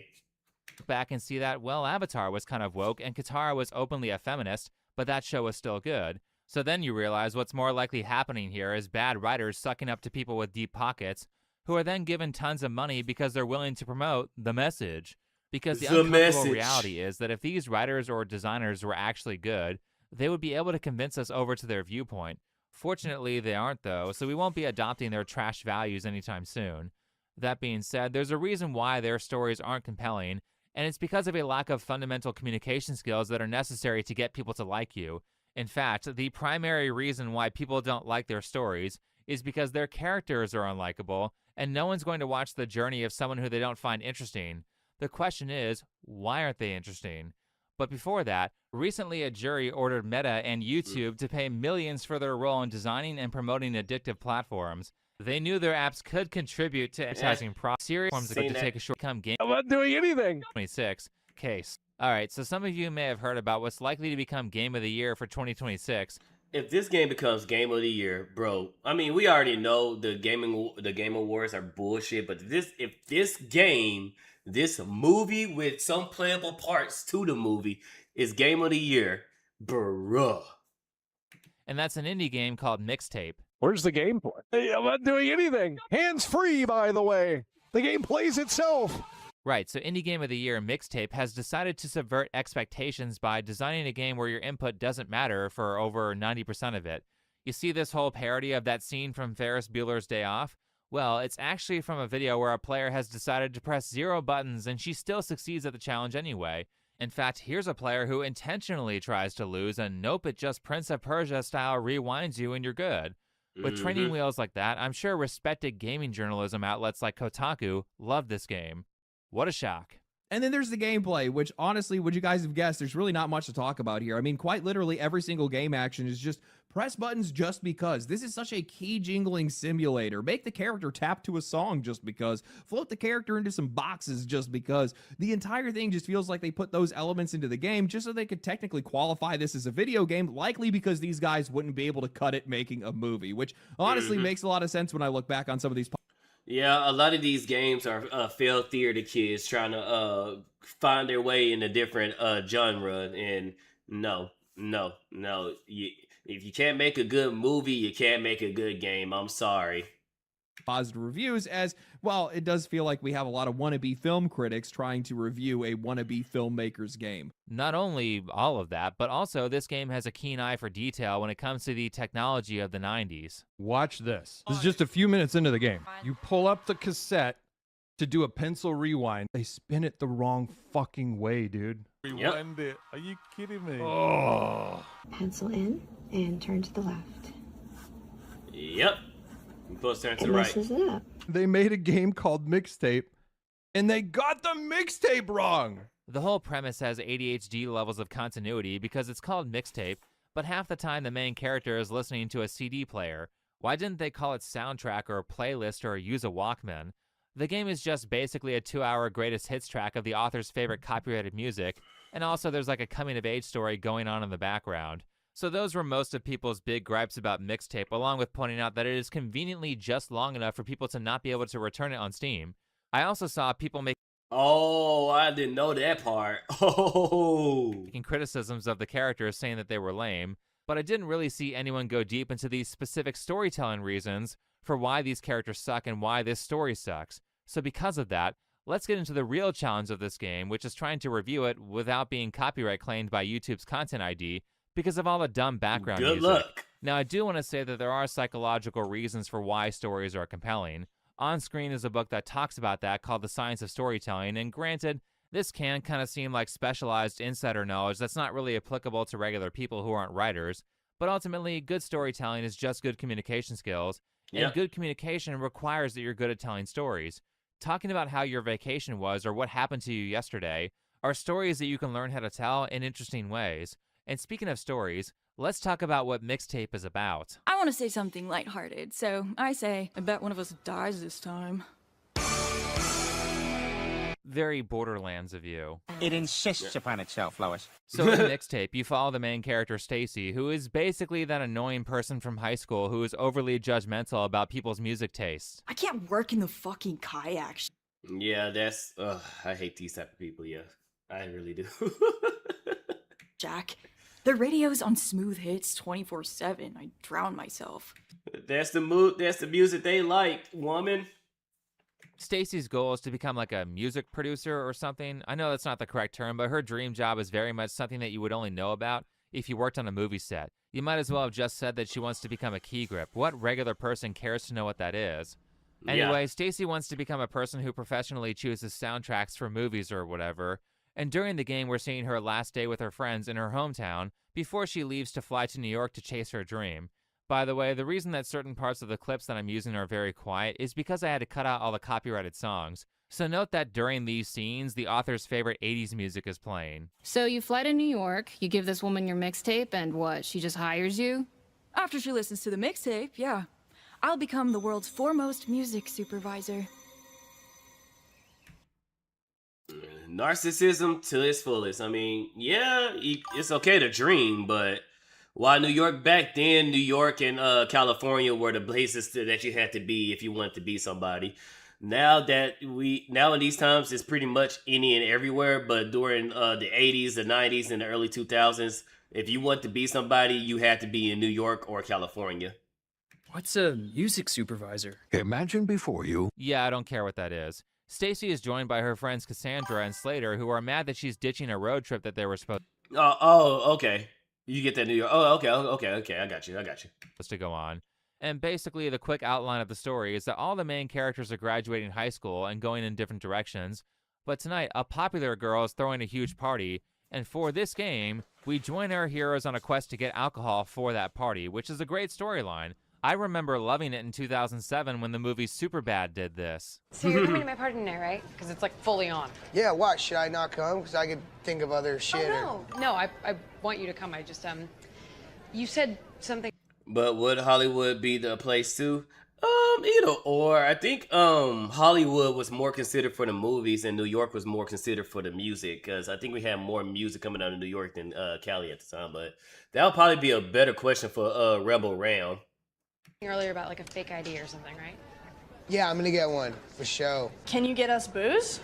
Back and see that, well, Avatar was kind of woke and Katara was openly a feminist, but that show was still good. So then you realize what's more likely happening here is bad writers sucking up to people with deep pockets who are then given tons of money because they're willing to promote the message. Because the uncomfortable reality is that if these writers or designers were actually good, they would be able to convince us over to their viewpoint. Fortunately, they aren't, though, so we won't be adopting their trash values anytime soon. That being said, there's a reason why their stories aren't compelling, and it's because of a lack of fundamental communication skills that are necessary to get people to like you. In fact, the primary reason why people don't like their stories is because their characters are unlikable, and no one's going to watch the journey of someone who they don't find interesting. The question is, why aren't they interesting? But before that, recently a jury ordered Meta and YouTube to pay millions for their role in designing and promoting addictive platforms. They knew their apps could contribute to advertising serious forms to take a short-term game. I'm not doing anything. 26 case. All right, so some of you may have heard about what's likely to become Game of the Year for 2026. If this game becomes Game of the Year, bro, I mean, we already know the Game Awards are bullshit, but if this game, this movie with some playable parts to the movie is Game of the Year, bruh. And that's an indie game called Mixtape. Where's the gameplay? Hey, I'm not doing anything. Hands free, by the way. The game plays itself. Right, so Indie Game of the Year Mixtape has decided to subvert expectations by designing a game where your input doesn't matter for over 90% of it. You see this whole parody of that scene from Ferris Bueller's Day Off? Well, it's actually from a video where a player has decided to press 0 buttons and she still succeeds at the challenge anyway. In fact, here's a player who intentionally tries to lose and nope, it just Prince of Persia style rewinds you and you're good. With training wheels like that, I'm sure respected gaming journalism outlets like Kotaku love this game. What a shock. And then there's the gameplay, which honestly, would you guys have guessed, there's really not much to talk about here. I mean, quite literally every single game action is just press buttons just because. This is such a key jingling simulator. Make the character tap to a song just because. Float the character into some boxes just because. The entire thing just feels like they put those elements into the game just so they could technically qualify this as a video game, likely because these guys wouldn't be able to cut it making a movie, which honestly makes a lot of sense when I look back on some of these. Yeah, a lot of these games are failed theater kids trying to find their way in a different genre, and no, No. If you can't make a good movie, you can't make a good game. I'm sorry. Positive reviews, as well, it does feel like we have a lot of wannabe film critics trying to review a wannabe filmmaker's game. Not only all of that, but also this game has a keen eye for detail when it comes to the technology of the 90s. Watch this. This is just a few minutes into the game. You pull up the cassette to do a pencil rewind. They spin it the wrong fucking way, dude. Rewind it. Are you kidding me? Oh. Pencil in and turn to the left. Yep. You're supposed to turn to the It right. messes it up. They made a game called Mixtape, and they got the mixtape wrong. The whole premise has ADHD levels of continuity because it's called Mixtape, but half the time the main character is listening to a CD player. Why didn't they call it soundtrack or playlist or use a Walkman? The game is just basically a 2-hour greatest hits track of the author's favorite copyrighted music, and also there's like a coming-of-age story going on in the background. So those were most of people's big gripes about Mixtape, along with pointing out that it is conveniently just long enough for people to not be able to return it on Steam. I also saw people making I didn't know that part. criticisms of the characters saying that they were lame, but I didn't really see anyone go deep into these specific storytelling reasons for why these characters suck and why this story sucks. So because of that, let's get into the real challenge of this game, which is trying to review it without being copyright claimed by YouTube's Content ID because of all the dumb background Good music. luck. Now, I do want to say that there are psychological reasons for why stories are compelling. On Screen is a book that talks about that called The Science of Storytelling, and granted, this can kind of seem like specialized insider knowledge that's not really applicable to regular people who aren't writers, but ultimately, good storytelling is just good communication skills, and good communication requires that you're good at telling stories. Talking about how your vacation was or what happened to you yesterday are stories that you can learn how to tell in interesting ways. And speaking of stories, let's talk about what Mixtape is about. I want to say something lighthearted, so I say, I bet one of us dies this time. Very Borderlands of you. It insists upon itself, Lois. So in Mixtape, you follow the main character, Stacy, who is basically that annoying person from high school who is overly judgmental about people's music tastes. I can't work in the fucking kayak. Yeah, that's... I hate these type of people, yeah. I really do. Jack, the radio's on smooth hits 24/7. I drown myself. That's the mood. That's the music they like, woman. Stacy's goal is to become like a music producer or something. I know that's not the correct term, but her dream job is very much something that you would only know about if you worked on a movie set. You might as well have just said that she wants to become a key grip. What regular person cares to know what that is? Anyway, Stacy wants to become a person who professionally chooses soundtracks for movies or whatever. And during the game, we're seeing her last day with her friends in her hometown before she leaves to fly to New York to chase her dream. By the way, the reason that certain parts of the clips that I'm using are very quiet is because I had to cut out all the copyrighted songs. So note that during these scenes, the author's favorite 80s music is playing. So you fly to New York, you give this woman your mixtape, and what, she just hires you? After she listens to the mixtape, yeah. I'll become the world's foremost music supervisor. Narcissism to its fullest. I mean, yeah, it's okay to dream, but why New York back then? New York and California were the places that you had to be if you wanted to be somebody. Now in these times, it's pretty much any and everywhere. But during the 80s, the 90s, and the early 2000s, if you want to be somebody, you had to be in New York or California. What's a music supervisor? Imagine before you. Yeah, I don't care what that is. Stacy is joined by her friends Cassandra and Slater, who are mad that she's ditching a road trip that they were supposed okay. You get that New York. Oh, okay. I got you. to go on. And basically, the quick outline of the story is that all the main characters are graduating high school and going in different directions. But tonight, a popular girl is throwing a huge party, and for this game, we join our heroes on a quest to get alcohol for that party, which is a great storyline. I remember loving it in 2007 when the movie Superbad did this. So you're coming to my party tonight, right? Because it's like fully on. Yeah, what? Should I not come? Because I could think of other shit. Oh, no, I want you to come. I just, you said something. But would Hollywood be the place too? Either or. I think Hollywood was more considered for the movies and New York was more considered for the music, because I think we had more music coming out of New York than Cali at the time. But that would probably be a better question for Rebel Round. Earlier about like a fake ID or something, right? Yeah, I'm gonna get one for show. Can you get us booze?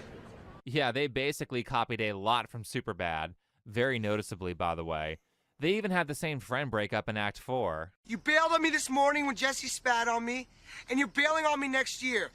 Yeah, they basically copied a lot from Superbad, very noticeably, by the way. They even had the same friend breakup in Act 4. You bailed on me this morning when Jesse spat on me, and you're bailing on me next year.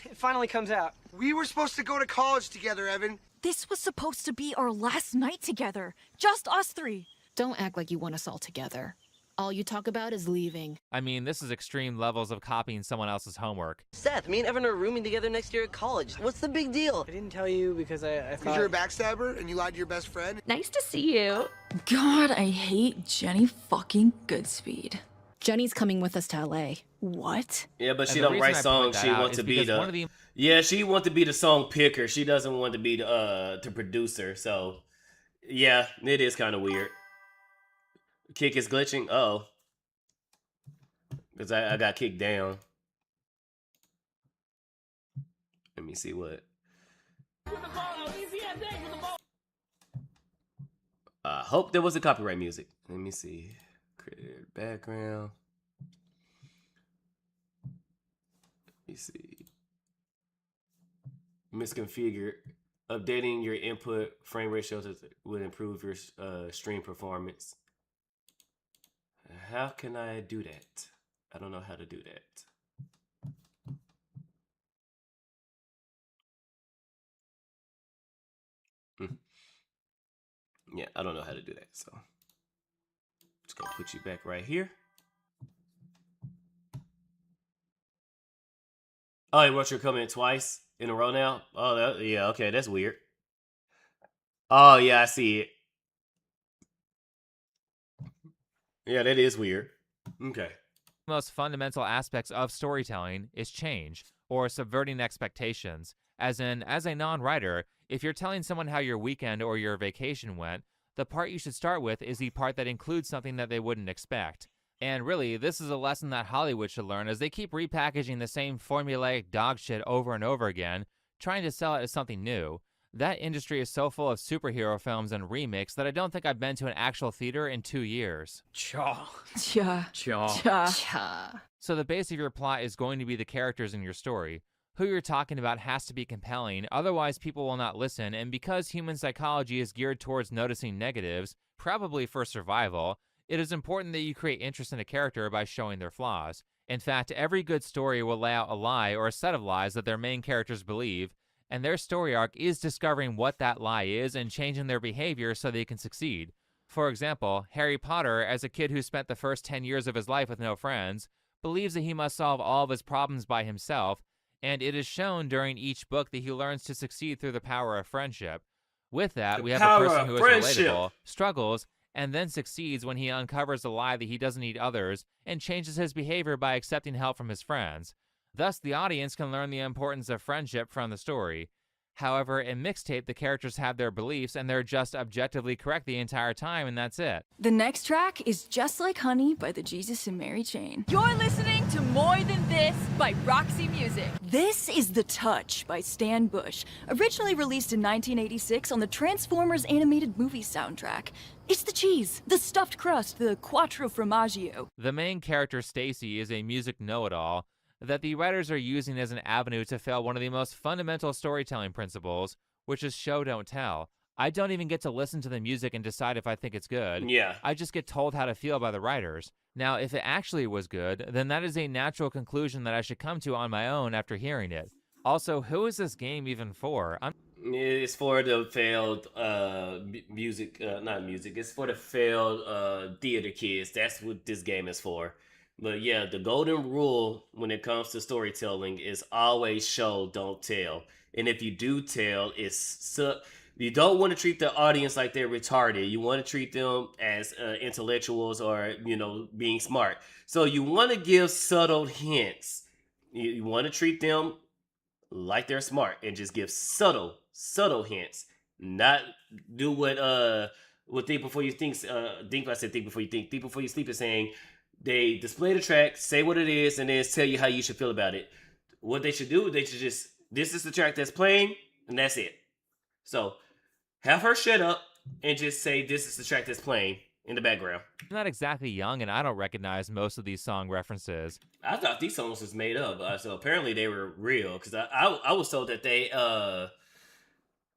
It finally comes out. We were supposed to go to college together, Evan. This was supposed to be our last night together. Just us three. Don't act like you want us all together. All you talk about is leaving. I mean, this is extreme levels of copying someone else's homework. Seth, me and Evan are rooming together next year at college. What's the big deal? I didn't tell you because I thought... Because you're a backstabber and you lied to your best friend? Nice to see you. God, I hate Jenny fucking Goodspeed. Jenny's coming with us to LA. What? Yeah, but she And the don't write reason I point songs. that She out wants to is be because the, one of the- yeah, she wants to be the song picker. She doesn't want to be the producer. So yeah, it is kind of weird. Kick is glitching. Oh, because I got kicked down. Let me see what. I hope there wasn't copyright music. Let me see. Create background. Let me see. Misconfigured. Updating your input frame ratio would improve your stream performance. How can I do that? I don't know how to do that. Yeah, I don't know how to do that. So just gonna put you back right here. Oh, he wrote your comment twice in a row now? Oh, yeah, okay, that's weird. Oh, yeah, I see it. Yeah, that is weird. Okay. Most fundamental aspects of storytelling is change, or subverting expectations. As in, as a non-writer, if you're telling someone how your weekend or your vacation went, the part you should start with is the part that includes something that they wouldn't expect. And really, this is a lesson that Hollywood should learn, as they keep repackaging the same formulaic dog shit over and over again, trying to sell it as something new. That industry is so full of superhero films and remakes that I don't think I've been to an actual theater in 2 years. Cha. Cha. Cha. So the base of your plot is going to be the characters in your story. Who you're talking about has to be compelling, otherwise people will not listen, and because human psychology is geared towards noticing negatives, probably for survival, it is important that you create interest in a character by showing their flaws. In fact, every good story will lay out a lie or a set of lies that their main characters believe, and their story arc is discovering what that lie is and changing their behavior so they can succeed. For example, Harry Potter, as a kid who spent the first 10 years of his life with no friends, believes that he must solve all of his problems by himself, and it is shown during each book that he learns to succeed through the power of friendship. With that, we have a person who is relatable, struggles, and then succeeds when he uncovers the lie that he doesn't need others and changes his behavior by accepting help from his friends. Thus, the audience can learn the importance of friendship from the story. However, in Mixtape, the characters have their beliefs and they're just objectively correct the entire time, and that's it. The next track is Just Like Honey by the Jesus and Mary Chain. You're listening to More Than This by Roxy Music. This is The Touch by Stan Bush, originally released in 1986 on the Transformers animated movie soundtrack. It's the cheese, the stuffed crust, the quattro formaggio. The main character, Stacy, is a music know-it-all that the writers are using as an avenue to fail one of the most fundamental storytelling principles, which is show don't tell. I don't even get to listen to the music and decide if I think it's good. Yeah. I just get told how to feel by the writers. Now, if it actually was good, then that is a natural conclusion that I should come to on my own after hearing it. Also, who is this game even for? It's for the failed music, not music. It's for the failed theater kids. That's what this game is for. But yeah, the golden rule when it comes to storytelling is always show, don't tell. And if you do tell, you don't want to treat the audience like they're retarded. You want to treat them as intellectuals or, being smart. So you want to give subtle hints. You want to treat them like they're smart and just give subtle hints. Not do what Think Before You Think. Think Before You Think. Think Before You Sleep is saying. They display the track, say what it is, and then tell you how you should feel about it. What they should do, they should just, this is the track that's playing, and that's it. So, have her shut up and just say, this is the track that's playing in the background. I'm not exactly young, and I don't recognize most of these song references. I thought these songs was made up, so apparently they were real, because I was told that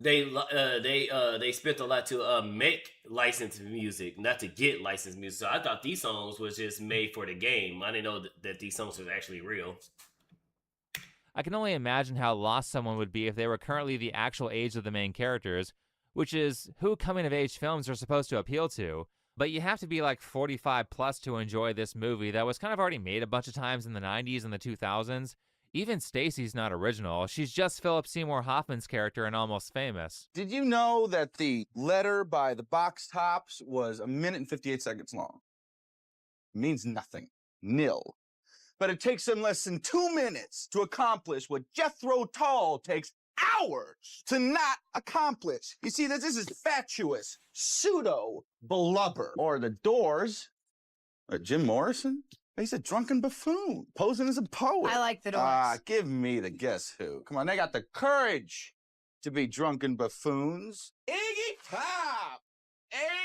they spent a lot to make licensed music, not to get licensed music. So I thought these songs was just made for the game. I didn't know that these songs was actually real. I can only imagine how lost someone would be if they were currently the actual age of the main characters, which is who coming-of-age films are supposed to appeal to. But you have to be like 45 plus to enjoy this movie that was kind of already made a bunch of times in the 90s and the 2000s. Even Stacy's not original. She's just Philip Seymour Hoffman's character in Almost Famous. Did you know that the letter by the Box Tops was 1 minute and 58 seconds long? It means nothing. Nil. But it takes them less than 2 minutes to accomplish what Jethro Tull takes hours to not accomplish. You see, this is fatuous, pseudo blubber. Or the Doors, or Jim Morrison. He's a drunken buffoon, posing as a poet. I like the Doors. Give me the Guess Who. Come on, they got the courage to be drunken buffoons. Iggy Pop!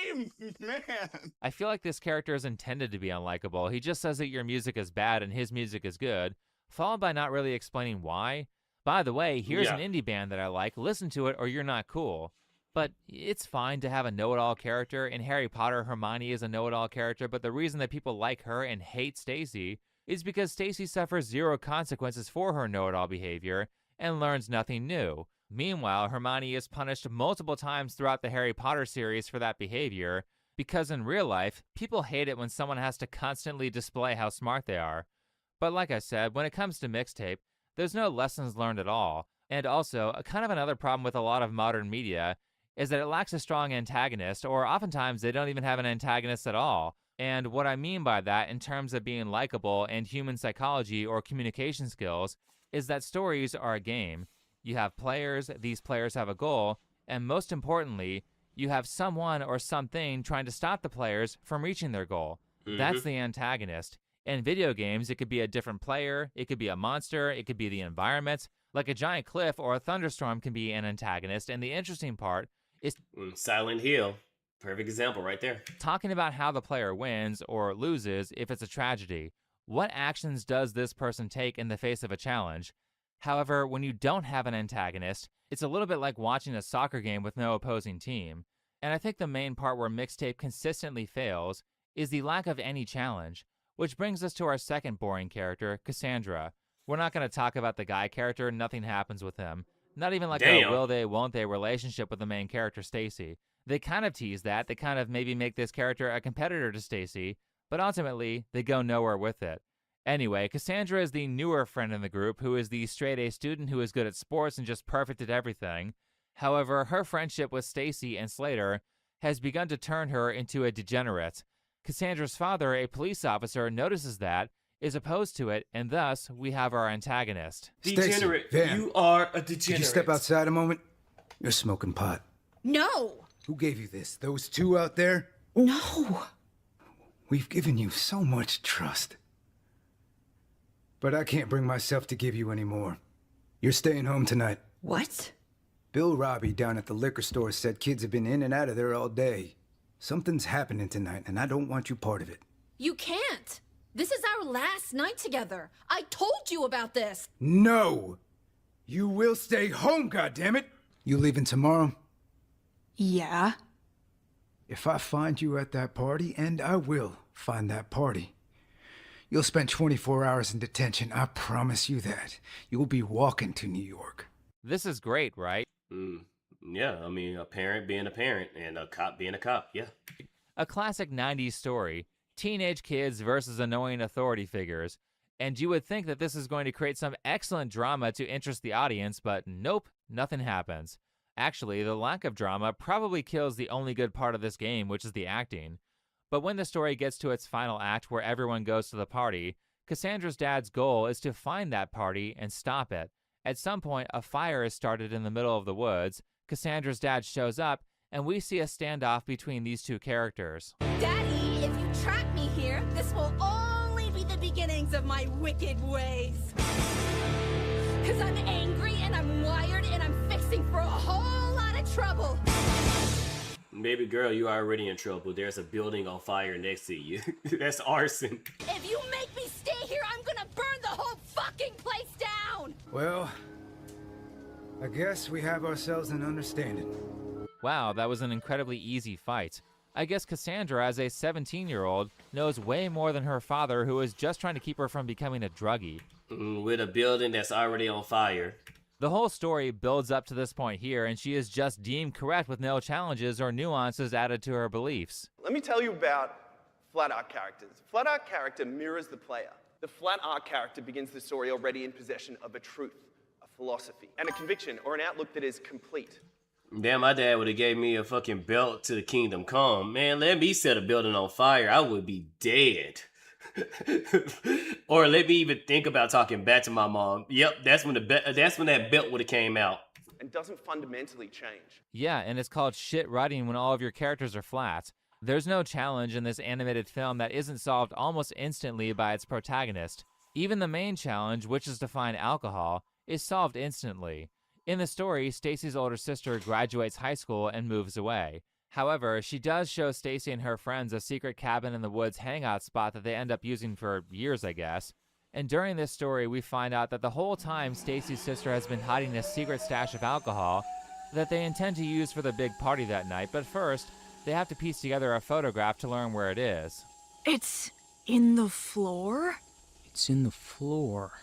Amen! I feel like this character is intended to be unlikable. He just says that your music is bad and his music is good, followed by not really explaining why. By the way, here's an indie band that I like. Listen to it or you're not cool. But it's fine to have a know-it-all character. In Harry Potter, Hermione is a know-it-all character, but the reason that people like her and hate Stacy is because Stacy suffers zero consequences for her know-it-all behavior and learns nothing new. Meanwhile, Hermione is punished multiple times throughout the Harry Potter series for that behavior, because in real life, people hate it when someone has to constantly display how smart they are. But like I said, when it comes to Mixtape, there's no lessons learned at all. And also, kind of another problem with a lot of modern media is that it lacks a strong antagonist, or oftentimes they don't even have an antagonist at all. And what I mean by that in terms of being likable and human psychology or communication skills is that stories are a game. You have players, these players have a goal, and most importantly, you have someone or something trying to stop the players from reaching their goal. That's the antagonist. In video games, it could be a different player, it could be a monster, it could be the environment. Like a giant cliff or a thunderstorm can be an antagonist, and the interesting part is Silent Hill. Perfect example right there. Talking about how the player wins or loses if it's a tragedy. What actions does this person take in the face of a challenge? However, when you don't have an antagonist, it's a little bit like watching a soccer game with no opposing team. And I think the main part where Mixtape consistently fails is the lack of any challenge, which brings us to our second boring character, Cassandra. We're not going to talk about the guy character, nothing happens with him. Not even like a will they, won't they relationship with the main character, Stacy. They kind of tease that, they kind of maybe make this character a competitor to Stacy, but ultimately, they go nowhere with it. Anyway, Cassandra is the newer friend in the group who is the straight-A student who is good at sports and just perfect at everything. However, her friendship with Stacy and Slater has begun to turn her into a degenerate. Cassandra's father, a police officer, notices that, is opposed to it, and thus, we have our antagonist. Degenerate. Stacey, You are a degenerate. Could you step outside a moment? You're smoking pot. No! Who gave you this? Those two out there? No! We've given you so much trust. But I can't bring myself to give you any more. You're staying home tonight. What? Bill Robbie down at the liquor store said kids have been in and out of there all day. Something's happening tonight, and I don't want you part of it. You can't! This is our last night together. I told you about this. No! You will stay home, goddammit! You leaving tomorrow? Yeah. If I find you at that party, and I will find that party, you'll spend 24 hours in detention. I promise you that. You'll be walking to New York. This is great, right? Yeah, I mean, a parent being a parent and a cop being a cop, yeah. A classic 90s story. Teenage kids versus annoying authority figures. And you would think that this is going to create some excellent drama to interest the audience, but nope, nothing happens. Actually, the lack of drama probably kills the only good part of this game, which is the acting. But when the story gets to its final act where everyone goes to the party, Cassandra's dad's goal is to find that party and stop it. At some point, a fire is started in the middle of the woods, Cassandra's dad shows up, and we see a standoff between these two characters. Daddy, if you trap me here, this will only be the beginnings of my wicked ways. 'Cause I'm angry and I'm wired and I'm fixing for a whole lot of trouble. Baby girl, you are already in trouble. There's a building on fire next to you. That's arson. If you make me stay here, I'm gonna burn the whole fucking place down! Well, I guess we have ourselves an understanding. Wow, that was an incredibly easy fight. I guess Cassandra, as a 17-year-old, knows way more than her father, who is just trying to keep her from becoming a druggie. With a building that's already on fire. The whole story builds up to this point here, and she is just deemed correct with no challenges or nuances added to her beliefs. Let me tell you about flat art characters. Flat art character mirrors the player. The flat art character begins the story already in possession of a truth, a philosophy, and a conviction or an outlook that is complete. Damn, my dad would have gave me a fucking belt to the kingdom come. Man, let me set a building on fire. I would be dead. Or let me even think about talking back to my mom. Yep, that's when that belt would have came out. And doesn't fundamentally change. Yeah, and it's called shit writing when all of your characters are flat. There's no challenge in this animated film that isn't solved almost instantly by its protagonist. Even the main challenge, which is to find alcohol, is solved instantly. In the story, Stacy's older sister graduates high school and moves away. However, she does show Stacy and her friends a secret cabin in the woods hangout spot that they end up using for years, I guess. And during this story, we find out that the whole time Stacy's sister has been hiding a secret stash of alcohol that they intend to use for the big party that night, but first, they have to piece together a photograph to learn where it is. It's in the floor? It's in the floor.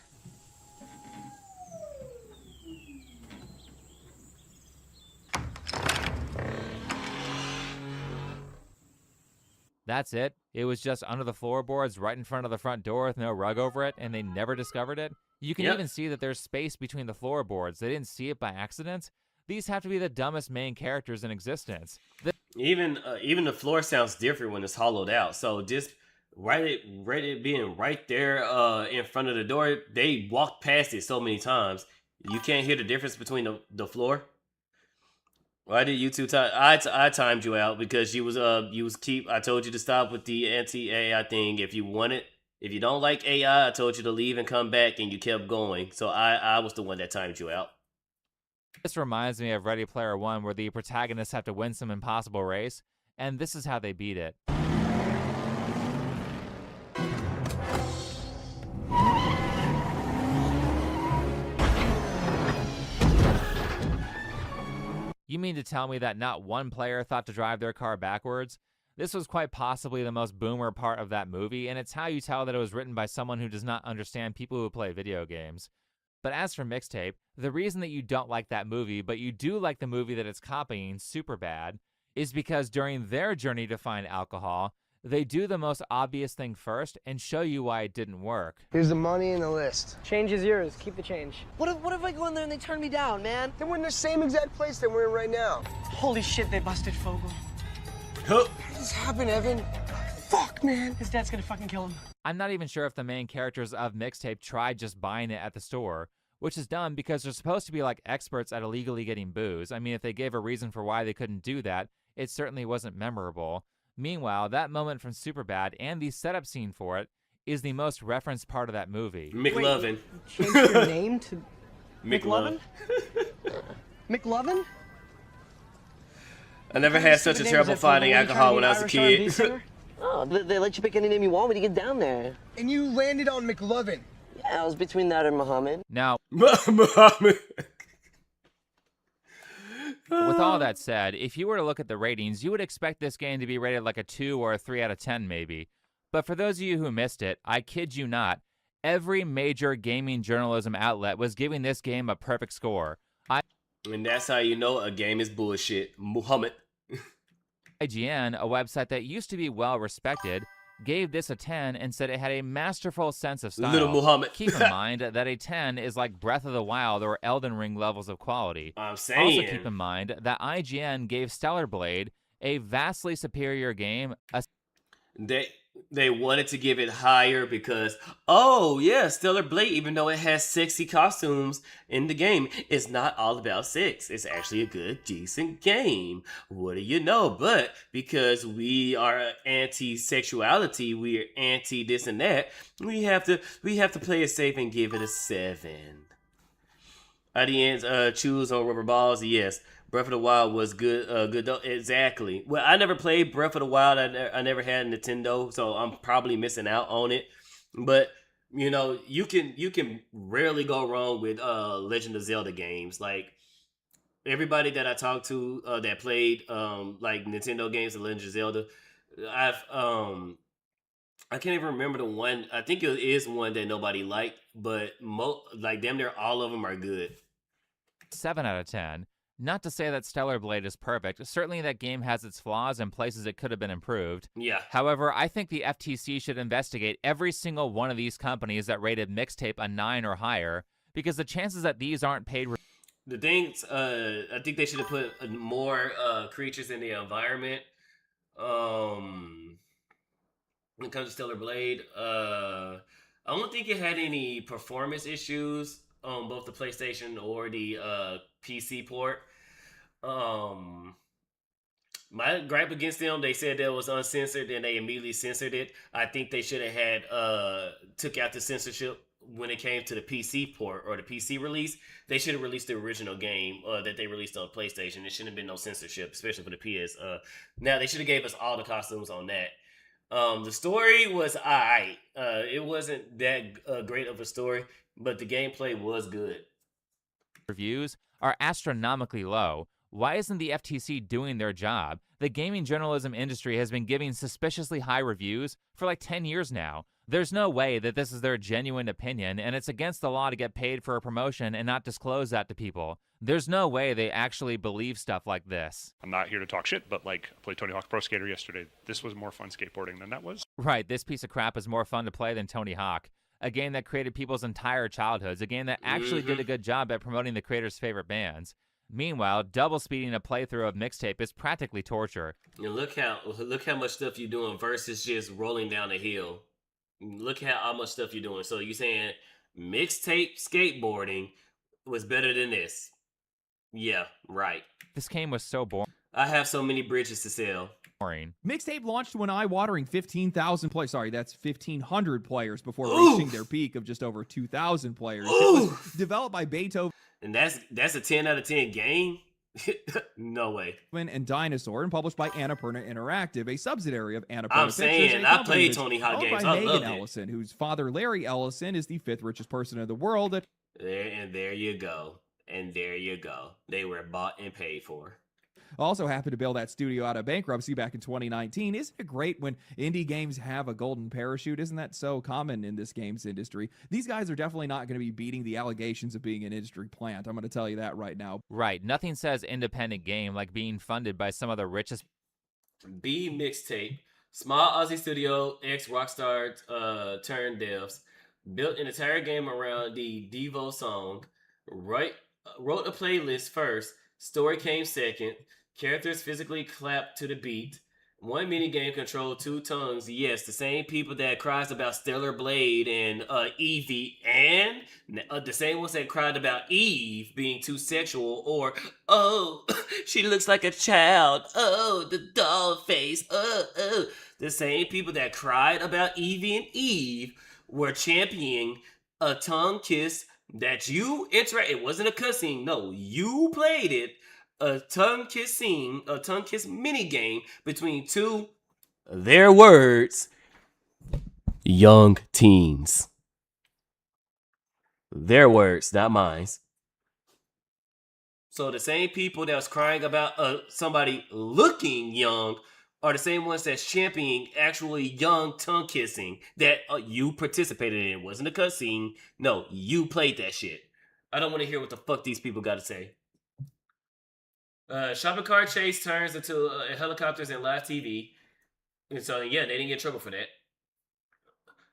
That's it. It was just under the floorboards right in front of the front door with no rug over it, and they never discovered it. You can even see that there's space between the floorboards. They didn't see it by accident. These have to be the dumbest main characters in existence. Even the floor sounds different when it's hollowed out. So just it being right there in front of the door, they walked past it so many times. You can't hear the difference between the floor. Why did you two time? I timed you out because I told you to stop with the anti-AI thing. If you don't like AI, I told you to leave and come back, and you kept going. So I was the one that timed you out. This reminds me of Ready Player One, where the protagonists have to win some impossible race, and this is how they beat it. You mean to tell me that not one player thought to drive their car backwards? This was quite possibly the most boomer part of that movie, and it's how you tell that it was written by someone who does not understand people who play video games. But as for Mixtape, the reason that you don't like that movie, but you do like the movie that it's copying, Superbad, is because during their journey to find alcohol, they do the most obvious thing first and show you why it didn't work. Here's the money and the list. Change is yours. Keep the change. What if I go in there and they turn me down, man? Then we're in the same exact place that we're in right now. Holy shit, they busted Fogel. How did this happen, Evan? Fuck, man. His dad's gonna fucking kill him. I'm not even sure if the main characters of Mixtape tried just buying it at the store, which is dumb because they're supposed to be like experts at illegally getting booze. I mean, if they gave a reason for why they couldn't do that, it certainly wasn't memorable. Meanwhile, that moment from Superbad and the setup scene for it is the most referenced part of that movie. McLovin. Change your name to McLovin. McLovin? I never had such a terrible finding alcohol when I was a kid. Oh, they let you pick any name you want when you get down there. And you landed on McLovin. Yeah, I was between that and Muhammad. Now, Muhammad. With all that said, if you were to look at the ratings, you would expect this game to be rated like a 2 or a 3 out of 10 maybe. But for those of you who missed it, I kid you not, every major gaming journalism outlet was giving this game a perfect score. And that's how you know a game is bullshit. Muhammad. IGN, a website that used to be well respected, gave this a 10 and said it had a masterful sense of style. Little Muhammad. Keep in mind that a 10 is like Breath of the Wild or Elden Ring levels of quality. I'm saying. Also keep in mind that IGN gave Stellar Blade, a vastly superior game, a They wanted to give it higher because, oh yeah, Stellar Blade, even though it has sexy costumes in the game, it's not all about sex. It's actually a good, decent game. What do you know? But because we are anti-sexuality, we're anti this and that, we have to play it safe and give it a 7. Audience choose on rubber balls, yes. Breath of the Wild was good, good though. Exactly. Well, I never played Breath of the Wild. I never had a Nintendo, so I'm probably missing out on it. But You know, you can rarely go wrong with Legend of Zelda games. Like everybody that I talked to that played like Nintendo games, The Legend of Zelda, I've I can't even remember the one. I think it is one that nobody liked, but like damn near all of them are good. 7 out of 10. Not to say that Stellar Blade is perfect. Certainly that game has its flaws and places it could have been improved. Yeah. However, I think the FTC should investigate every single one of these companies that rated Mixtape a 9 or higher, because the chances that these aren't paid... The things, I think they should have put more creatures in the environment. When it comes to Stellar Blade, I don't think it had any performance issues on both the PlayStation or the PC port. My gripe against them, they said that it was uncensored and they immediately censored it. I think they should have had took out the censorship when it came to the PC port or the PC release. They should have released the original game that they released on PlayStation. There shouldn't have been no censorship, especially for the PS. Now they should have gave us all the costumes on that. The story was alright. It wasn't that great of a story, but the gameplay was good. Reviews are astronomically low. Why isn't the FTC doing their job? The gaming journalism industry has been giving suspiciously high reviews for like 10 years now. There's no way that this is their genuine opinion, and it's against the law to get paid for a promotion and not disclose that to people. There's no way they actually believe stuff like this. I'm not here to talk shit, but like, I played Tony Hawk Pro Skater yesterday. This was more fun skateboarding than that was. Right, this piece of crap is more fun to play than Tony Hawk. A game that created people's entire childhoods. A game that actually did a good job at promoting the creator's favorite bands. Meanwhile, double speeding a playthrough of Mixtape is practically torture. And look how much stuff you're doing versus just rolling down a hill. Look how much stuff you're doing. So you saying Mixtape skateboarding was better than this? Yeah, right. This game was so boring. I have so many bridges to sell. Mixtape launched to an eye-watering 15,000 players. Sorry, that's 1,500 players before reaching their peak of just over 2,000 players. It was developed by Beethoven. And that's a 10 out of 10 game? No way. And Dinosaur, and published by Annapurna Interactive, a subsidiary of Annapurna I'm Pictures. saying, I played Tony Hawk games. By I Megan loved it. Ellison, whose father, Larry Ellison, is the 5th richest person in the world. There you go. And there you go. They were bought and paid for. Also happened to bail that studio out of bankruptcy back in 2019. Isn't it great when indie games have a golden parachute? Isn't that so common in this games industry? These guys are definitely not going to be beating the allegations of being an industry plant. I'm going to tell you that right now. Right. Nothing says independent game like being funded by some of the richest. B Mixtape. Small Aussie studio, ex-Rockstar turned devs. Built an entire game around the Devo song. Wrote a playlist first. Story came second. Characters physically clap to the beat. One minigame controlled 2 tongues. Yes, the same people that cries about Stellar Blade and Eevee, and the same ones that cried about Eve being too sexual, or oh, she looks like a child. Oh, the doll face. Oh. The same people that cried about Eevee and Eve were championing a tongue kiss that you it wasn't a cussing. No, you played it. A tongue kiss mini game between two, their words, young teens. Their words, not mine. So the same people that was crying about somebody looking young are the same ones that's championing actually young tongue kissing that you participated in. It wasn't a cussing. No, you played that shit. I don't want to hear what the fuck these people got to say. Shopping cart chase turns into helicopters and live TV. And so, yeah, they didn't get in trouble for that.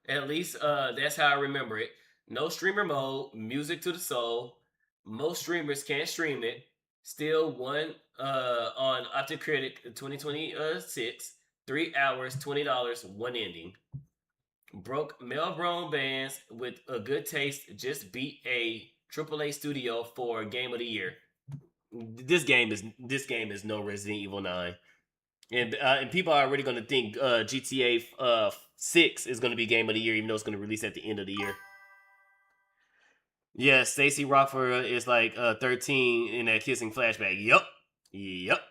At least that's how I remember it. No streamer mode, music to the soul. Most streamers can't stream it. Still one on OpticCritic 2026. 3 hours, $20, one ending. Broke male-grown bands with a good taste just beat a AAA studio for Game of the Year. This game is no Resident Evil 9, and people are already going to think GTA 6 is going to be Game of the Year, even though it's going to release at the end of the year. Yeah, Stacey Rockford is like 13 in that kissing flashback. Yup.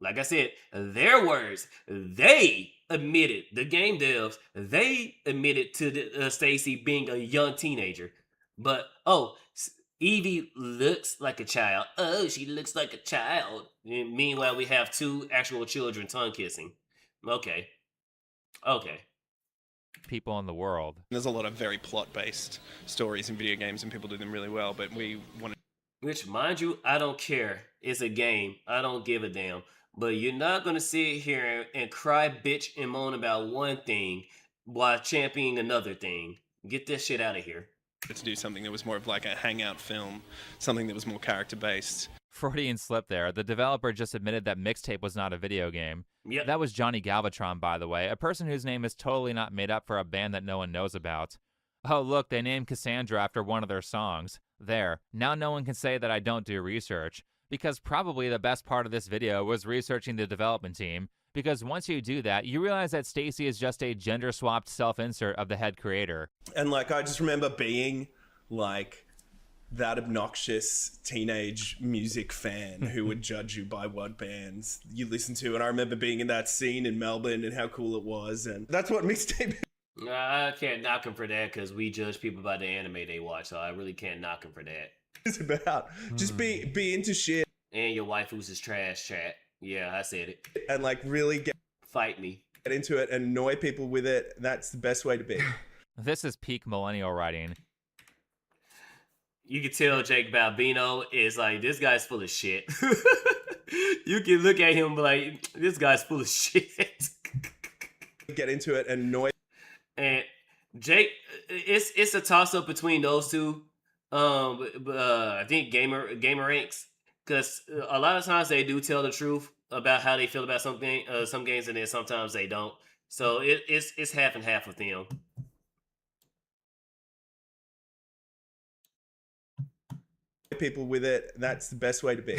Like I said, their words, they admitted, the game devs, they admitted to Stacy being a young teenager. But, Evie looks like a child. Oh, she looks like a child. And meanwhile, we have two actual children tongue kissing. Okay. People in the world. There's a lot of very plot-based stories in video games, and people do them really well, but we want to... Which, mind you, I don't care. It's a game. I don't give a damn. But you're not going to sit here and cry, bitch, and moan about one thing while championing another thing. Get this shit out of here. To do something that was more of like a hangout film, something that was more character-based. Freudian slip there. The developer just admitted that Mixtape was not a video game. Yep. That was Johnny Galvatron, by the way, a person whose name is totally not made up for a band that no one knows about. Oh, look, they named Cassandra after one of their songs. There. Now no one can say that I don't do research, because probably the best part of this video was researching the development team, because once you do that, you realize that Stacy is just a gender-swapped self-insert of the head creator. And like, I just remember being like that obnoxious teenage music fan who would judge you by what bands you listen to. And I remember being in that scene in Melbourne and how cool it was. And that's what Mixtape is. I can't knock him for that because we judge people by the anime they watch, so I really can't knock him for that. It's about just be into shit. And your waifu's is trash chat. Yeah, I said it. And like really fight me. Get into it and annoy people with it. That's the best way to be. This is peak millennial writing. You can tell Jake Balbino is like, this guy's full of shit. You can look at him and be like, this guy's full of shit. Get into it and annoy. And Jake, it's a toss up between those two. I think gamer ranks, because a lot of times they do tell the truth about how they feel about some games, and then sometimes they don't. So it's half and half with them. People with it. That's the best way to be.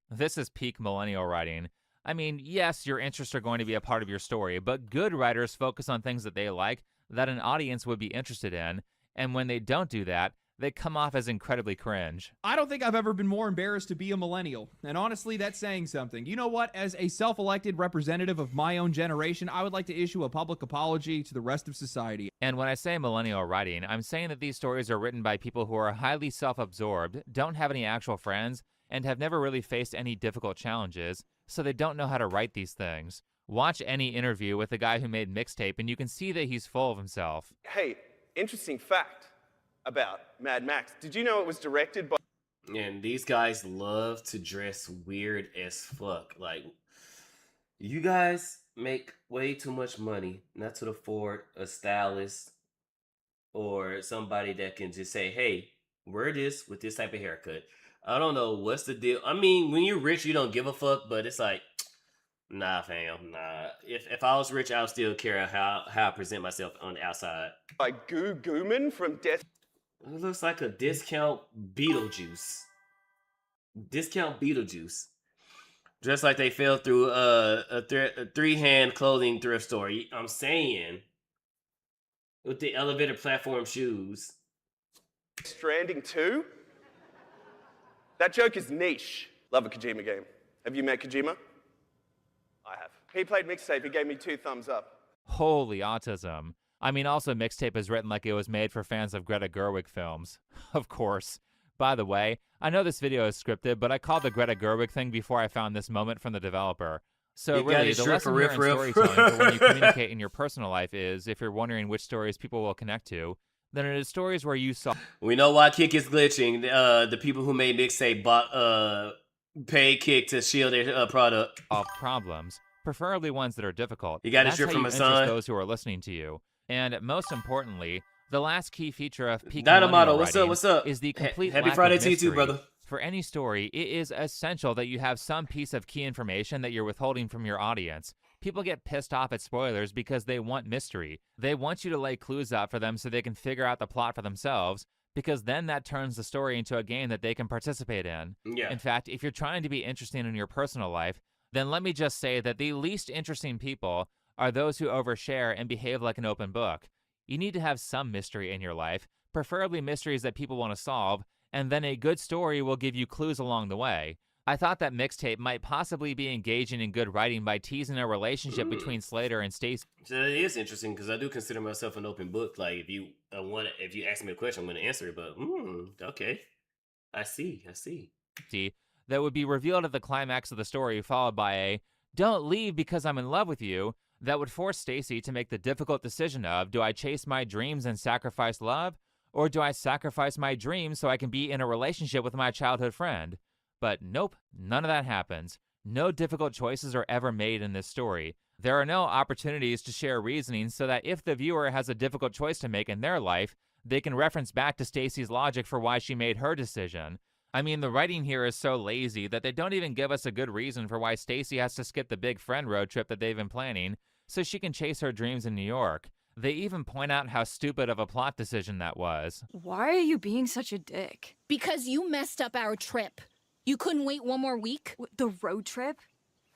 This is peak millennial writing. I mean, yes, your interests are going to be a part of your story, but good writers focus on things that they like, that an audience would be interested in, and when they don't do that, they come off as incredibly cringe. I don't think I've ever been more embarrassed to be a millennial, and honestly, that's saying something. You know what? As a self-elected representative of my own generation, I would like to issue a public apology to the rest of society. And when I say millennial writing, I'm saying that these stories are written by people who are highly self-absorbed, don't have any actual friends, and have never really faced any difficult challenges, so they don't know how to write these things. Watch any interview with the guy who made Mixtape, and you can see that he's full of himself. Hey, interesting fact about Mad Max. Did you know it was directed by... And these guys love to dress weird as fuck. Like, you guys make way too much money not to afford a stylist or somebody that can just say, hey, wear this with this type of haircut. I don't know what's the deal. I mean, when you're rich, you don't give a fuck, but it's like, nah, fam, nah. If I was rich, I would still care how I present myself on the outside. By Goo Gooman from Death... It looks like a discount Beetlejuice. Discount Beetlejuice. Dressed like they fell through a three-hand clothing thrift store. I'm saying. With the elevator platform shoes. Stranding 2? That joke is niche. Love a Kojima game. Have you met Kojima? I have. He played Mixtape. He gave me 2 thumbs up. Holy autism. I mean, also, Mixtape is written like it was made for fans of Greta Gerwig films. Of course. By the way, I know this video is scripted, but I called the Greta Gerwig thing before I found this moment from the developer. So really, the lesson here in storytelling for when you communicate in your personal life is, if you're wondering which stories people will connect to, then it is stories where you saw... We know why Kick is glitching. The people who made Mixtape paid Kick to shield their product. Of problems, preferably ones that are difficult. You got a drip from a son. Those who are listening to you. And most importantly, the last key feature of peak Dynamato, what's up? Is the complete Happy lack Friday of to you too, mystery. brother. For any story, it is essential that you have some piece of key information that you're withholding from your audience. People get pissed off at spoilers because they want mystery. They want you to lay clues out for them so they can figure out the plot for themselves, because then that turns the story into a game that they can participate in. Yeah. In fact, if you're trying to be interesting in your personal life, then let me just say that the least interesting people are those who overshare and behave like an open book. You need to have some mystery in your life, preferably mysteries that people want to solve, and then a good story will give you clues along the way. I thought that Mixtape might possibly be engaging in good writing by teasing a relationship between Slater and Stacy. So it is interesting because I do consider myself an open book. Like if you if you ask me a question, I'm going to answer it. But okay, I see. That would be revealed at the climax of the story, followed by a "Don't leave because I'm in love with you." That would force Stacy to make the difficult decision of, do I chase my dreams and sacrifice love, or do I sacrifice my dreams so I can be in a relationship with my childhood friend? But nope, none of that happens. No difficult choices are ever made in this story. There are no opportunities to share reasoning so that if the viewer has a difficult choice to make in their life, they can reference back to Stacy's logic for why she made her decision. I mean, the writing here is so lazy that they don't even give us a good reason for why Stacy has to skip the big friend road trip that they've been planning so she can chase her dreams in New York. They even point out how stupid of a plot decision that was. Why are you being such a dick? Because you messed up our trip. You couldn't wait one more week? The road trip?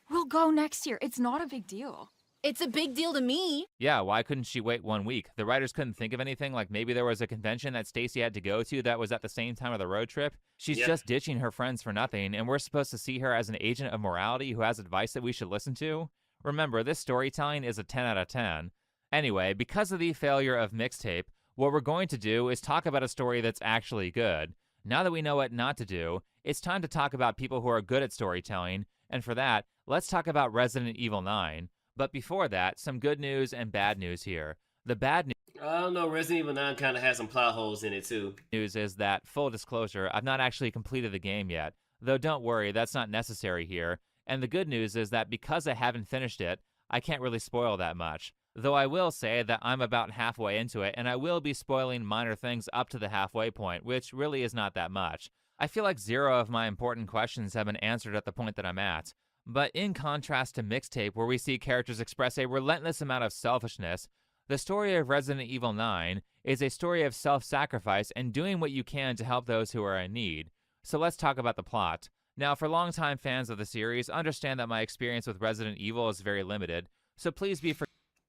We'll go next year. It's not a big deal. It's a big deal to me. Yeah, why couldn't she wait 1 week? The writers couldn't think of anything, like maybe there was a convention that Stacy had to go to that was at the same time of the road trip? She's just ditching her friends for nothing, and we're supposed to see her as an agent of morality who has advice that we should listen to? Remember, this storytelling is a 10 out of 10. Anyway, because of the failure of Mixtape, what we're going to do is talk about a story that's actually good. Now that we know what not to do, it's time to talk about people who are good at storytelling, and for that, let's talk about Resident Evil 9. But before that, some good news and bad news here. The bad news... I don't know, Resident Evil 9 kind of has some plot holes in it too. News is that, full disclosure, I've not actually completed the game yet. Though don't worry, that's not necessary here. And the good news is that because I haven't finished it, I can't really spoil that much. Though I will say that I'm about halfway into it, and I will be spoiling minor things up to the halfway point, which really is not that much. I feel like 0 of my important questions have been answered at the point that I'm at. But in contrast to Mixtape, where we see characters express a relentless amount of selfishness, the story of Resident Evil 9 is a story of self-sacrifice and doing what you can to help those who are in need. So let's talk about the plot. Now, for longtime fans of the series, understand that my experience with Resident Evil is very limited, so please be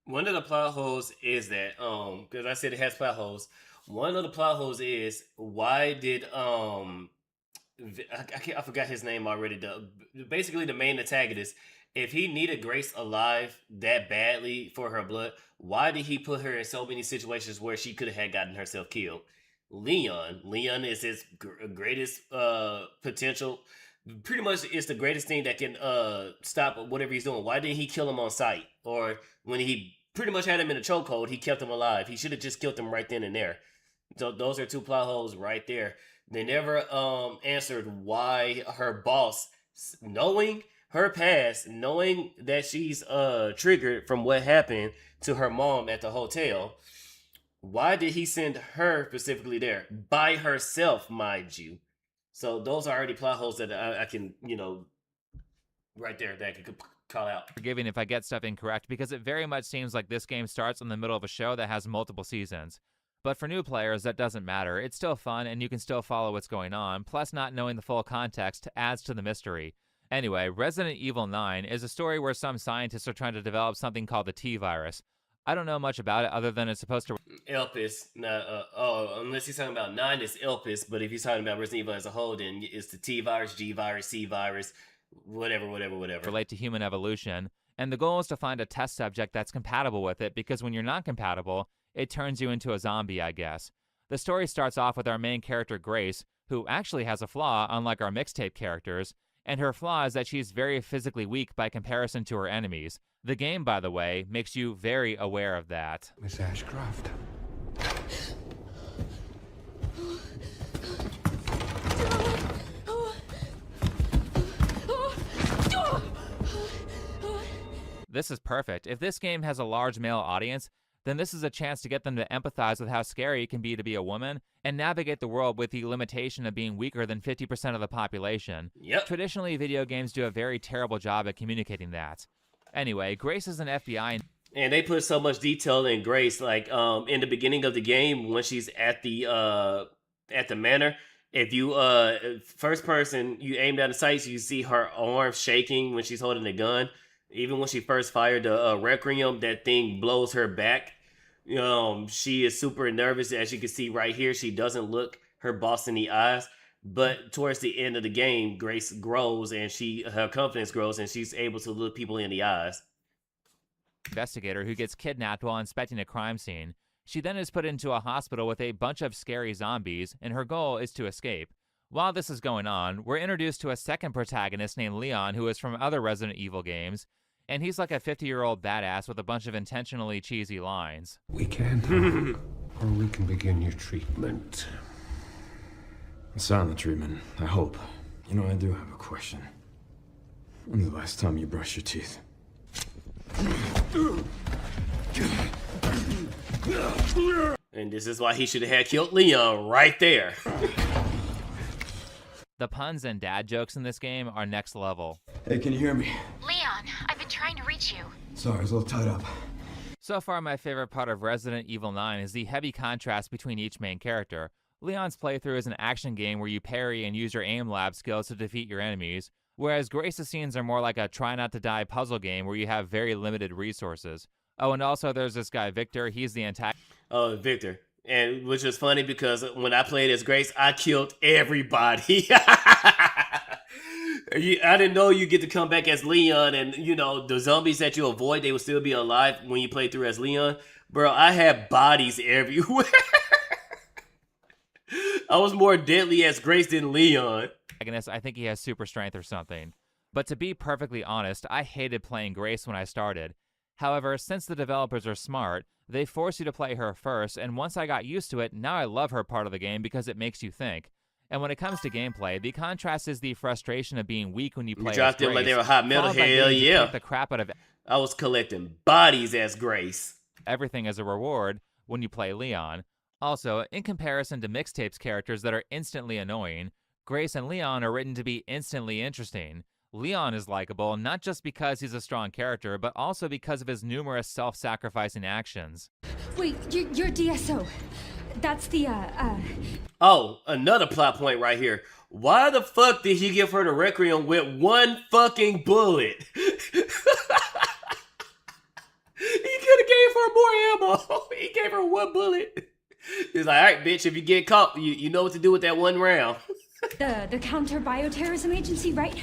One of the plot holes is that, because I said it has plot holes, one of the plot holes is, why did, I forgot his name already, basically the main antagonist, if he needed Grace alive that badly for her blood, why did he put her in so many situations where she could have gotten herself killed? Leon is his greatest potential. Pretty much it's the greatest thing that can stop whatever he's doing. Why didn't he kill him on sight? Or when he pretty much had him in a chokehold, he kept him alive. He should have just killed him right then and there. So those are 2 plot holes right there. They never answered why her boss, knowing her past, knowing that she's triggered from what happened to her mom at the hotel, why did he send her specifically there? By herself, mind you. So those are already plot holes that I can, right there, that I could call out. Forgiving if I get stuff incorrect, because it very much seems like this game starts in the middle of a show that has multiple seasons. But for new players, that doesn't matter. It's still fun, and you can still follow what's going on, plus not knowing the full context adds to the mystery. Anyway, Resident Evil 9 is a story where some scientists are trying to develop something called the T-virus. I don't know much about it other than it's supposed to... Elpis. Unless he's talking about 9, it's Elpis, but if he's talking about Resident Evil as a whole, then it's the T-virus, G-virus, C-virus, whatever. Relate to human evolution, and the goal is to find a test subject that's compatible with it, because when you're not compatible, it turns you into a zombie, I guess. The story starts off with our main character, Grace, who actually has a flaw, unlike our Mixtape characters, and her flaw is that she's very physically weak by comparison to her enemies. The game, by the way, makes you very aware of that. Miss Ashcroft. This is perfect. If this game has a large male audience, then this is a chance to get them to empathize with how scary it can be to be a woman and navigate the world with the limitation of being weaker than 50% of the population. Yep. Traditionally, video games do a very terrible job at communicating that. Anyway, Grace is an FBI... And they put so much detail in Grace, like in the beginning of the game when she's at the manor. If you first person, you aim down the sights, you see her arm shaking when she's holding the gun. Even when she first fired the Requiem, that thing blows her back. She is super nervous. As you can see right here, she doesn't look her boss in the eyes. But towards the end of the game, Grace grows and her confidence grows and she's able to look people in the eyes. Investigator who gets kidnapped while inspecting a crime scene. She then is put into a hospital with a bunch of scary zombies, and her goal is to escape. While this is going on, we're introduced to a second protagonist named Leon, who is from other Resident Evil games, and he's like a 50-year-old badass with a bunch of intentionally cheesy lines. We can talk, or we can begin your treatment. Silent treatment, I hope. You know, I do have a question. When's the last time you brushed your teeth? And this is why he should have had killed Leon right there. The puns and dad jokes in this game are next level. Hey, can you hear me? Leon, I've been trying to reach you. Sorry, I was a little tied up. So far, my favorite part of Resident Evil 9 is the heavy contrast between each main character. Leon's playthrough is an action game where you parry and use your aim lab skills to defeat your enemies, whereas Grace's scenes are more like a try-not-to-die puzzle game where you have very limited resources. Oh, and also there's this guy, Victor. He's the antagonist. Oh, Victor. And which is funny because when I played as Grace, I killed everybody. I didn't know you get to come back as Leon, and you know the zombies that you avoid, they will still be alive when you play through as Leon. Bro, I had bodies everywhere. I was more deadly as Grace than Leon. I think he has super strength or something. But to be perfectly honest, I hated playing Grace when I started. However, since the developers are smart, they force you to play her first, and once I got used to it, now I love her part of the game because it makes you think. And when it comes to gameplay, the contrast is the frustration of being weak when you play as Grace. You dropped them like they were hot metal. Hell yeah. The crap out of I was collecting bodies as Grace. Everything as a reward when you play Leon. Also, in comparison to Mixtape's characters that are instantly annoying, Grace and Leon are written to be instantly interesting. Leon is likable not just because he's a strong character, but also because of his numerous self-sacrificing actions. Wait, you're DSO. That's the, Oh, another plot point right here. Why the fuck did he give her the Requiem with one fucking bullet? He could have gave her more ammo. He gave her one bullet. He's like, all right, bitch, if you get caught, you know what to do with that one round. the counter-bioterrorism agency, right?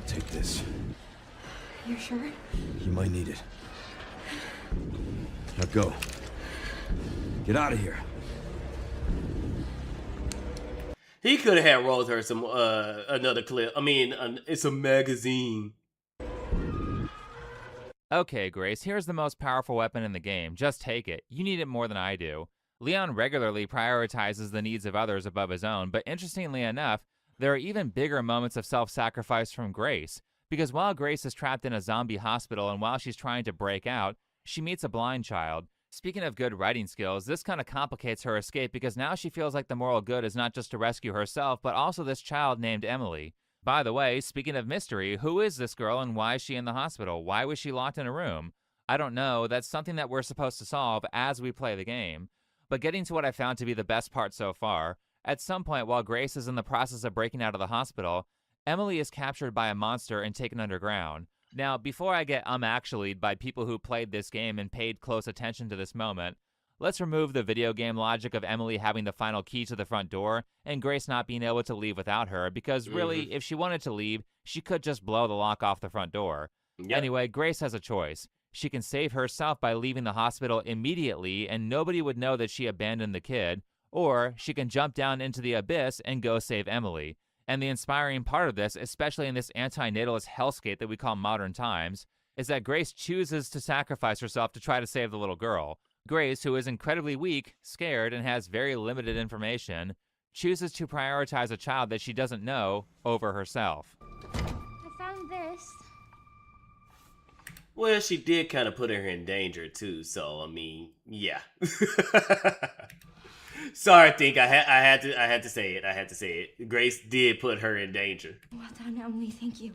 Take this. You're sure? You might need it. Now go. Get out of here. He could have had rolled her some another clip. I mean, it's a magazine. Okay, Grace, here's the most powerful weapon in the game. Just take it. You need it more than I do. Leon regularly prioritizes the needs of others above his own, but interestingly enough, there are even bigger moments of self-sacrifice from Grace. Because while Grace is trapped in a zombie hospital and while she's trying to break out, she meets a blind child. Speaking of good writing skills, this kind of complicates her escape because now she feels like the moral good is not just to rescue herself, but also this child named Emily. By the way, speaking of mystery, who is this girl and why is she in the hospital? Why was she locked in a room? I don't know. That's something that we're supposed to solve as we play the game. But getting to what I found to be the best part so far, at some point while Grace is in the process of breaking out of the hospital, Emily is captured by a monster and taken underground. Now, before I get actually'd by people who played this game and paid close attention to this moment, let's remove the video game logic of Emily having the final key to the front door and Grace not being able to leave without her, because really, if she wanted to leave, she could just blow the lock off the front door. Yep. Anyway, Grace has a choice. She can save herself by leaving the hospital immediately and nobody would know that she abandoned the kid, or she can jump down into the abyss and go save Emily. And the inspiring part of this, especially in this anti-natalist hellscape that we call modern times, is that Grace chooses to sacrifice herself to try to save the little girl. Grace, who is incredibly weak, scared, and has very limited information, chooses to prioritize a child that she doesn't know over herself. I found this. Well, she did kind of put her in danger too, so I mean, yeah. Sorry, I had to say it. I had to say it. Grace did put her in danger. Well done, Emily. Thank you.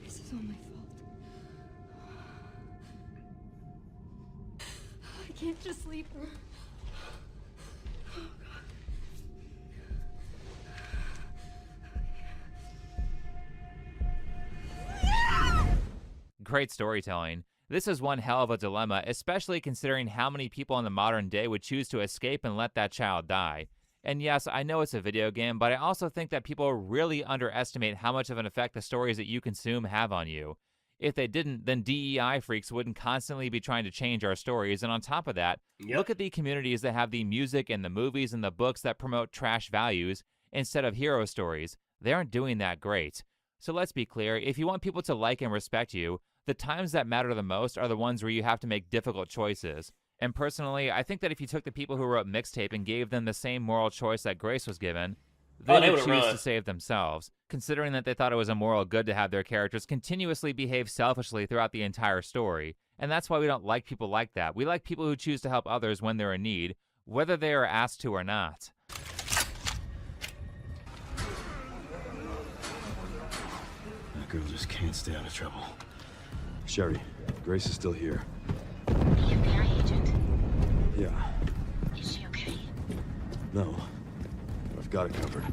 This is all my fault. I can't Just leave her. Great storytelling. This is one hell of a dilemma, especially considering how many people in the modern day would choose to escape and let that child die. And yes, I know it's a video game, but I also think that people really underestimate how much of an effect the stories that you consume have on you. If they didn't, then DEI freaks wouldn't constantly be trying to change our stories. And on top of that, look at the communities that have the music and the movies and the books that promote trash values instead of hero stories. They aren't doing that great. So let's be clear, if you want people to like and respect you, the times that matter the most are the ones where you have to make difficult choices. And personally, I think that if you took the people who wrote Mixtape and gave them the same moral choice that Grace was given, they would choose to save themselves, considering that they thought it was a moral good to have their characters continuously behave selfishly throughout the entire story. And that's why we don't like people like that. We like people who choose to help others when they're in need, whether they are asked to or not. That girl just can't stay out of trouble. Sherry, Grace is still here. FBI agent. Yeah. Is she okay? No. I've got it covered.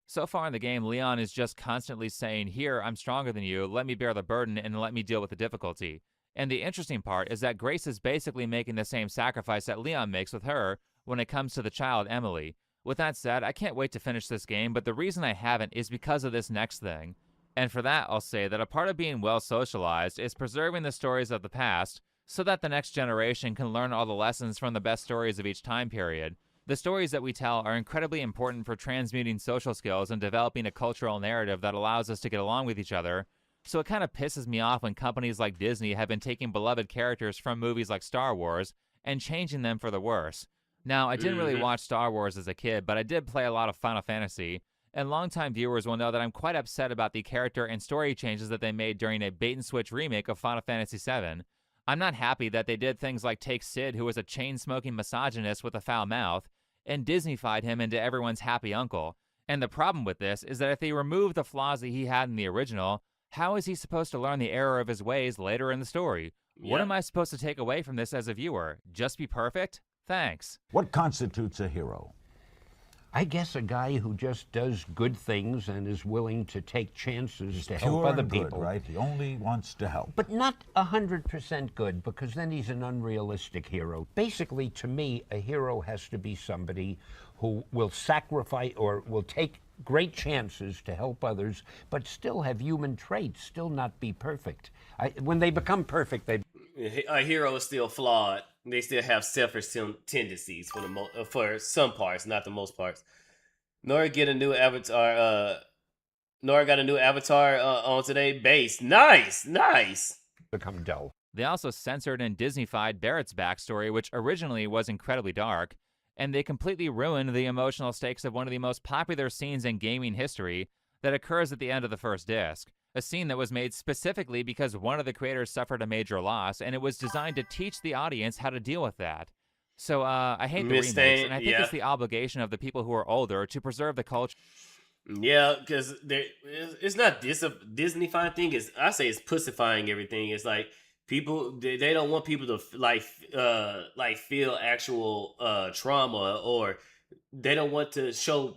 So far in the game, Leon is just constantly saying, here, I'm stronger than you, let me bear the burden and let me deal with the difficulty. And the interesting part is that Grace is basically making the same sacrifice that Leon makes with her when it comes to the child, Emily. With that said, I can't wait to finish this game, but the reason I haven't is because of this next thing. And for that, I'll say that a part of being well socialized is preserving the stories of the past so that the next generation can learn all the lessons from the best stories of each time period. The stories that we tell are incredibly important for transmuting social skills and developing a cultural narrative that allows us to get along with each other. So it kind of pisses me off when companies like Disney have been taking beloved characters from movies like Star Wars and changing them for the worse. Now, I didn't really watch Star Wars as a kid, but I did play a lot of Final Fantasy, and longtime viewers will know that I'm quite upset about the character and story changes that they made during a bait-and-switch remake of Final Fantasy VII. I'm not happy that they did things like take Sid, who was a chain-smoking misogynist with a foul mouth, and Disney-fied him into everyone's happy uncle. And the problem with this is that if they remove the flaws that he had in the original, how is he supposed to learn the error of his ways later in the story? What am I supposed to take away from this as a viewer? Just be perfect? Thanks. What constitutes a hero? I guess a guy who just does good things and is willing to take chances to help other people. Right? He only wants to help. But not 100% good, because then he's an unrealistic hero. Basically, to me, a hero has to be somebody who will sacrifice or will take great chances to help others, but still have human traits, still not be perfect. When they become perfect, they... A hero is still flawed. They still have selfish tendencies for some parts, not the most parts. Nora get a new avatar. Nora got a new avatar on today. Base, nice. Become dull. They also censored and Disney-fied Barrett's backstory, which originally was incredibly dark, and they completely ruined the emotional stakes of one of the most popular scenes in gaming history that occurs at the end of the first disc. A scene that was made specifically because one of the creators suffered a major loss, and it was designed to teach the audience how to deal with that. So, I hate the remakes, and I think it's the obligation of the people who are older to preserve the culture. Yeah, because it's not a Disney-fine thing. I say it's pussifying everything. It's like people, they don't want people to like feel actual trauma, or they don't want to show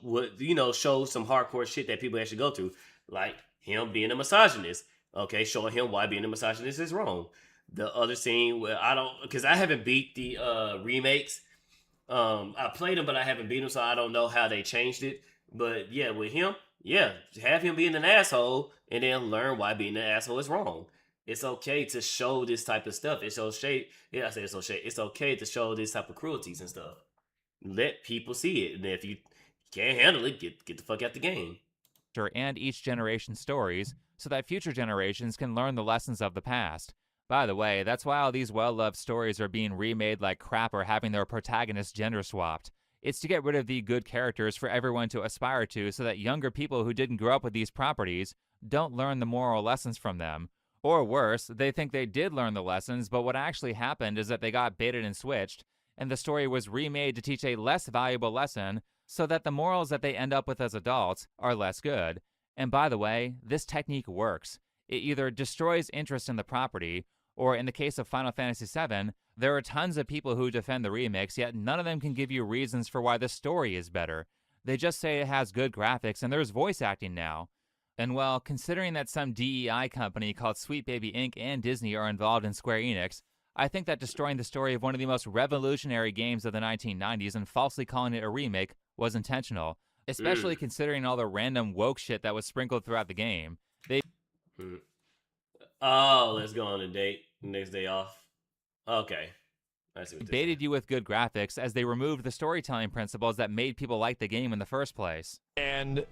show some hardcore shit that people actually go through, like him being a misogynist. Okay, showing him why being a misogynist is wrong. The other scene where because I haven't beat the remakes. I played them, but I haven't beat them, so I don't know how they changed it. But yeah, with him, have him being an asshole and then learn why being an asshole is wrong. It's okay to show this type of stuff. It's okay to show this type of cruelties and stuff. Let people see it, and if you can't handle it, get the fuck out the game. And each generation's stories, so that future generations can learn the lessons of the past. By the way, that's why all these well-loved stories are being remade like crap or having their protagonists gender swapped. It's to get rid of the good characters for everyone to aspire to, so that younger people who didn't grow up with these properties don't learn the moral lessons from them. Or worse, they think they did learn the lessons, but what actually happened is that they got baited and switched, and the story was remade to teach a less valuable lesson, so that the morals that they end up with as adults are less good. And by the way, this technique works. It either destroys interest in the property, or in the case of Final Fantasy VII, There are tons of people who defend the remakes, yet none of them can give you reasons for why the story is better. They just say it has good graphics and there's voice acting now. And well, considering that some DEI company called Sweet Baby Inc. and Disney are involved in Square Enix, I think that destroying the story of one of the most revolutionary games of the 1990s and falsely calling it a remake was intentional, especially considering all the random woke shit that was sprinkled throughout the game. They Oh, let's go on a date. Next day off. Okay. I see what this baited you with good graphics as they removed the storytelling principles that made people like the game in the first place. And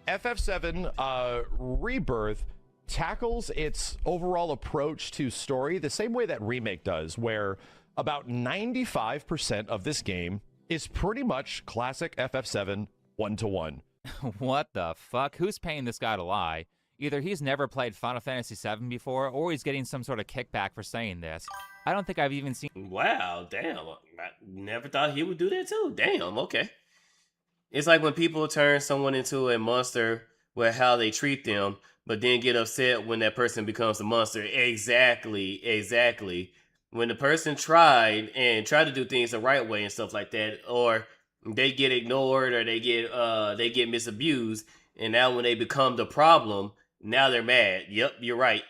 FF7 Rebirth tackles its overall approach to story the same way that Remake does, where about 95% of this game is pretty much classic FF7 1-to-1. What the fuck? Who's paying this guy to lie? Either he's never played Final Fantasy VII before, or he's getting some sort of kickback for saying this. I don't think I've even seen... Wow, damn. I never thought he would do that too. Damn, okay. It's like when people turn someone into a monster with how they treat them, but then get upset when that person becomes a monster. Exactly. When the person tried to do things the right way and stuff like that, or they get ignored or they get misabused, and now when they become the problem, now they're mad. Yep, you're right.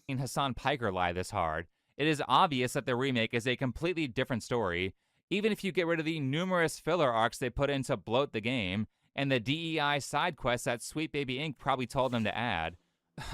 Hassan Piker lie this hard. It is obvious that the remake is a completely different story, even if you get rid of the numerous filler arcs they put in to bloat the game, and the DEI side quests that Sweet Baby Inc. probably told them to add.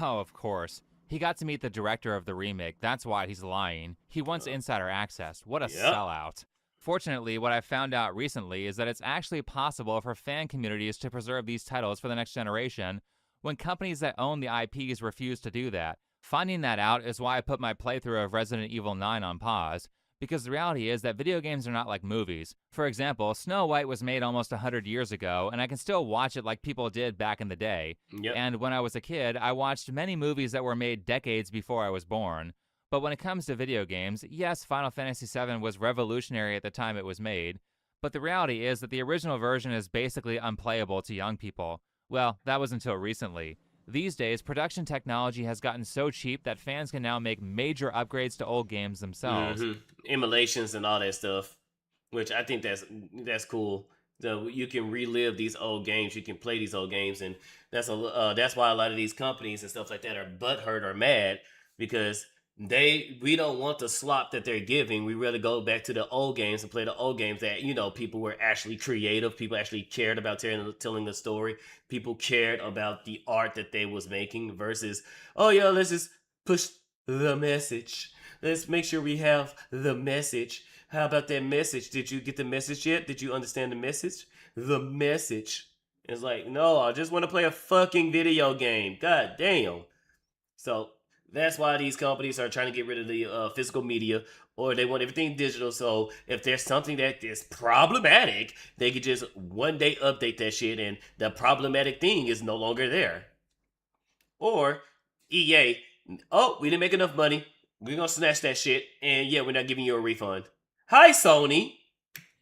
Oh, of course. He got to meet the director of the remake. That's why he's lying. He wants insider access. What a sellout. Fortunately, what I found out recently is that it's actually possible for fan communities to preserve these titles for the next generation when companies that own the IPs refuse to do that. Finding that out is why I put my playthrough of Resident Evil 9 on pause, because the reality is that video games are not like movies. For example, Snow White was made almost 100 years ago, and I can still watch it like people did back in the day. Yep. And when I was a kid, I watched many movies that were made decades before I was born. But when it comes to video games, yes, Final Fantasy VII was revolutionary at the time it was made, but the reality is that the original version is basically unplayable to young people. Well, that was until recently. These days, production technology has gotten so cheap that fans can now make major upgrades to old games themselves. Emulations and all that stuff, which I think that's cool. So you can relive these old games, you can play these old games, and that's why a lot of these companies and stuff like that are butthurt or mad, because we don't want the slop that they're giving. We really go back to the old games and play the old games that, people were actually creative. People actually cared about telling the story. People cared about the art that they was making versus, oh yeah, let's just push the message. Let's make sure we have the message. How about that message? Did you get the message yet? Did you understand the message? The message. It's like, no, I just want to play a fucking video game. God damn. So that's why these companies are trying to get rid of the physical media, or they want everything digital. So if there's something that is problematic, they could just one day update that shit and the problematic thing is no longer there. Or EA, oh, we didn't make enough money. We're going to snatch that shit. And yeah, we're not giving you a refund. Hi, Sony.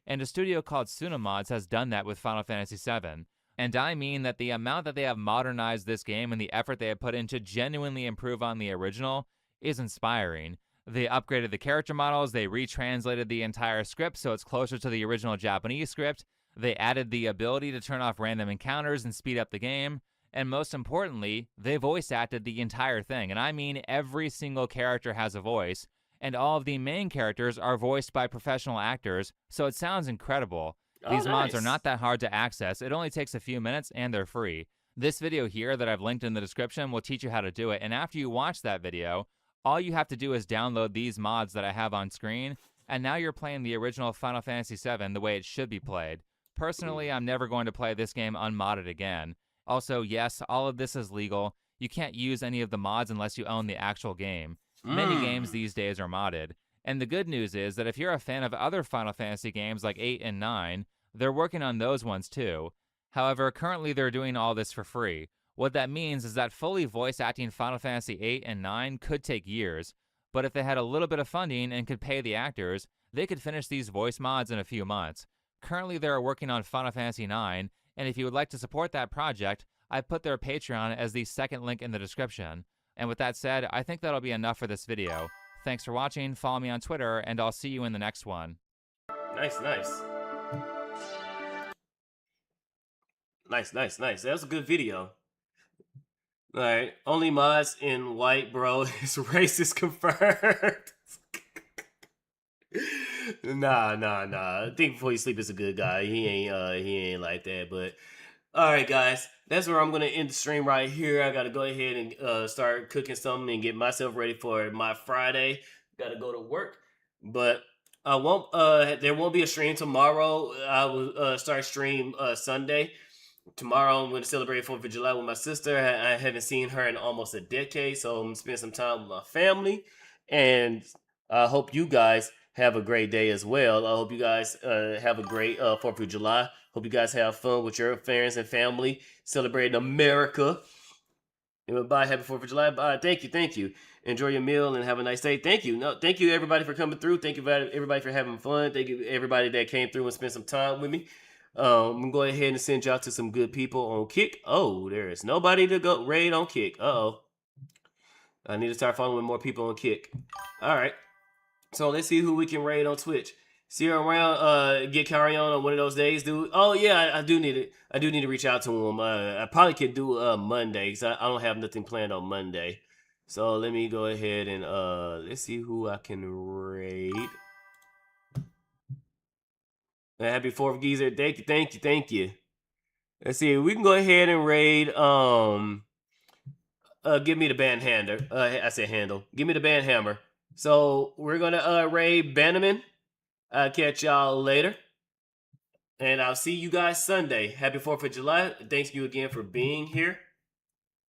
And a studio called Sunamods has done that with Final Fantasy VII. And I mean that the amount that they have modernized this game and the effort they have put in to genuinely improve on the original is inspiring. They upgraded the character models, they retranslated the entire script so it's closer to the original Japanese script, they added the ability to turn off random encounters and speed up the game, and most importantly, they voice acted the entire thing. And I mean every single character has a voice, and all of the main characters are voiced by professional actors, so it sounds incredible. These mods are not that hard to access. It only takes a few minutes and they're free. This video here that I've linked in the description will teach you how to do it. And after you watch that video, all you have to do is download these mods that I have on screen. And now you're playing the original Final Fantasy VII the way it should be played. Personally, I'm never going to play this game unmodded again. Also, yes, all of this is legal. You can't use any of the mods unless you own the actual game. Many games these days are modded. And the good news is that if you're a fan of other Final Fantasy games like 8 and 9, they're working on those ones too. However, currently they're doing all this for free. What that means is that fully voice acting Final Fantasy 8 and 9 could take years, but if they had a little bit of funding and could pay the actors, they could finish these voice mods in a few months. Currently they are working on Final Fantasy 9, and if you would like to support that project, I put their Patreon as the second link in the description. And with that said, I think that'll be enough for this video. Thanks for watching. Follow me on Twitter, and I'll see you in the next one. Nice. That was a good video. All right. Only mods in white, bro. Is racist confirmed. Nah. I think Before You Sleep is a good guy. He ain't like that. But all right, guys, that's where I'm gonna end the stream right here. I gotta go ahead and start cooking something and get myself ready for my Friday. Gotta go to work, but I won't. There won't be a stream tomorrow. I will start stream Sunday. Tomorrow I'm going to celebrate 4th of July with my sister. I haven't seen her in almost a decade, so I'm going to spend some time with my family. And I hope you guys have a great day as well. I hope you guys have a great 4th of July. Hope you guys have fun with your friends and family celebrating America. And bye. Happy 4th of July. Bye. Thank you. Enjoy your meal and have a nice day. Thank you. Thank you everybody for coming through. Thank you everybody for having fun. Thank you everybody that came through and spent some time with me. I'm gonna go ahead and send y'all to some good people on Kick. Oh, there is nobody to go raid on Kick. I need to start following more people on Kick. All right, so let's see who we can raid on Twitch. See her around. Get Carry on one of those days, dude. Oh yeah, I do need it. I do need to reach out to him. I probably could do Monday because I don't have nothing planned on Monday. So let me go ahead and let's see who I can raid. Happy 4th, Geezer. Thank you. Let's see. We can go ahead and raid. Give me the band handle. I said handle. Give me the band hammer. So we're gonna raid Bannerman. I'll catch y'all later, and I'll see you guys Sunday. Happy 4th of July. Thanks you again for being here.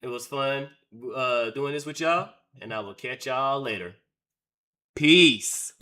It was fun doing this with y'all, and I will catch y'all later. Peace.